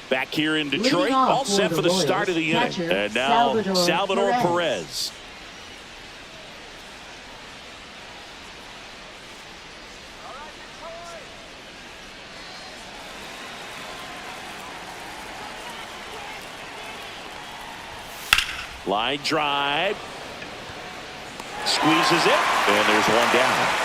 Back here in Detroit, all set for the start of the inning. And now Salvador Perez. Line drive. Squeezes it. And there's 1 down.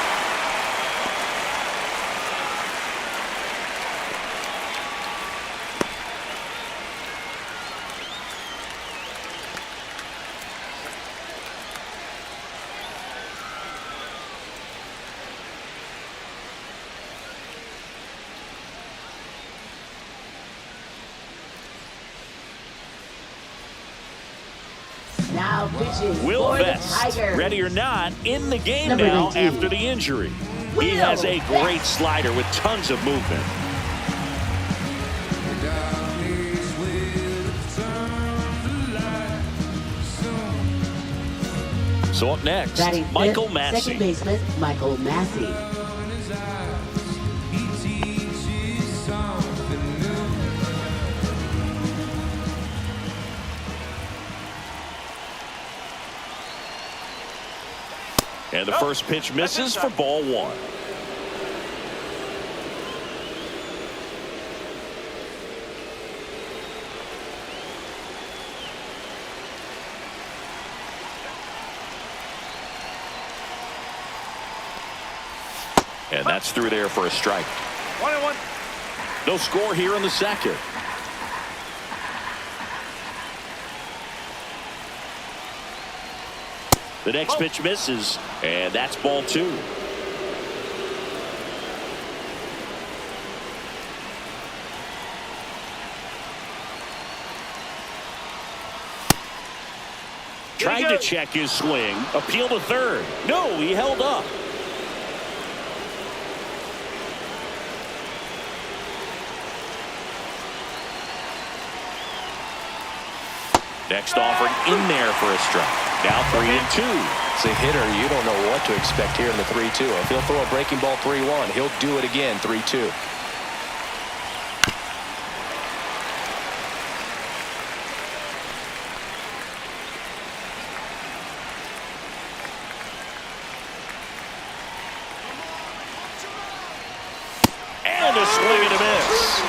Now pitching Will for the Vest, Tigers. ready or not, in the game Number now 19. after the injury. He has a great slider with tons of movement. So up next, Batting Michael fifth, Massey. second baseman Michael Massey. And the first pitch misses for ball 1. And that's through there for a strike. 1-1. No score here in the second. The next pitch misses, and that's ball 2. Trying to check his swing. Appeal to third. No, he held up. Next offering in there for a strike. Now 3-2. As a hitter, you don't know what to expect here in the 3-2. If he'll throw a breaking ball 3-1, he'll do it again 3-2. And a swing and a miss.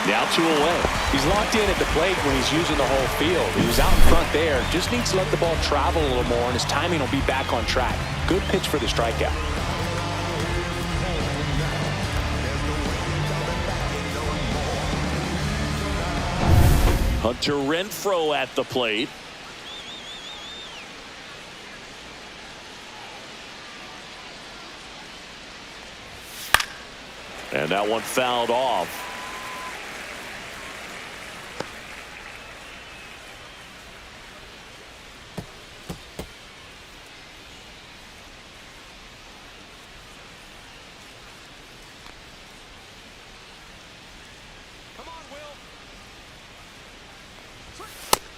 Now 2 away. He's locked in at the plate when he's using the whole field. He was out in front there. Just needs to let the ball travel a little more, and his timing will be back on track. Good pitch for the strikeout. Hunter Renfroe at the plate. And that one fouled off.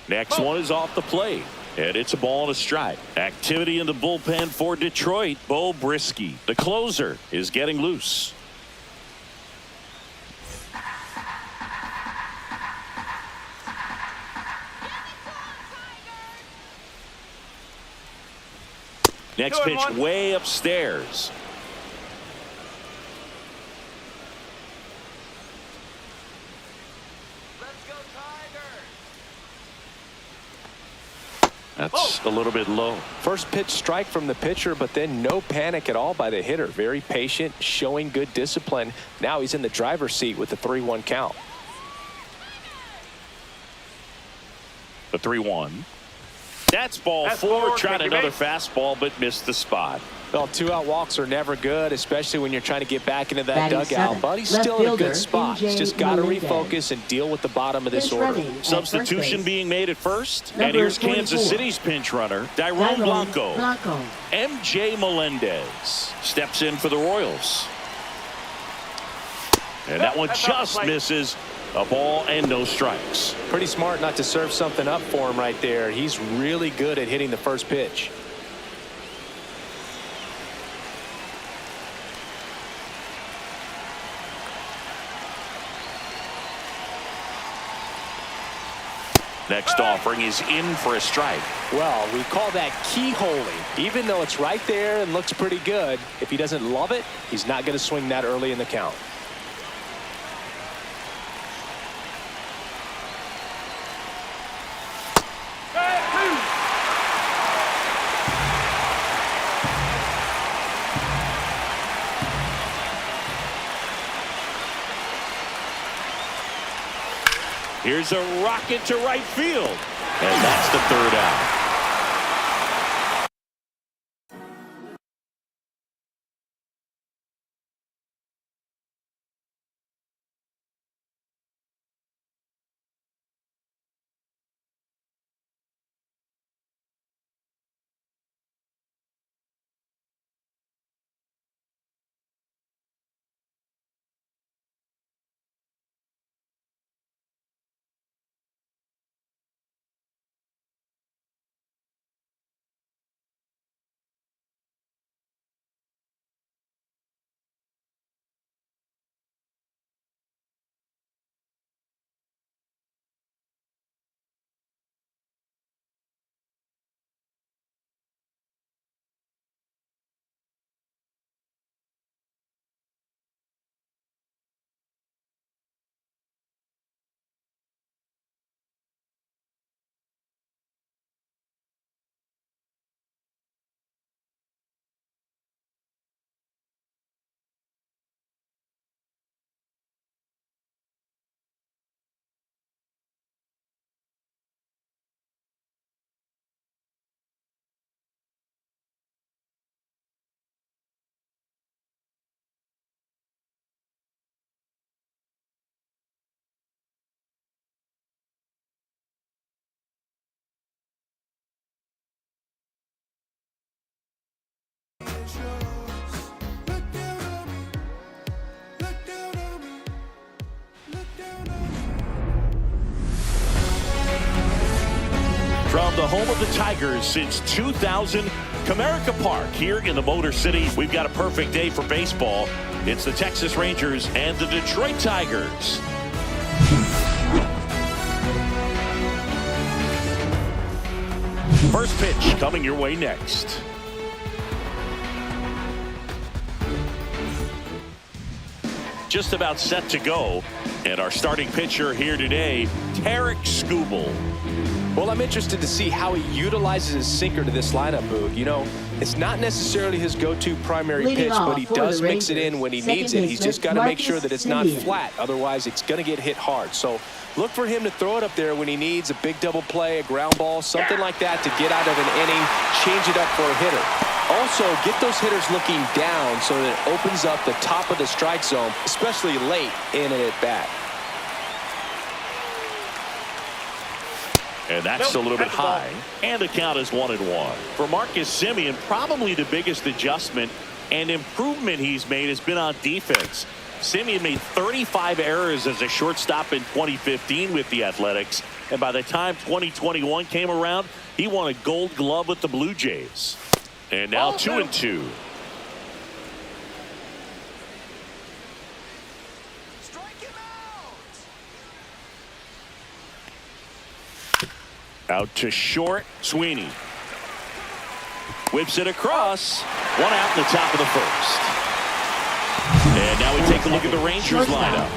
Next one is off the plate. And it's a ball and a strike. Activity in the bullpen for Detroit. Bo Brisky, the closer, is getting loose. Next pitch way upstairs. That's a little bit low. First pitch strike from the pitcher, but then no panic at all by the hitter. Very patient, showing good discipline. Now he's in the driver's seat with the 3-1 count. The 3-1. That's ball four. Tried another fastball, but missed the spot. Well, 2-out walks are never good, especially when you're trying to get back into that Batting dugout. seven, But he's left still in a fielder, good spot. He's just got to refocus and deal with the bottom of this Pinch order. running at Substitution first being made at first. Number And here's 44. Kansas City's pinch runner, Dairon Blanco. MJ Melendez steps in for the Royals. And that one just misses. A ball and no strikes. Pretty smart not to serve something up for him right there. He's really good at hitting the first pitch. Next offering is in for a strike. Well, we call that keyholing. Even though it's right there and looks pretty good, if he doesn't love it, he's not going to swing that early in the count. Here's a rocket to right field. And that's the 3rd out. From the home of the Tigers since 2000, Comerica Park here in the Motor City. We've got a perfect day for baseball. It's the Texas Rangers and the Detroit Tigers. First pitch coming your way next. just about set to go. And our starting pitcher here today, Tarik Skubal. Well, I'm interested to see how he utilizes his sinker to this lineup, Boog. You know, it's not necessarily his go-to primary Leading pitch, off but he for does the mix it in Rangers, when he second needs it. He's just got to make sure that it's not Marcus Semien. flat. Otherwise, it's going to get hit hard. So look for him to throw it up there when he needs a big double play, a ground ball, something like that to get out of an inning, change it up for a hitter. Also, get those hitters looking down so that it opens up the top of the strike zone, especially late in an at-bat. And that's a little bit high. And the count is 1-1. For Marcus Semien, probably the biggest adjustment and improvement he's made has been on defense. Semien made 35 errors as a shortstop in 2015 with the Athletics. And by the time 2021 came around, he won a Gold Glove with the Blue Jays. And now 2-2. Out to short, Sweeney. Whips it across. 1 out in the top of the first. And now we take a look at the Rangers lineup.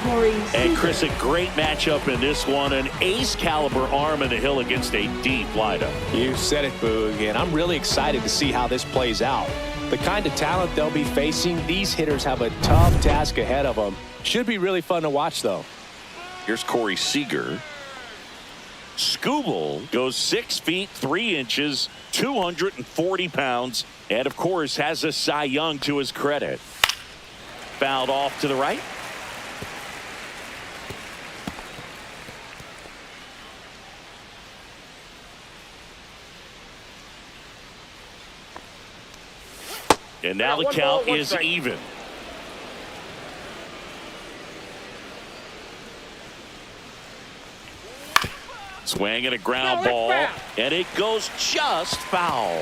And Chris, a great matchup in this one. An ace caliber arm in the hill against a deep lineup. You said it, Boog, and I'm really excited to see how this plays out. The kind of talent they'll be facing, these hitters have a tough task ahead of them. Should be really fun to watch, though. Here's Corey Seager. Skubal goes 6 feet 3 inches, 240 pounds, and of course has a Cy Young to his credit. Fouled off to the right. And now the count is even. Swing and a ground ball, and it goes just foul.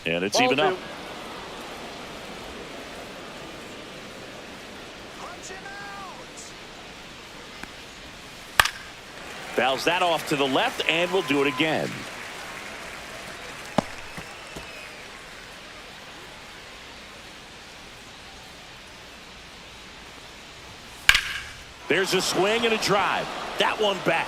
And it's even up. Fouls that off to the left, and we'll do it again. There's a swing and a drive. That one back.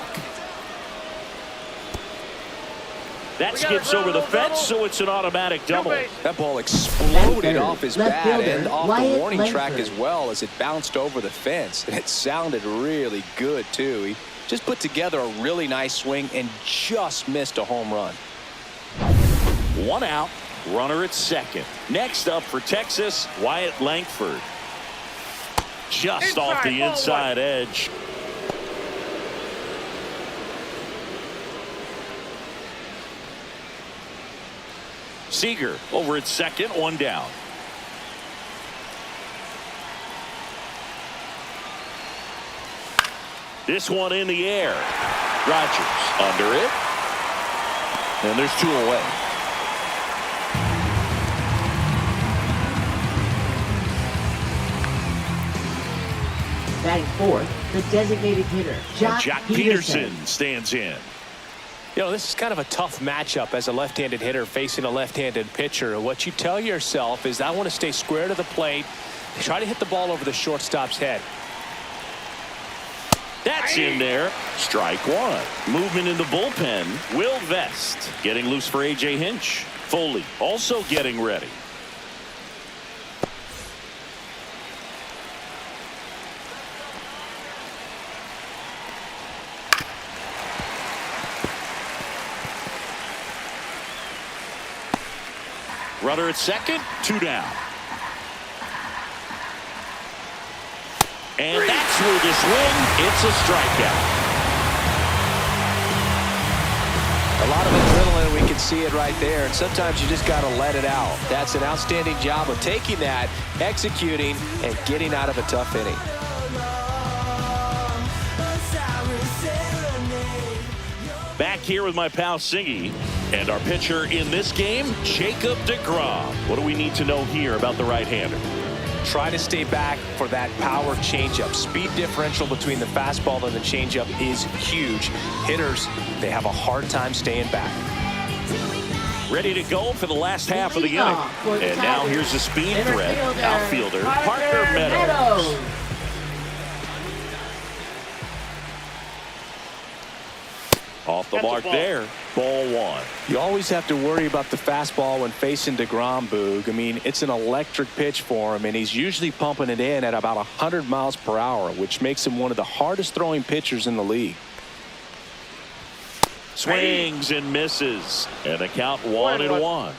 That skips over the fence, so it's an automatic double. That ball exploded off his Left bat fielder, and off Wyatt the warning track Langford. as well as it bounced over the fence. And it sounded really good, too. He just put together a really nice swing and just missed a home run. 1 out, runner at second. Next up for Texas, Wyatt Langford. Just off the inside edge. Seager over at second, 1 down. This one in the air. Rogers under it. And there's 2 away. Batting fourth, the designated hitter, Jack Peterson stands in. You know, this is kind of a tough matchup as a left-handed hitter facing a left-handed pitcher. What you tell yourself is I want to stay square to the plate, try to hit the ball over the shortstop's head. That's in there. Strike 1. Movement in the bullpen. Will Vest getting loose for A.J. Hinch. Foley also getting ready. Runner at second, 2 down. And that's where the swing, it's a strikeout. A lot of adrenaline, we can see it right there, and sometimes you just got to let it out. That's an outstanding job of taking that, executing, and getting out of a tough inning. Back here with my pal Singy, and our pitcher in this game, Jacob deGrom. What do we need to know here about the right-hander? Try to stay back for that power changeup. Speed differential between the fastball and the changeup is huge. Hitters, they have a hard time staying back. ready to go for the last half of the inning. And now here's the speed threat, outfielder Parker Meadows. Off the mark there, ball one. You always have to worry about the fastball when facing DeGrom, Boog. I mean, it's an electric pitch for him, and he's usually pumping it in at about 100 miles per hour, which makes him one of the hardest throwing pitchers in the league. Swings and misses, and the count 1-1.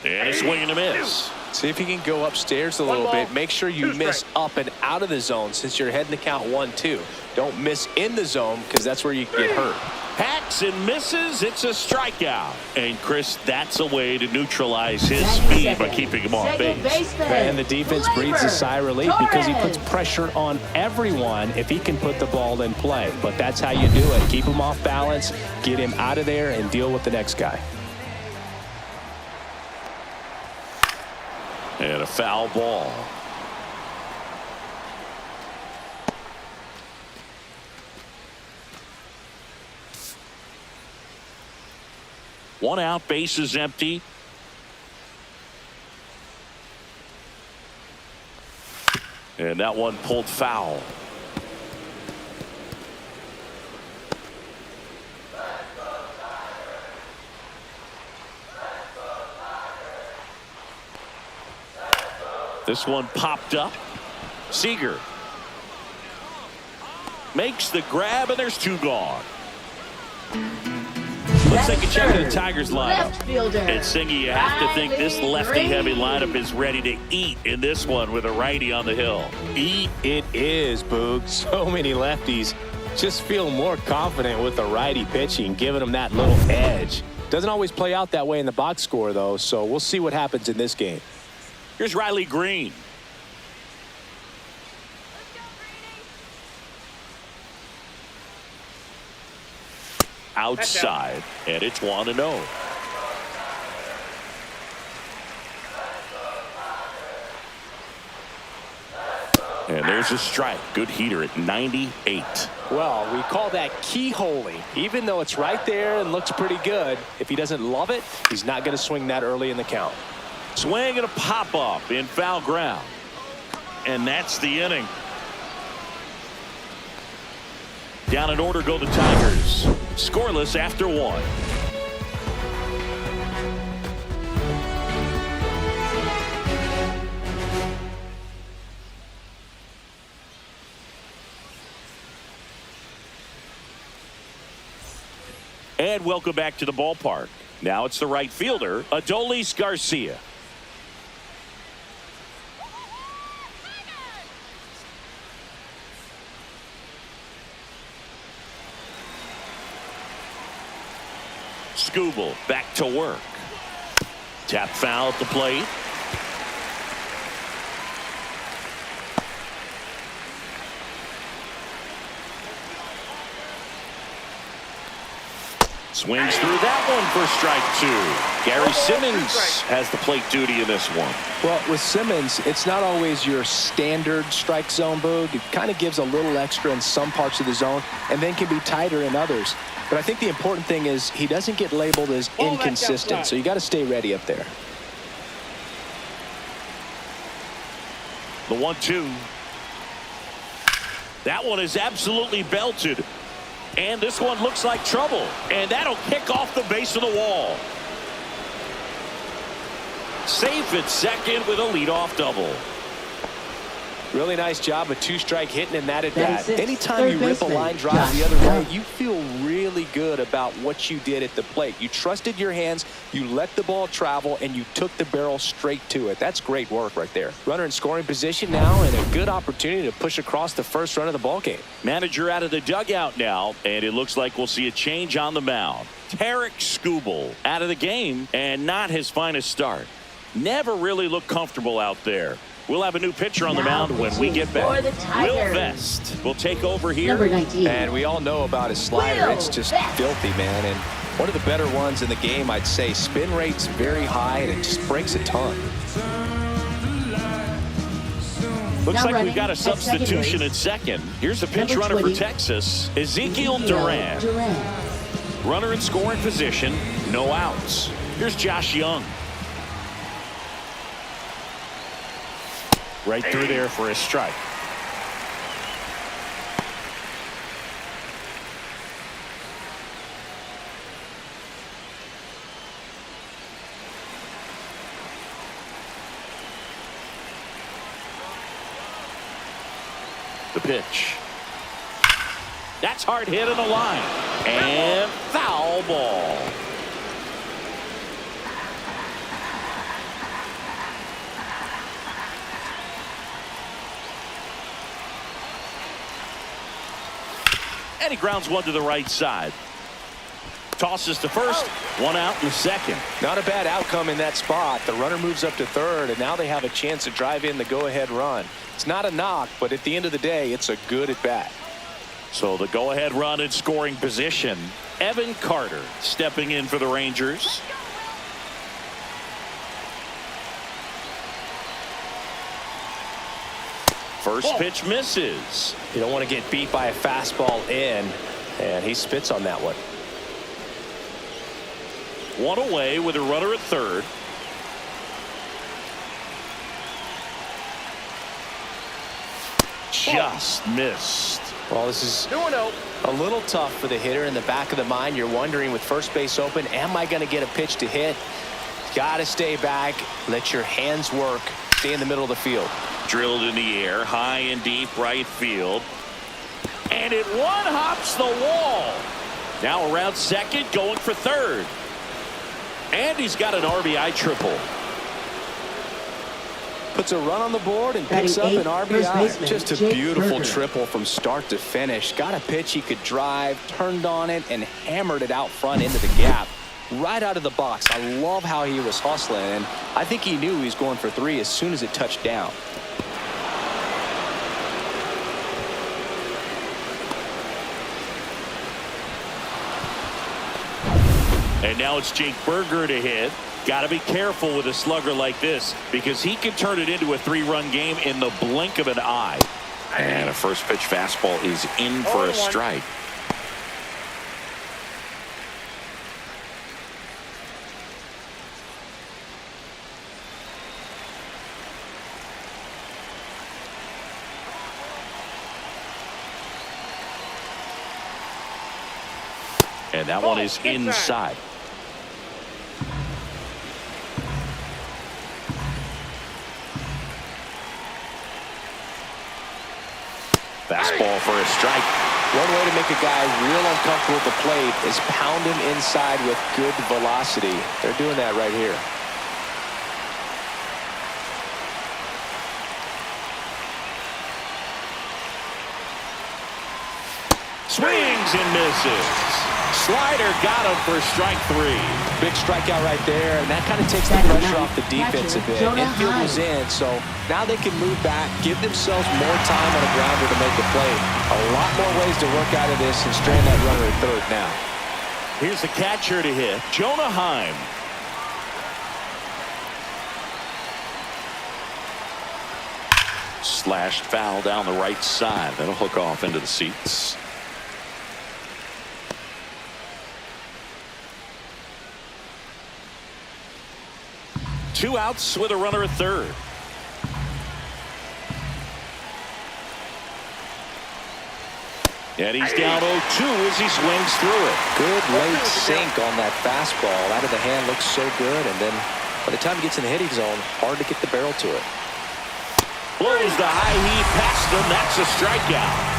And a swing and a miss. See if you can go upstairs a little bit. Make sure you miss up and out of the zone since you're heading to count 1-2. Don't miss in the zone because that's where you get hurt. Hacks and misses. It's a strikeout. And Chris, that's a way to neutralize his speed by keeping him off base. And the defense breathes a sigh of relief because he puts pressure on everyone if he can put the ball in play. But that's how you do it. Keep him off balance, get him out of there, and deal with the next guy. And a foul ball. One out, base is empty. And that one pulled foul. This one popped up. Seager makes the grab, and there's two gone. Let's take a check of the Tigers lineup. And Singy, you have to think this lefty-heavy lineup is ready to eat in this one with a righty on the hill. Eat it is, Boog. So many lefties just feel more confident with the righty pitching, giving them that little edge. Doesn't always play out that way in the box score, though, so we'll see what happens in this game. Here's Riley Green. Outside, and it's 1-0. And there's a strike. Good heater at 98. Well, we call that keyholing. Even though it's right there and looks pretty good, if he doesn't love it, he's not going to swing that early in the count. Swing and a pop-up in foul ground. And that's the inning. Down in order go the Tigers. Scoreless after one. And welcome back to the ballpark. Now it's the right fielder, Adolis Garcia. Skubal back to work. Tap foul at the plate. Swings through that one for strike two. Gary Simmons has the plate duty in this one. Well, with Simmons, it's not always your standard strike zone, Boog. It kind of gives a little extra in some parts of the zone and then can be tighter in others. But I think the important thing is he doesn't get labeled as inconsistent, so you got to stay ready up there. The 1-2. That one is absolutely belted. And this one looks like trouble. And that'll kick off the base of the wall. Safe at second with a leadoff double. Really nice job of two-strike hitting in that at bat. Anytime you rip a line drive the other way, you feel really good about what you did at the plate. You trusted your hands, you let the ball travel, and you took the barrel straight to it. That's great work right there. Runner in scoring position now, and a good opportunity to push across the first run of the ball game. Manager out of the dugout now, and it looks like we'll see a change on the mound. Tarek Skubal out of the game, and not his finest start. Never really looked comfortable out there. We'll have a new pitcher on the mound when we get back. Will Vest will take over here. And we all know about his slider. It's just filthy, man. And one of the better ones in the game, I'd say. Spin rate's very high, and it just breaks a ton. Looks like we've got a substitution at second. Here's a pinch runner for Texas, Ezekiel Duran. Runner in scoring position, no outs. Here's Josh Young. Right through there for a strike. The pitch. That's hard hit in the line. And foul ball. And he grounds one to the right side. Tosses to first, one out in the second. Not a bad outcome in that spot. The runner moves up to third, and now they have a chance to drive in the go-ahead run. It's not a knock, but at the end of the day, it's a good at-bat. So the go-ahead run in scoring position. Evan Carter stepping in for the Rangers. First pitch misses. You don't want to get beat by a fastball in, and he spits on that one. One away with a runner at third. Just missed. Well, this is a little tough for the hitter. In the back of the mind, you're wondering, with first base open, am I going to get a pitch to hit? Got to stay back, let your hands work, stay in the middle of the field. Drilled in the air, high and deep right field. And it one-hops the wall. Now around second, going for third. And he's got an RBI triple. Puts a run on the board and picks up an RBI. Just a beautiful triple from start to finish. Got a pitch he could drive, turned on it, and hammered it out front into the gap. Right out of the box. I love how he was hustling, and I think he knew he was going for three as soon as it touched down. And now it's Jake Berger to hit. Got to be careful with a slugger like this because he can turn it into a three-run game in the blink of an eye. And a first pitch fastball is in for a strike. And that one is inside. Fastball for a strike. One way to make a guy real uncomfortable at the plate is pound him inside with good velocity. They're doing that right here. Swings and misses. Slider got him for strike three. Big strikeout right there, and that kind of takes the pressure off the defense a bit. Infield was in, so now they can move back, give themselves more time on a grounder to make the play. A lot more ways to work out of this and strand that runner at third now. Here's the catcher to hit, Jonah Heim. Slashed foul down the right side. That'll hook off into the seats. Two outs with a runner at third. And he's down 0-2 as he swings through it. Good late sink on that fastball. Out of the hand looks so good, and then by the time he gets in the hitting zone, hard to get the barrel to it. Blows the high heat past him. That's a strikeout.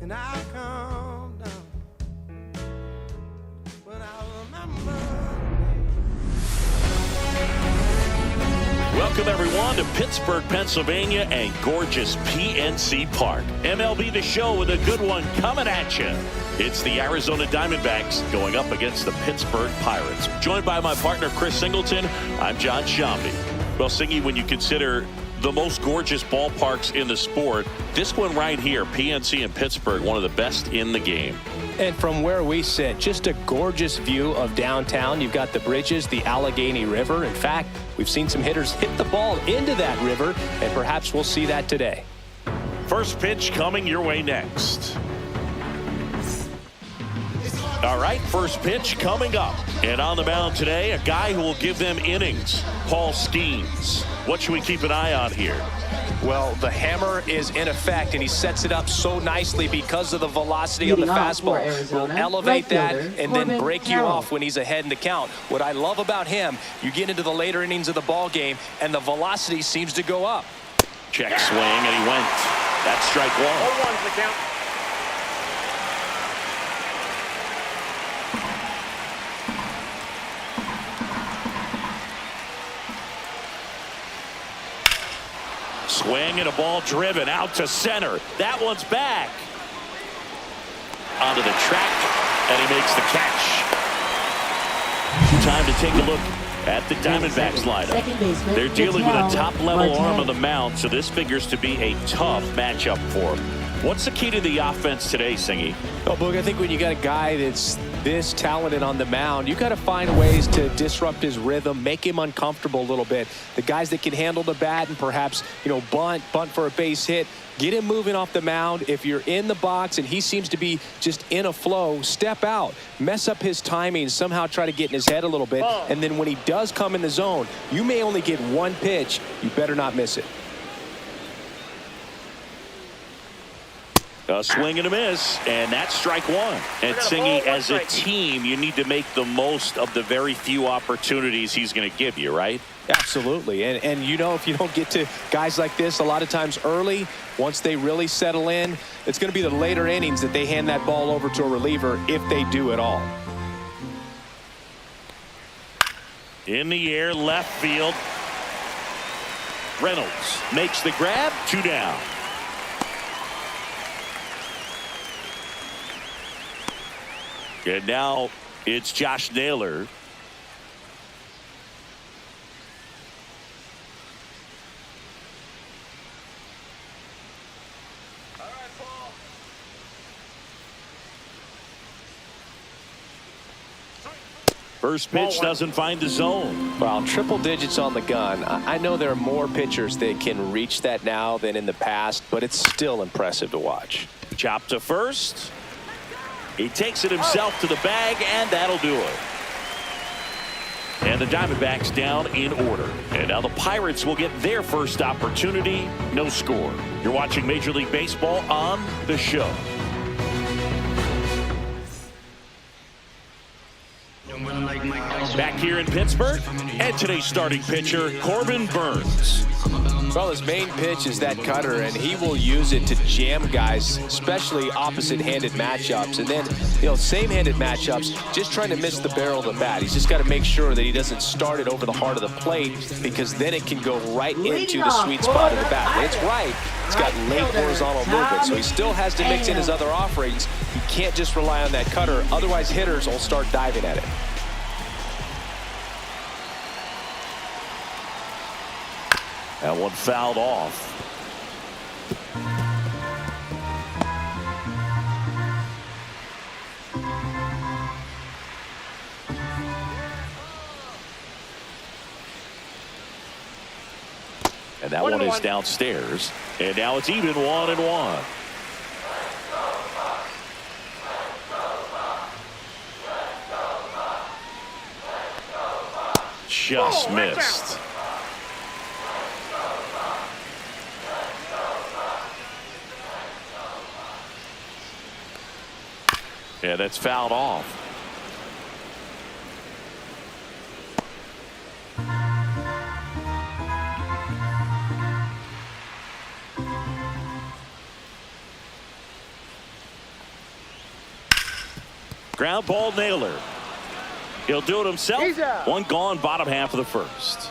and I calm down. But I remember. Welcome, everyone, to Pittsburgh, Pennsylvania and gorgeous PNC Park. MLB The Show with a good one coming at you. It's the Arizona Diamondbacks going up against the Pittsburgh Pirates. Joined by my partner, Chris Singleton, I'm John Shambi. Well, Singy, when you consider the most gorgeous ballparks in the sport, this one right here, PNC in Pittsburgh, one of the best in the game. And from where we sit, just a gorgeous view of downtown. You've got the bridges, the Allegheny River. In fact, we've seen some hitters hit the ball into that river, and perhaps we'll see that today. First pitch coming your way next. All right, first pitch coming up. And on the mound today, a guy who will give them innings, Paul Skeens. What should we keep an eye on here? Well, the hammer is in effect, and he sets it up so nicely because of the velocity of the fastball. Will elevate that and then break you off when he's ahead in the count. What I love about him, you get into the later innings of the ball game, and the velocity seems to go up. Check swing, and he went. That's strike one. 0-1's the count. Swing and a ball driven out to center. That one's back. Onto the track, and he makes the catch. Time to take a look at the Diamondbacks lineup. They're dealing with a top-level arm on the mound, so this figures to be a tough matchup for them. What's the key to the offense today, Singy? Well, Boog, I think when you got a guy that's this talented on the mound, you got to find ways to disrupt his rhythm, make him uncomfortable a little bit. The guys that can handle the bat and perhaps, bunt for a base hit, get him moving off the mound. If you're in the box and he seems to be just in a flow, step out, mess up his timing, somehow try to get in his head a little bit. And then when he does come in the zone, you may only get one pitch. You better not miss it. A swing and a miss, and that's strike one. And Singy, as a team, you need to make the most of the very few opportunities he's going to give you, right? Absolutely. And if you don't get to guys like this a lot of times early, once they really settle in, it's going to be the later innings that they hand that ball over to a reliever if they do at all. In the air, left field. Reynolds makes the grab, 2 down. And now it's Josh Naylor. First pitch doesn't find the zone. Well, triple digits on the gun. I know there are more pitchers that can reach that now than in the past, but it's still impressive to watch. Chop to first. He takes it himself to the bag, and that'll do it. And the Diamondbacks down in order. And now the Pirates will get their first opportunity. No score. You're watching Major League Baseball on The Show. Back here in Pittsburgh, and today's starting pitcher, Corbin Burns. Well, his main pitch is that cutter, and he will use it to jam guys, especially opposite-handed matchups. And then, same-handed matchups, just trying to miss the barrel of the bat. He's just got to make sure that he doesn't start it over the heart of the plate, because then it can go right into the sweet spot of the bat. When it's right, it's got late horizontal movement, so he still has to mix in his other offerings. He can't just rely on that cutter, otherwise hitters will start diving at it. That one fouled off. And that one is downstairs. And now it's even 1-1. Just missed. Yeah, that's fouled off. Ground ball nailer. He'll do it himself. He's out. One gone, bottom half of the first.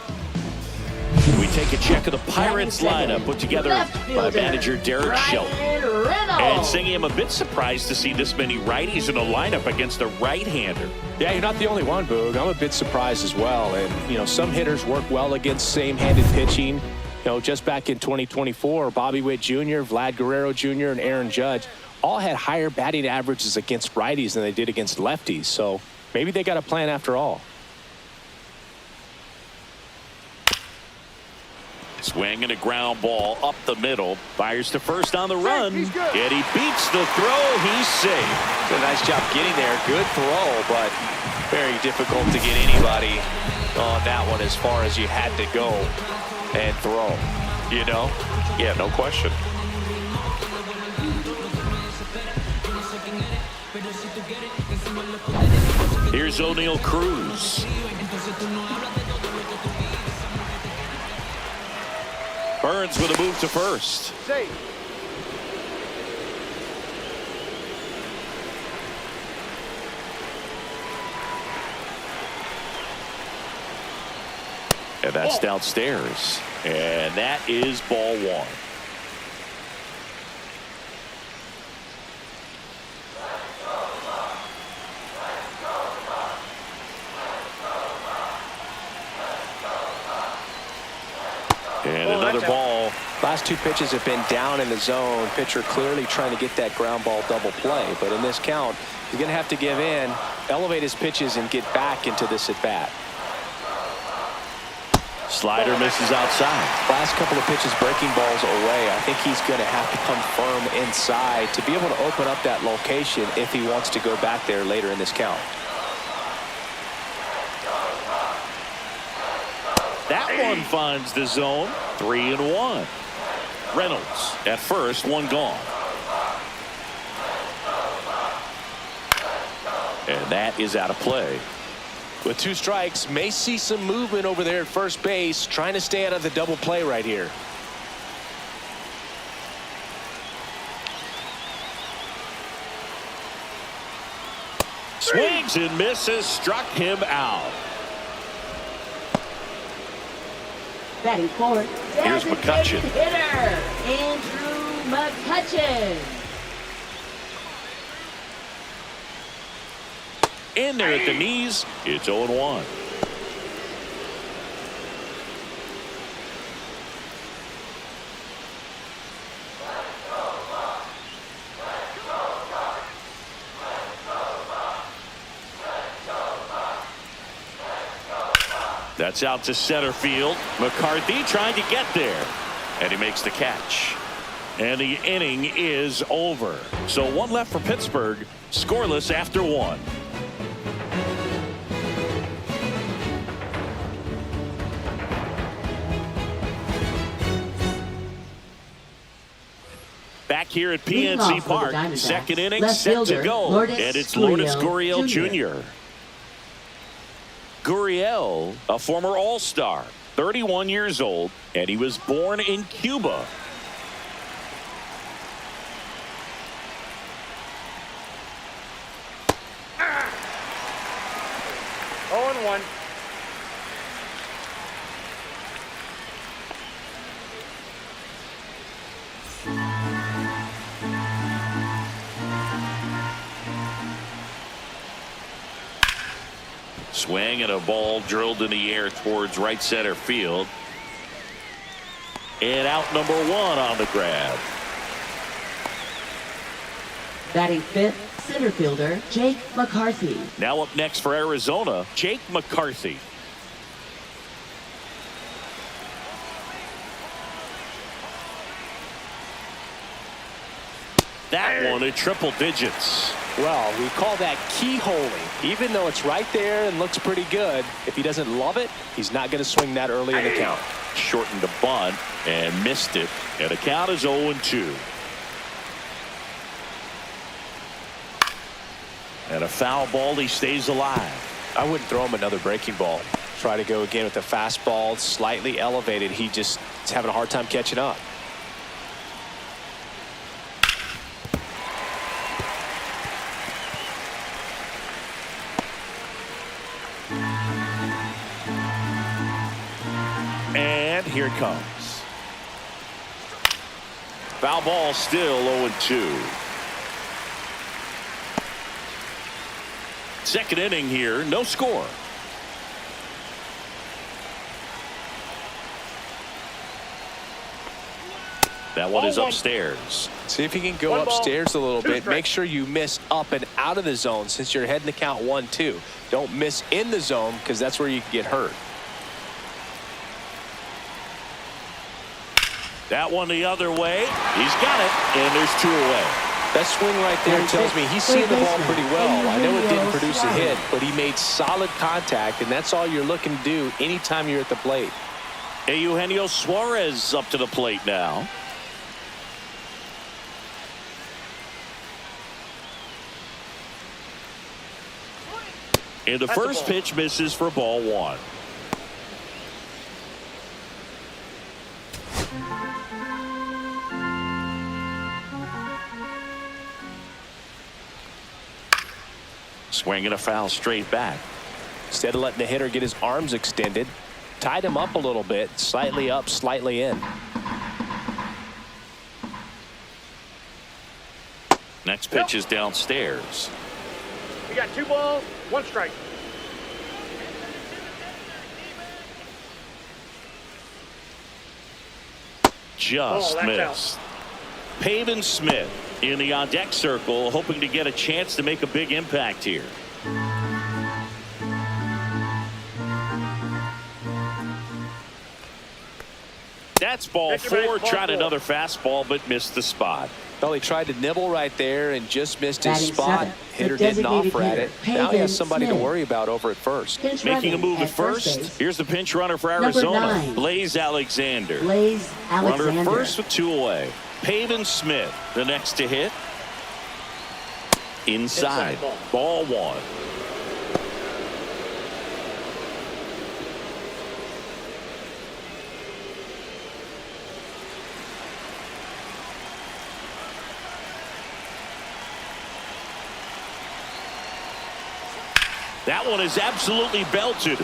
We take a check of the Pirates lineup put together by manager Derek Shelton. And saying I'm a bit surprised to see this many righties in a lineup against a right-hander. Yeah, you're not the only one, Boog. I'm a bit surprised as well. And, you know, some hitters work well against same-handed pitching. You know, just back in 2024, Bobby Witt Jr., Vlad Guerrero Jr., and Aaron Judge all had higher batting averages against righties than they did against lefties. So maybe they got a plan after all. Swing and a ground ball up the middle. Fires to first on the run. And he beats the throw. He's safe. Did a nice job getting there. Good throw, but very difficult to get anybody on that one as far as you had to go and throw. You know? Yeah, no question. Here's O'Neal Cruz. Burns with a move to first. Safe. And that's downstairs. And that is ball one. And another ball. Last two pitches have been down in the zone. Pitcher clearly trying to get that ground ball double play. But in this count, he's going to have to give in, elevate his pitches, and get back into this at bat. Slider misses outside. Last couple of pitches breaking balls away. I think he's going to have to come firm inside to be able to open up that location if he wants to go back there later in this count. That one finds the zone. 3-1. Reynolds at first, one gone. And that is out of play. With two strikes, may see some movement over there at first base, trying to stay out of the double play right here. Swings and misses, struck him out. Batting fourth, Here's McCutcheon. hitter, Andrew McCutcheon. In there at the knees, it's 0-1. That's out to center field. McCarthy trying to get there. And he makes the catch. And the inning is over. So one left for Pittsburgh. Scoreless after one. Back here at PNC Park. Second inning set to go. And it's Lourdes Gurriel Jr. Gurriel, a former All-Star, 31 years old, and he was born in Cuba. Ah. 0-1. Swing and a ball drilled in the air towards right center field. And out number one on the grab. Batting fifth, center fielder Jake McCarthy. Now up next for Arizona, Jake McCarthy. That one at triple digits. Well, we call that keyholing. Even though it's right there and looks pretty good, if he doesn't love it, he's not going to swing that early in the count. Shortened the bunt and missed it. And the count is 0-2. And a foul ball, he stays alive. I wouldn't throw him another breaking ball. Try to go again with the fastball, slightly elevated. He just is having a hard time catching up. And here it comes. Foul ball, still 0-2. Second inning here, no score. That one is upstairs. See if you can go upstairs a little bit. Make sure you miss up and out of the zone since you're heading to count 1-2. Don't miss in the zone because that's where you can get hurt. That one the other way. He's got it, and there's 2 away. That swing right there tells me he's seeing the ball pretty well. I know it didn't produce a hit, but he made solid contact, and that's all you're looking to do anytime you're at the plate. Eugenio Suarez up to the plate now. And the first pitch misses for ball 1. Swing and a foul straight back. Instead of letting the hitter get his arms extended, tied him up a little bit, slightly up, slightly in. Next pitch is downstairs. You got 2 balls, 1 strike. Just missed. Pavin Smith in the on-deck circle, hoping to get a chance to make a big impact here. That's ball 4. Tried another fastball, but missed the spot. Well, he tried to nibble right there and just missed his spot. Hitter didn't offer at it. Now he has somebody to worry about over at first. Making a move at first. Here's the pinch runner for Arizona, Blaze Alexander. Runner at first with 2 away. Pavin Smith, the next to hit. Inside. Ball 1. That one is absolutely belted.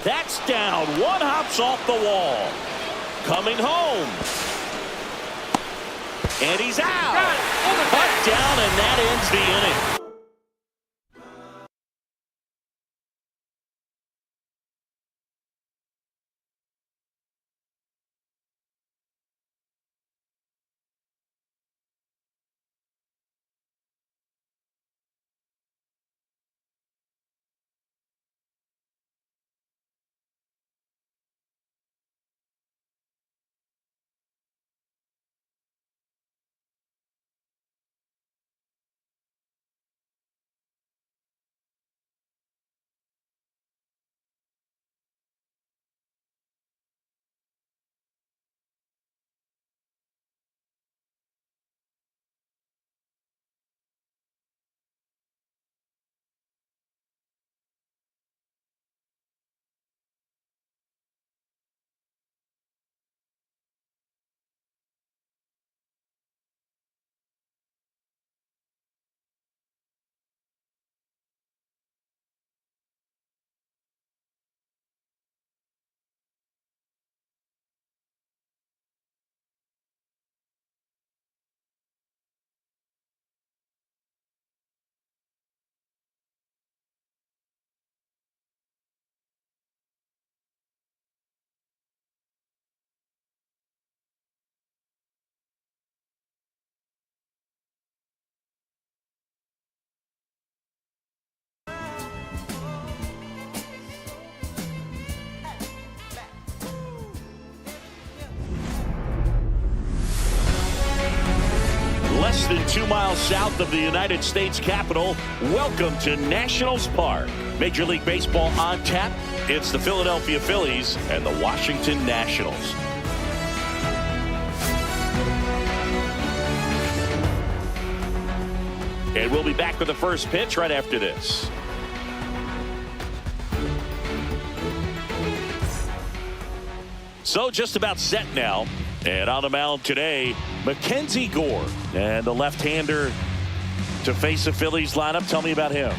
That's down. 1 hops off the wall. Coming home. And he's out. Cut down, and that ends the inning. Less than 2 miles south of the United States Capitol, welcome to Nationals Park. Major League Baseball on tap. It's the Philadelphia Phillies and the Washington Nationals. And we'll be back with the first pitch right after this. So just about set now. And on the mound today, Mackenzie Gore. And the left-hander to face the Phillies lineup. Tell me about him.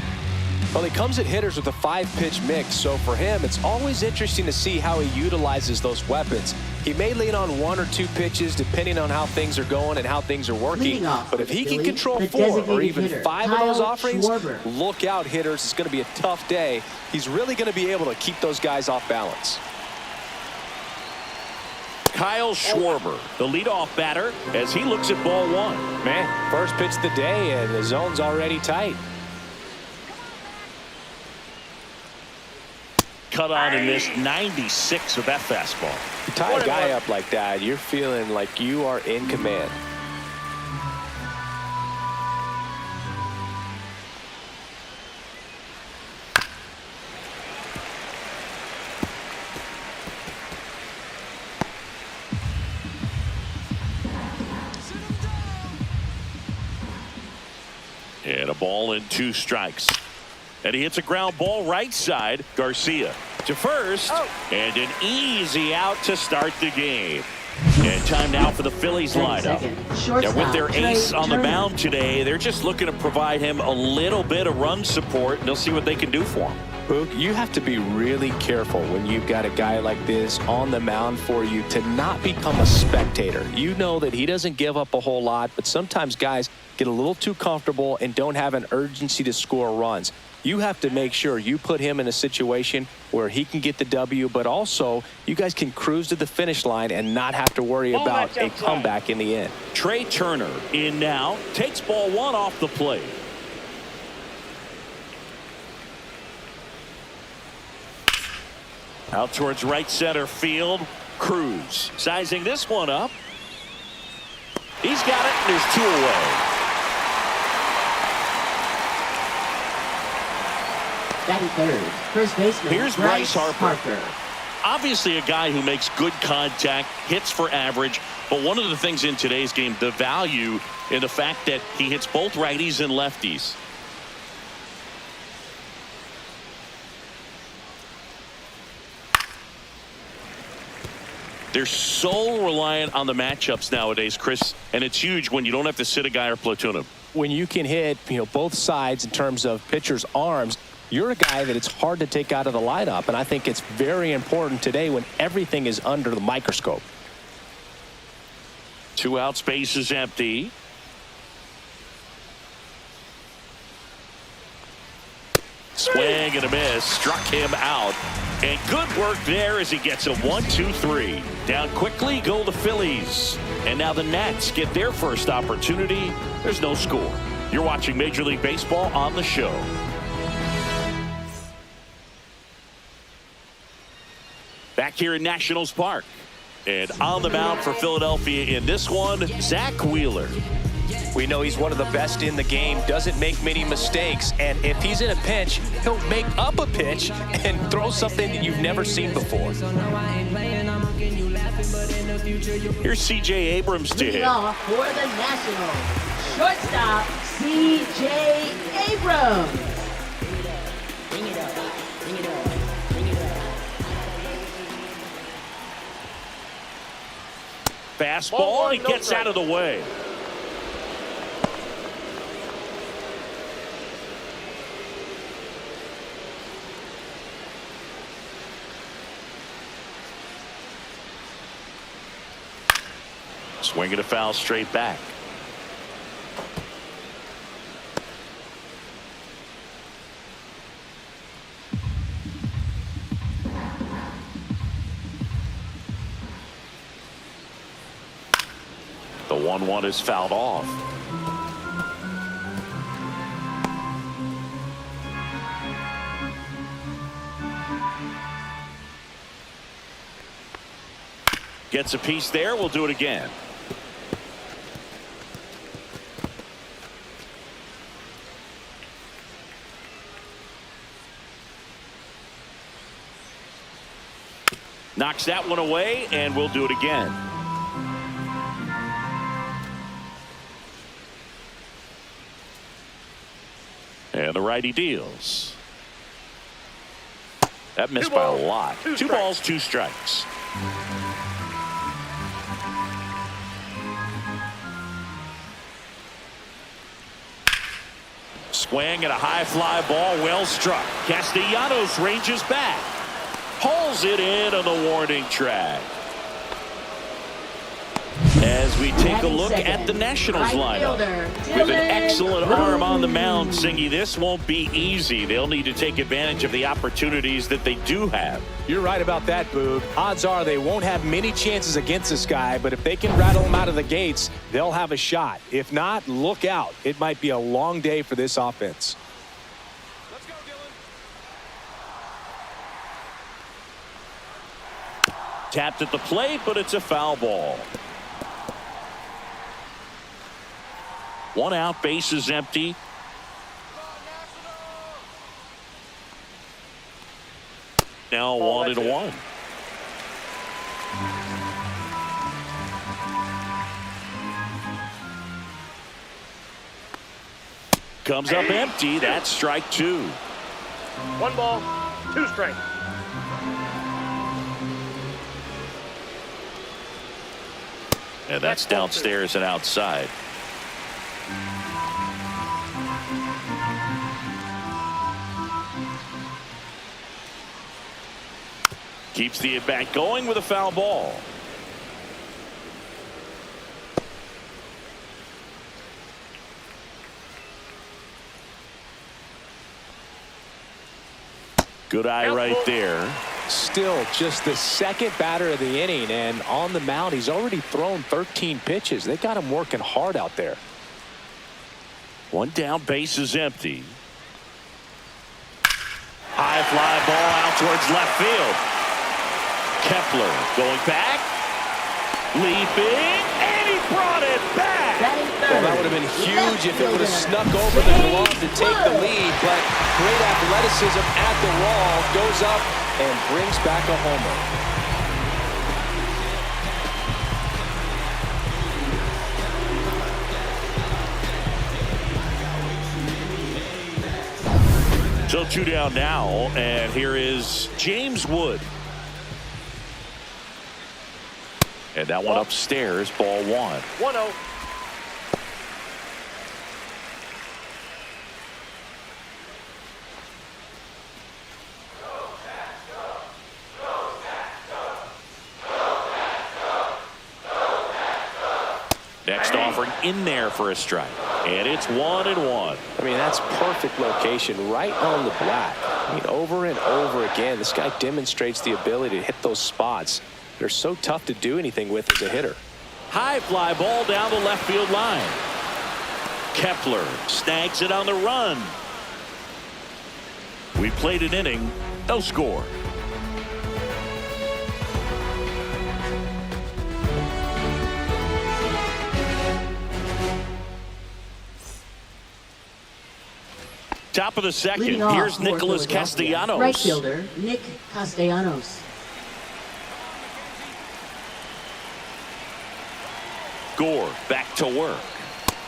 Well, he comes at hitters with a 5-pitch mix, so for him, it's always interesting to see how he utilizes those weapons. He may lean on 1 or 2 pitches depending on how things are going and how things are working, but if he can control 4 or even 5 of those offerings, look out, hitters. It's going to be a tough day. He's really going to be able to keep those guys off balance. Kyle Schwarber, the leadoff batter, as he looks at ball 1. Man, first pitch of the day, and the zone's already tight. Cut on and missed 96 of that fastball. You tie a guy up like that, you're feeling like you are in command. And a ball and 2 strikes. And he hits a ground ball right side. Garcia to first. And an easy out to start the game. And time now for the Phillies lineup. Now with their ace on the mound today, they're just looking to provide him a little bit of run support, and they'll see what they can do for him. Boog, you have to be really careful when you've got a guy like this on the mound for you to not become a spectator. You know that he doesn't give up a whole lot, but sometimes guys get a little too comfortable and don't have an urgency to score runs. You have to make sure you put him in a situation where he can get the W, but also you guys can cruise to the finish line and not have to worry about a comeback in the end. Trey Turner in now, takes ball 1 off the plate. Out towards right center field. Cruz sizing this one up. He's got it, and there's 2 away. Batting third, first baseman. Here's Bryce Harper. Obviously a guy who makes good contact, hits for average, but one of the things in today's game, the value in the fact that he hits both righties and lefties. They're so reliant on the matchups nowadays, Chris, and it's huge when you don't have to sit a guy or platoon him. When you can hit, both sides in terms of pitchers' arms, you're a guy that it's hard to take out of the lineup, and I think it's very important today when everything is under the microscope. 2 out, space is empty. Swing and a miss, struck him out. And good work there as he gets a 1-2-3. Down quickly go the Phillies. And now the Nats get their first opportunity. There's no score. You're watching Major League Baseball on the show. Back here in Nationals Park. And on the mound for Philadelphia in this one, Zach Wheeler. We know he's one of the best in the game, doesn't make many mistakes, and if he's in a pinch, he'll make up a pitch and throw something that you've never seen before. Here's C.J. Abrams to hit. Off for the Nationals, shortstop C.J. Abrams. Fastball, and he gets out of the way. Swinging a foul straight back. The 1-1 is fouled off. Gets a piece there. We'll do it again. Knocks that one away, and we'll do it again. And the righty deals. That missed by a lot. 2 balls, 2 strikes. swing and a high fly ball, well struck. Castellanos ranges back, pulls it in on the warning track. As we take a look at the Nationals lineup, with an excellent arm on the mound, Singy, this won't be easy. They'll need to take advantage of the opportunities that they do have. You're right about that, Boog. Odds are they won't have many chances against this guy, but if they can rattle him out of the gates, they'll have a shot. If not, look out. It might be a long day for this offense. Let's go, Dylan. Tapped at the plate, but it's a foul ball. One out, base is empty. Now 1-1. Comes up empty. That's strike 2. 1 ball, 2 strikes. And that's downstairs and outside. Keeps the at-bat going with a foul ball. Good eye right there. Still just the second batter of the inning, and on the mound he's already thrown 13 pitches. They got him working hard out there. One down, base is empty. High fly ball out towards left field. Kepler going back, leaping, and he brought it back. Well, that would have been huge if it would have snuck over the glove to take the lead, but great athleticism at the wall, goes up and brings back a homer. So 2 down now, and here is James Wood. And that one upstairs, ball 1. 1-0. Next offering in there for a strike. And it's 1-1. I mean, that's perfect location right on the black. I mean, over and over again, this guy demonstrates the ability to hit those spots. They're so tough to do anything with as a hitter. High fly ball down the left field line. Kepler snags it on the run. We played an inning, no score. Top of the second. Here's Nicholas Castellanos. Right fielder Nick Castellanos. Gore back to work.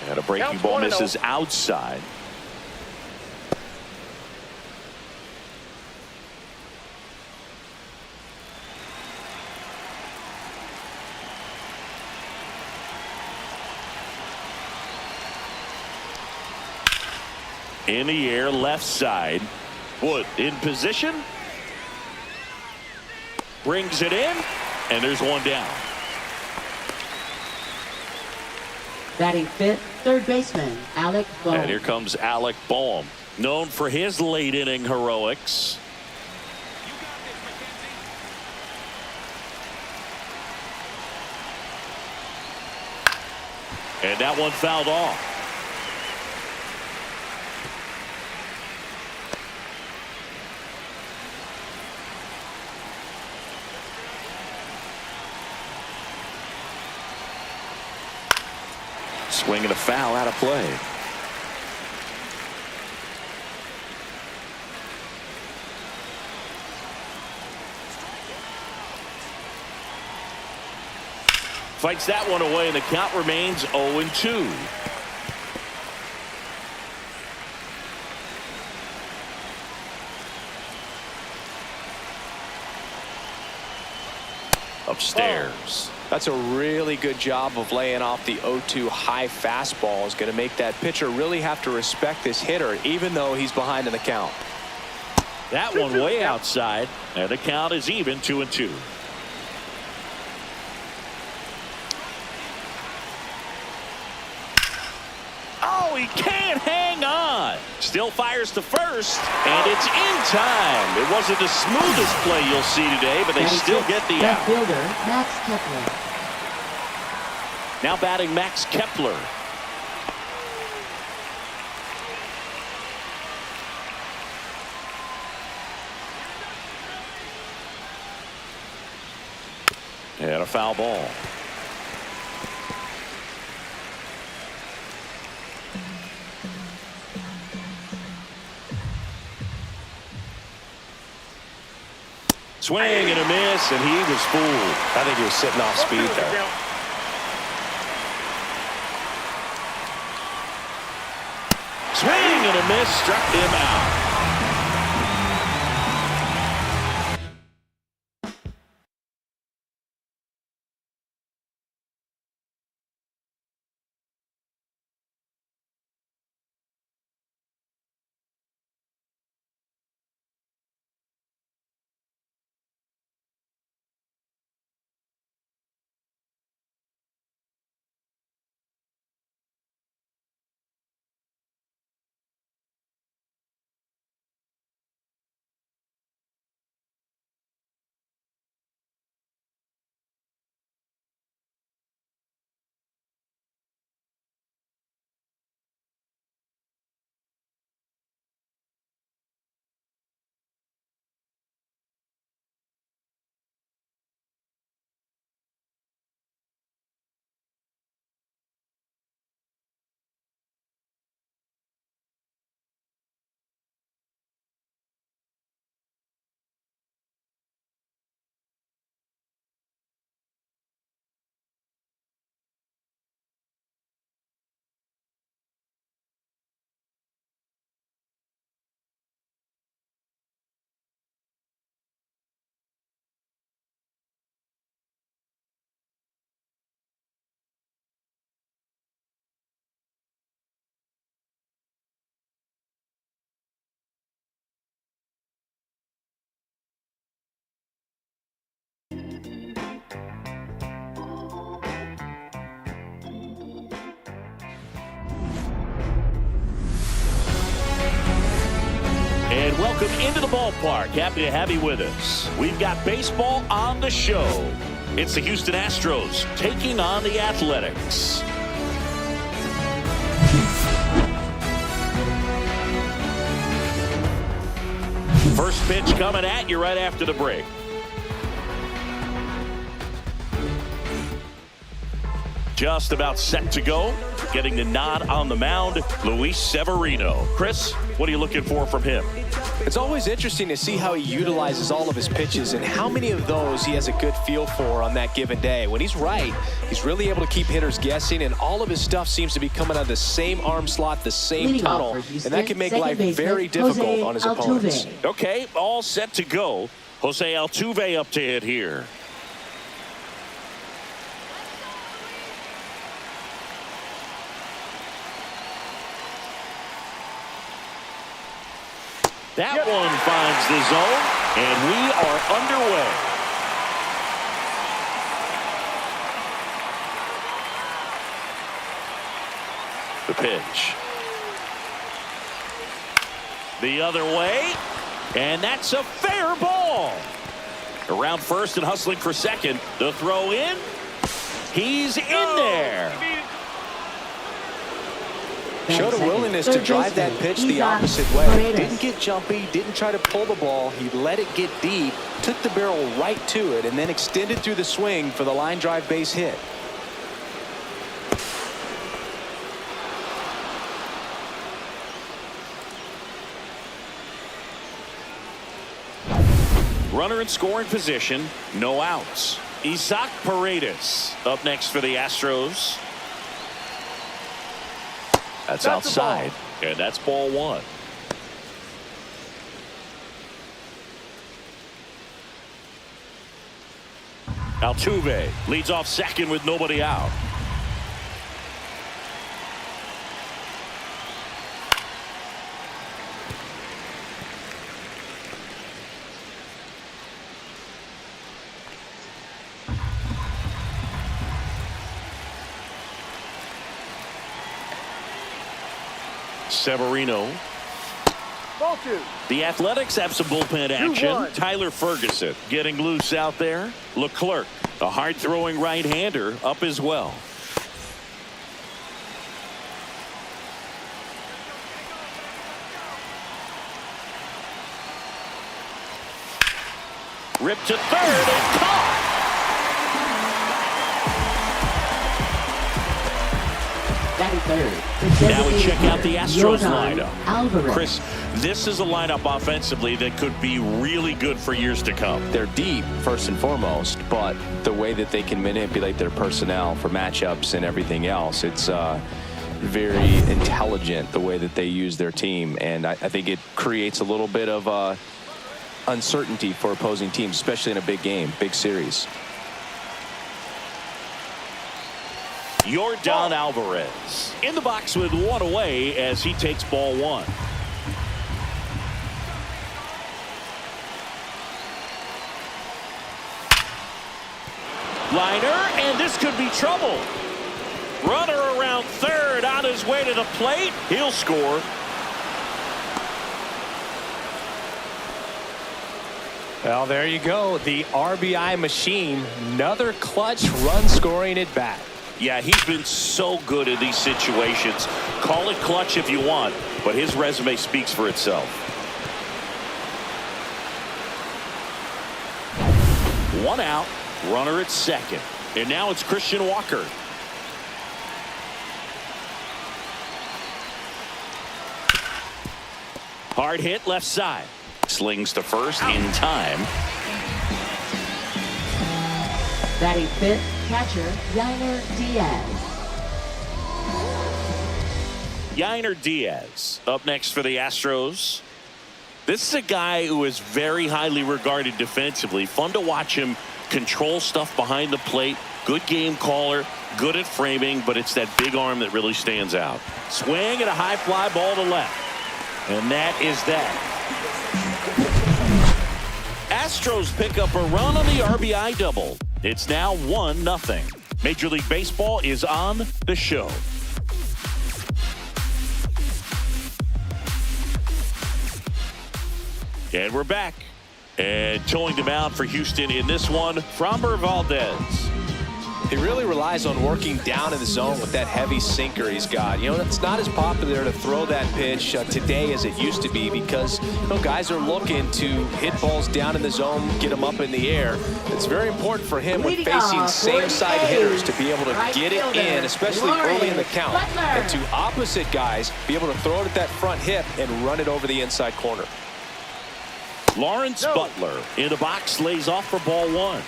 And a breaking ball misses outside. In the air, left side. Wood in position. Brings it in, and there's one down. Batting fifth, third baseman Alec Bohm. And here comes Alec Bohm, known for his late inning heroics. And that one fouled off. Swinging a foul out of play. Fights that one away, and the count remains 0-2. Upstairs. That's a really good job of laying off the 0-2 high fastball. Is going to make that pitcher really have to respect this hitter, even though he's behind in the count. That one way outside, and the count is even 2-2. Oh, he can't hang on. Still fires to first, and it's in time. It wasn't the smoothest play you'll see today, but they still get the out. Fielder Max Kepler. Now batting Max Kepler. And a foul ball. Swing and a miss, and he was fooled. I think he was sitting off speed there. Swing and a miss, struck him out. And welcome into the ballpark. Happy to have you with us. We've got baseball on the show. It's the Houston Astros taking on the Athletics. First pitch coming at you right after the break. Just about set to go. Getting the nod on the mound, Luis Severino. Chris, what are you looking for from him? It's always interesting to see how he utilizes all of his pitches and how many of those he has a good feel for on that given day. When he's right, he's really able to keep hitters guessing, and all of his stuff seems to be coming out of the same arm slot, the same tunnel, and that can make life very difficult on his opponents. Okay, all set to go. Jose Altuve up to hit here. That one finds the zone, and we are underway. The pitch. The other way, and that's a fair ball. Around first and hustling for second. The throw in. He's in there. Showed a willingness to drive that pitch the opposite way. Didn't get jumpy, didn't try to pull the ball. He let it get deep, took the barrel right to it, and then extended through the swing for the line drive base hit. Runner in scoring position, no outs. Isaac Paredes up next for the Astros. That's outside, and that's ball one. Altuve leads off second with nobody out. Severino. Ball 2. The Athletics have some bullpen action. 2-1. Tyler Ferguson getting loose out there. Leclerc, a hard-throwing right-hander, up as well. Ripped to third and caught. Now we check out the Astros lineup. Chris, this is a lineup offensively that could be really good for years to come. They're deep, first and foremost, but the way that they can manipulate their personnel for matchups and everything else, it's very intelligent the way that they use their team. And I think it creates a little bit of uncertainty for opposing teams, especially in a big game, big series. Yordan Alvarez in the box with one away as he takes ball 1. Liner, and this could be trouble. Runner around third on his way to the plate. He'll score. Well, there you go. The RBI machine. Another clutch run scoring at bat. Yeah, he's been so good in these situations. Call it clutch if you want, but his resume speaks for itself. One out, runner at second. And now it's Christian Walker. Hard hit left side. Slings to first in time. Batting fifth, catcher Yainer Diaz. Yainer Diaz up next for the Astros. This is a guy who is very highly regarded defensively. Fun to watch him control stuff behind the plate. Good game caller, good at framing, but it's that big arm that really stands out. Swing and a high fly ball to left. And that is that. Astros pick up a run on the RBI double. It's now 1-0. Major League Baseball is on the show. And we're back. And towing the mound for Houston in this one, Framber Valdez. He really relies on working down in the zone with that heavy sinker he's got. You know, it's not as popular to throw that pitch today as it used to be because, you know, guys are looking to hit balls down in the zone, get them up in the air. It's very important for him when facing same-side hitters to be able to get it in, especially early in the count. And to opposite guys, be able to throw it at that front hip and run it over the inside corner. Lawrence Butler in the box lays off for ball 1.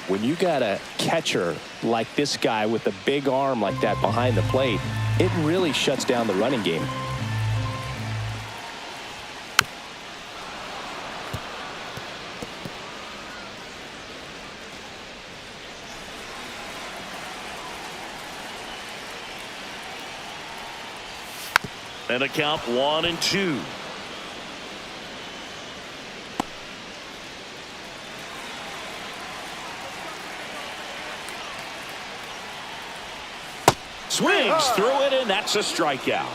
When you got a catcher like this guy with a big arm like that behind the plate, it really shuts down the running game. And a count 1-2. Swings through it, and that's a strikeout.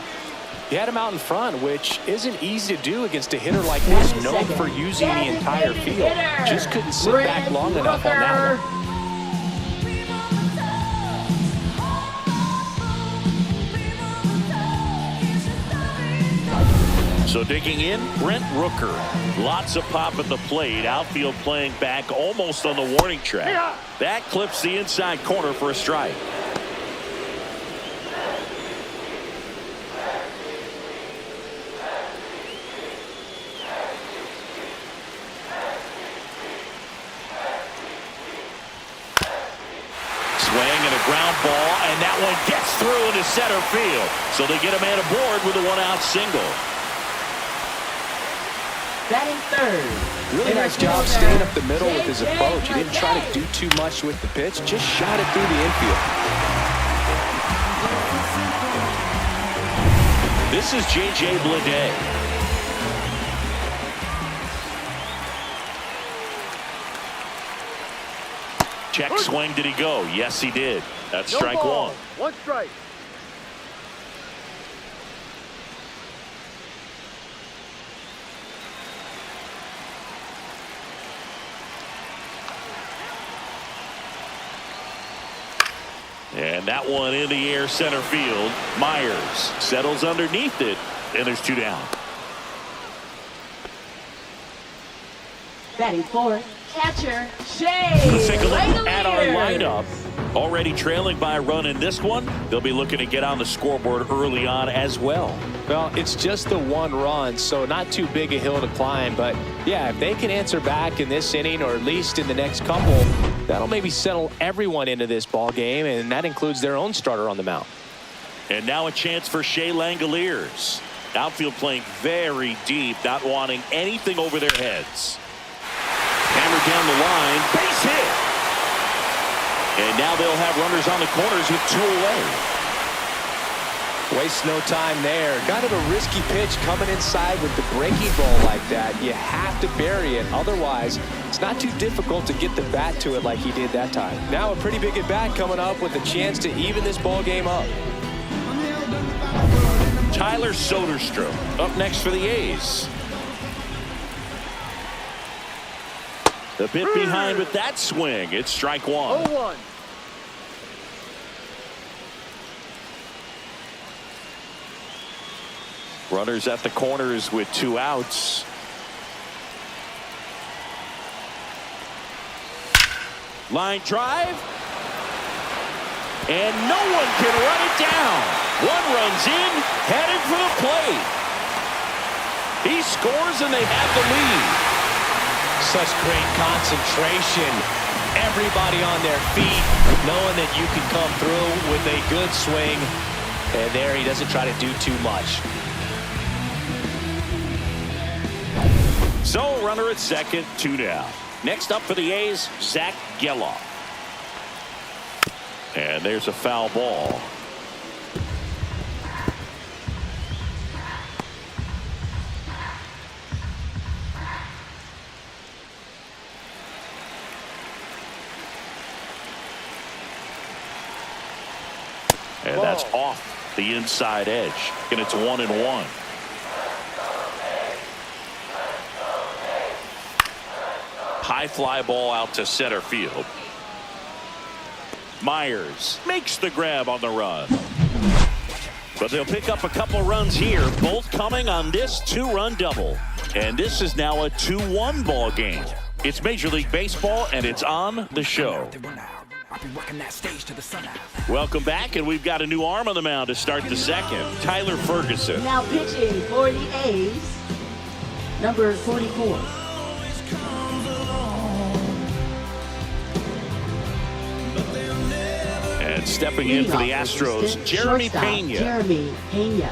He had him out in front, which isn't easy to do against a hitter like this, known for using the entire field. Just couldn't sit back long enough on that one. So digging in, Brent Rooker. Lots of pop at the plate. Outfield playing back almost on the warning track. That clips the inside corner for a strike. Ground ball, and that one gets through into center field. So they get a man aboard with a 1-out single. Batting third, Really nice job staying up the middle with his approach. He didn't try to do too much with the pitch, just shot it through the infield. This is J.J. Bleday. Check swing, did he go? Yes, he did. That's strike one. One strike. And that one in the air center field. Myers settles underneath it, and there's two down. Batting fourth, catcher Shea. Let's take a look at our lineup. Already trailing by a run in this one. They'll be looking to get on the scoreboard early on as well. Well, it's just the one run, so not too big a hill to climb. But, yeah, if they can answer back in this inning or at least in the next couple, that'll maybe settle everyone into this ball game, and that includes their own starter on the mound. And now a chance for Shea Langoliers. Outfield playing very deep, not wanting anything over their heads. Hammered down the line, base hit. And now they'll have runners on the corners with two away. Waste no time there. Kind of a risky pitch coming inside with the breaking ball like that. You have to bury it. Otherwise, it's not too difficult to get the bat to it like he did that time. Now a pretty big at bat coming up with a chance to even this ball game up. Tyler Soderstrom up next for the A's. The bit behind with that swing. It's strike one. 0-1. Runners at the corners with two outs. Line drive. And no one can run it down. One runs in, headed for the plate. He scores and they have the lead. Such great concentration. Everybody on their feet, knowing that you can come through with a good swing. And there he doesn't try to do too much. So runner at second, two down. Next up for the A's, Zach Geloff. And there's a foul ball. And that's off the inside edge. And it's 1-1. High fly ball out to center field. Myers makes the grab on the run. But they'll pick up a couple runs here, both coming on this two-run double. And this is now a 2-1 ball game. It's Major League Baseball, and it's on the show. Welcome back, and we've got a new arm on the mound to start the second. Tyler Ferguson. Now pitching for the A's, number 44. And stepping in for the Astros, Jeremy Pena. Jeremy Pena.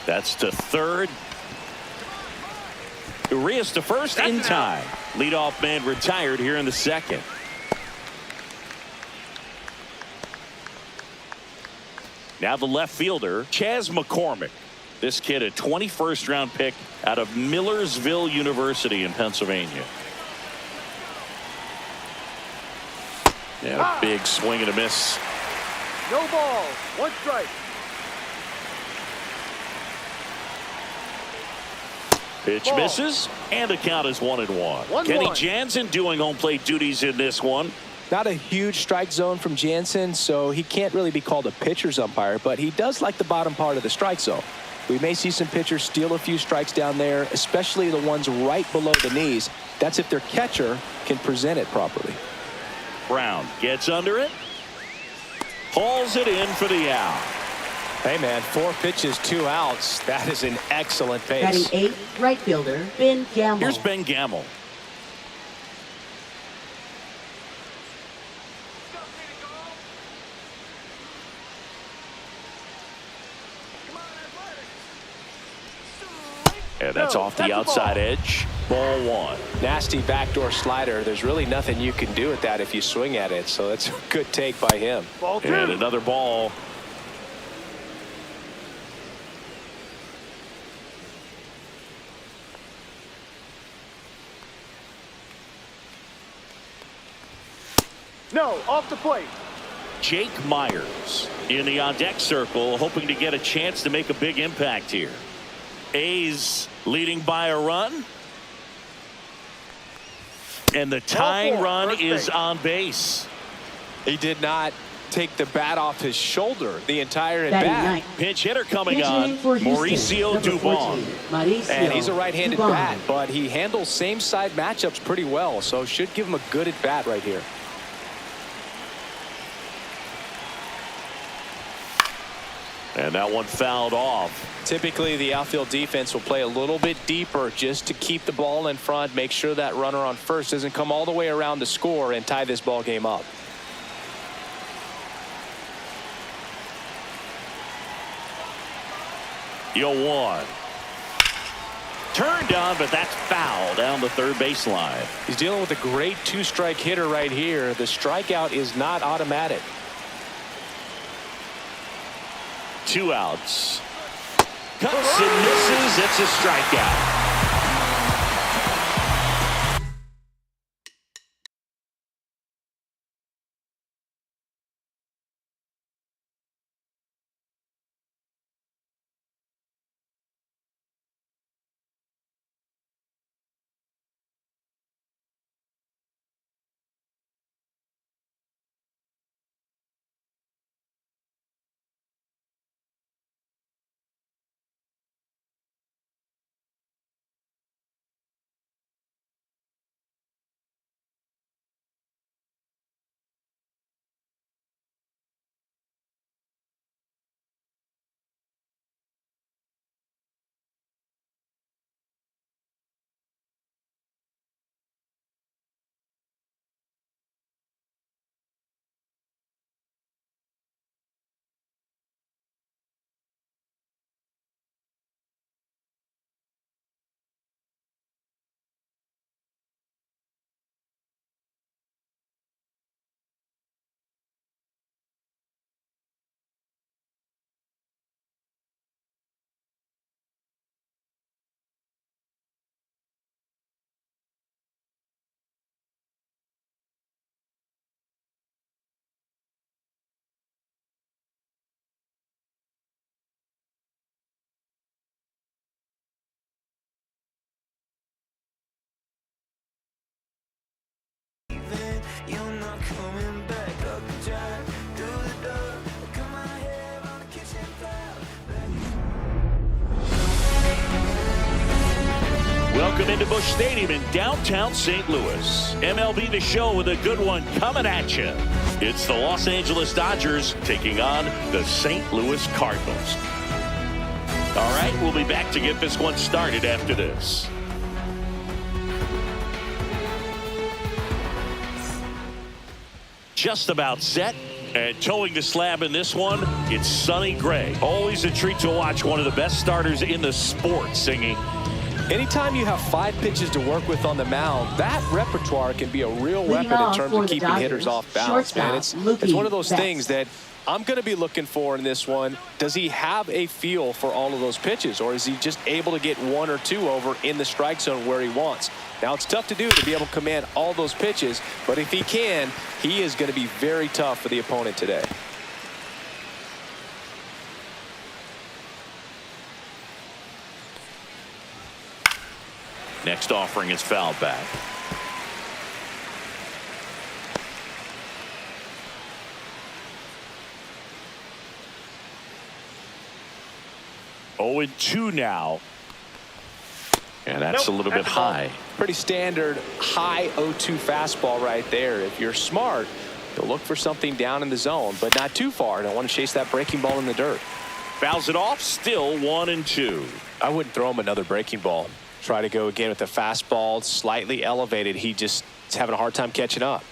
That's to third. Urias to first in time. Leadoff man retired here in the second. Now the left fielder, Chas McCormick. This kid, a 21st round pick out of Millersville University in Pennsylvania. Yeah, big swing and a miss. No ball. One strike. Pitch misses, and the count is 1-1. Kenny Jansen doing home plate duties in this one. Not a huge strike zone from Jansen, so he can't really be called a pitcher's umpire, but he does like the bottom part of the strike zone. We may see some pitchers steal a few strikes down there, especially the ones right below the knees. That's if their catcher can present it properly. Brown gets under it. Hauls it in for the out. Hey, man, 4 pitches, 2 outs. That is an excellent pace. Batting 8th, right fielder, Ben Gamble. Here's Ben Gamble. That's off the outside edge. Ball one. Nasty backdoor slider. There's really nothing you can do with that if you swing at it. So that's a good take by him. Ball two. And another ball. No, off the plate. Jake Myers in the on-deck circle, hoping to get a chance to make a big impact here. A's leading by a run. And the tying run is on base. He did not take the bat off his shoulder the entire at bat. Pinch hitter coming on, Mauricio Dubon. And he's a right-handed bat, but he handles same-side matchups pretty well, so should give him a good at bat right here. And that one fouled off. Typically, the outfield defense will play a little bit deeper just to keep the ball in front, make sure that runner on first doesn't come all the way around to score and tie this ball game up. Yo one. Turned on, but that's foul down the third baseline. He's dealing with a great two-strike hitter right here. The strikeout is not automatic. 2 outs. Cuts and misses. It's a strikeout. Welcome into Busch Stadium in downtown St. Louis. MLB The Show with a good one coming at you. It's the Los Angeles Dodgers taking on the St. Louis Cardinals. All right, we'll be back to get this one started after this. Just about set. And towing the slab in this one, it's Sonny Gray. Always a treat to watch one of the best starters in the sport singing. Anytime you have 5 pitches to work with on the mound, that repertoire can be a real weapon in terms of keeping hitters off balance, man. It's one of those things that I'm going to be looking for in this one. Does he have a feel for all of those pitches, or is he just able to get 1 or 2 over in the strike zone where he wants? Now, it's tough to do to be able to command all those pitches, but if he can, he is going to be very tough for the opponent today. Next offering is fouled back. Oh, 2 now. And that's a little bit high. Pretty standard high 0-2 fastball right there. If you're smart, you'll look for something down in the zone, but not too far. Don't want to chase that breaking ball in the dirt. Fouls it off, still 1-2. I wouldn't throw him another breaking ball. Try to go again with the fastball, slightly elevated. He just is having a hard time catching up.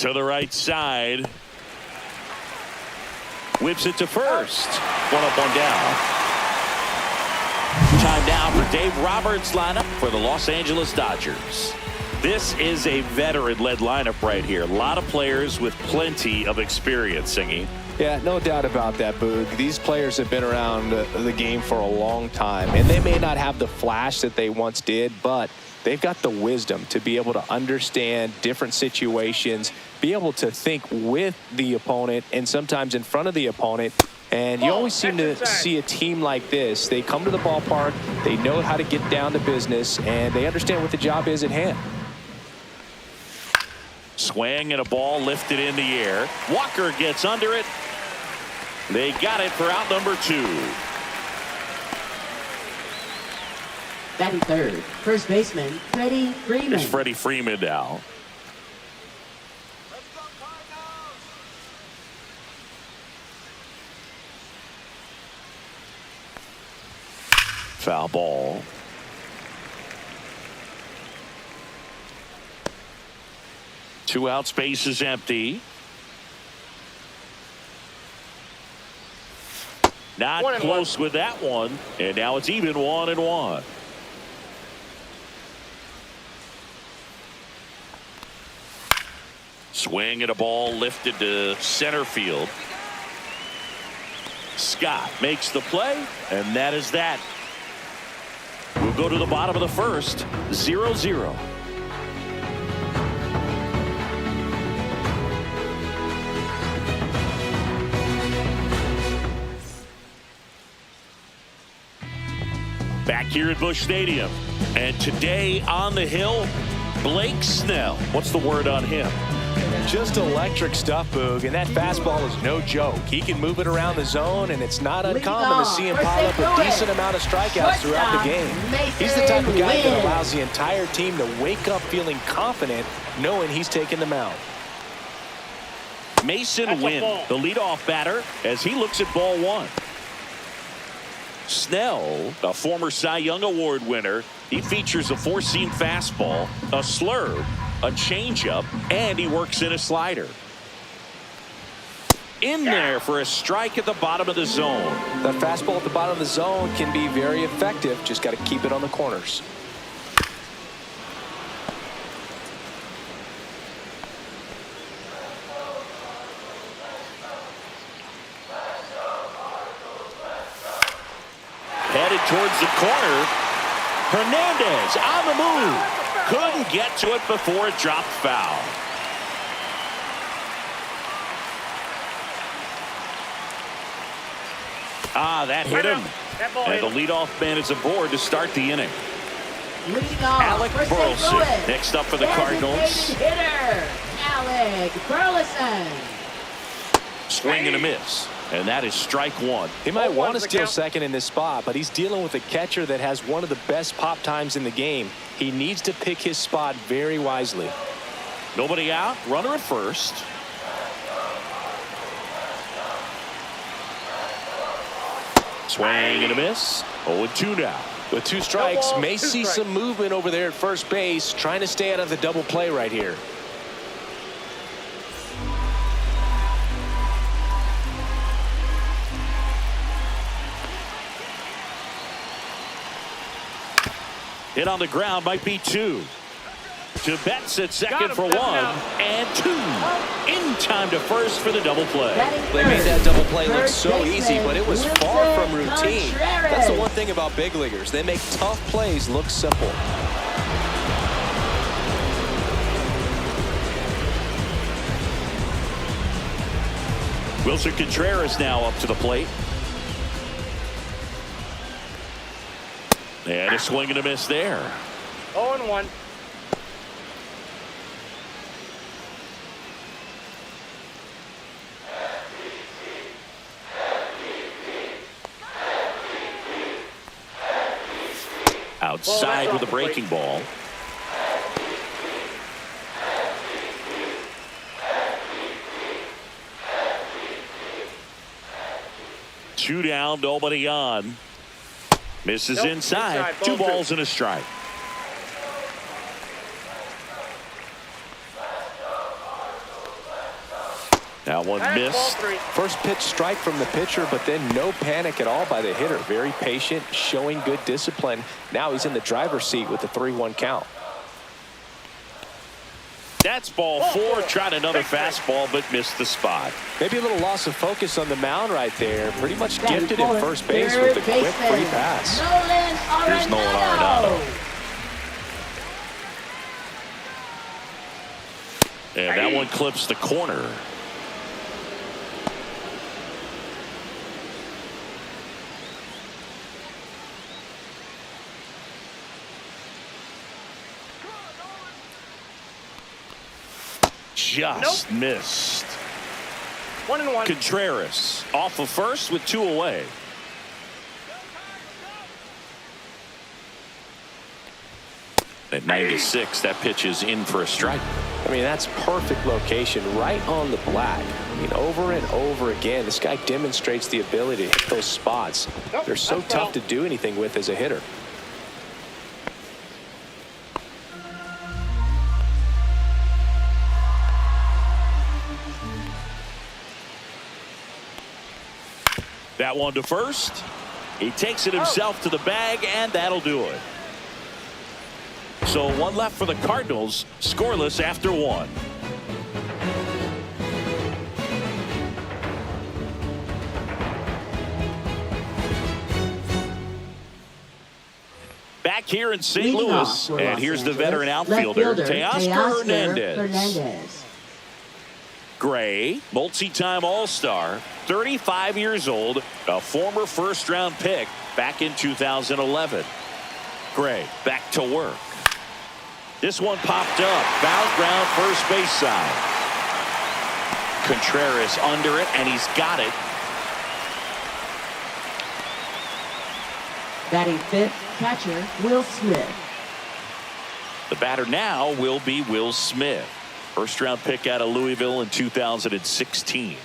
To the right side. Whips it to first. One up, one down. Time now for Dave Roberts' lineup for the Los Angeles Dodgers. This is a veteran-led lineup right here. A lot of players with plenty of experience, Singy. Yeah, no doubt about that, Boog. These players have been around the game for a long time, and they may not have the flash that they once did, but they've got the wisdom to be able to understand different situations, be able to think with the opponent and sometimes in front of the opponent. And you always seem to see a team like this. They come to the ballpark, they know how to get down to business, and they understand what the job is at hand. Swing and a ball lifted in the air. Walker gets under it. They got it for out number 2. Batting third, first baseman, Freddie Freeman. It's Freddie Freeman now. Foul ball. Two out, space is empty. Not close with that one. And now it's even 1-1. Swing and a ball lifted to center field. Scott makes the play, and that is that. We'll go to the bottom of the first, 0-0. Back here at Busch Stadium, and today on the hill, Blake Snell. What's the word on him? Just electric stuff, Boog, and that fastball is no joke. He can move it around the zone, and it's not uncommon to see him pile up a decent amount of strikeouts throughout the game. He's the type of guy that allows the entire team to wake up feeling confident, knowing he's taking the mound. Mason Wynn, the leadoff batter, as he looks at ball 1. Snell, a former Cy Young Award winner, he features a four-seam fastball, a slurve, a changeup, and he works in a slider. In there for a strike at the bottom of the zone. That fastball at the bottom of the zone can be very effective. Just got to keep it on the corners. Headed towards the corner. Hernandez on the move. Couldn't get to it before it dropped foul. That hit him. And the leadoff man is aboard to start the inning. Alec Burleson next up for the Cardinals. Hitter, Alec Burleson. Swing and a miss. And that is strike 1. He might want to steal second in this spot, but he's dealing with a catcher that has one of the best pop times in the game. He needs to pick his spot very wisely. Nobody out. Runner at first. Swing and a miss. 0-2 now. With 2 strikes, may see some movement over there at first base, trying to stay out of the double play right here. Hit on the ground, might be 2. To Betts at second for 1 and 2. In time to first for the double play. They made that double play look so easy, but it was far from routine. That's the one thing about big leaguers. They make tough plays look simple. Wilson Contreras now up to the plate. And a swing and a miss there. 0-1. Outside with a breaking ball. Two down, nobody on. Misses inside. 2 balls and a strike. That one missed. First pitch strike from the pitcher, but then no panic at all by the hitter. Very patient, showing good discipline. Now he's in the driver's seat with the 3-1 count. That's ball 4. Tried another fastball, but missed the spot. Maybe a little loss of focus on the mound right there. Pretty much gifted in first base with a quick free pass. Here's Nolan Arenado. And that one clips the corner. Just missed. 1-1. Contreras off of first with 2 away. At 96, that pitch is in for a strike. I mean, that's perfect location, right on the black. I mean, over and over again, this guy demonstrates the ability to hit those spots. They're so tough to do anything with as a hitter. That one to first. He takes it himself to the bag, and that'll do it. So 1 left for the Cardinals, scoreless after 1. Back here in St. Louis, and here's the veteran outfielder, Teoscar Hernandez. Gray, multi-time All-Star, 35 years old, a former first-round pick back in 2011. Gray back to work. This one popped up, foul ground first base side. Contreras under it, and he's got it. Batting fifth, catcher Will Smith. The batter now will be Will Smith. First round pick out of Louisville in 2016.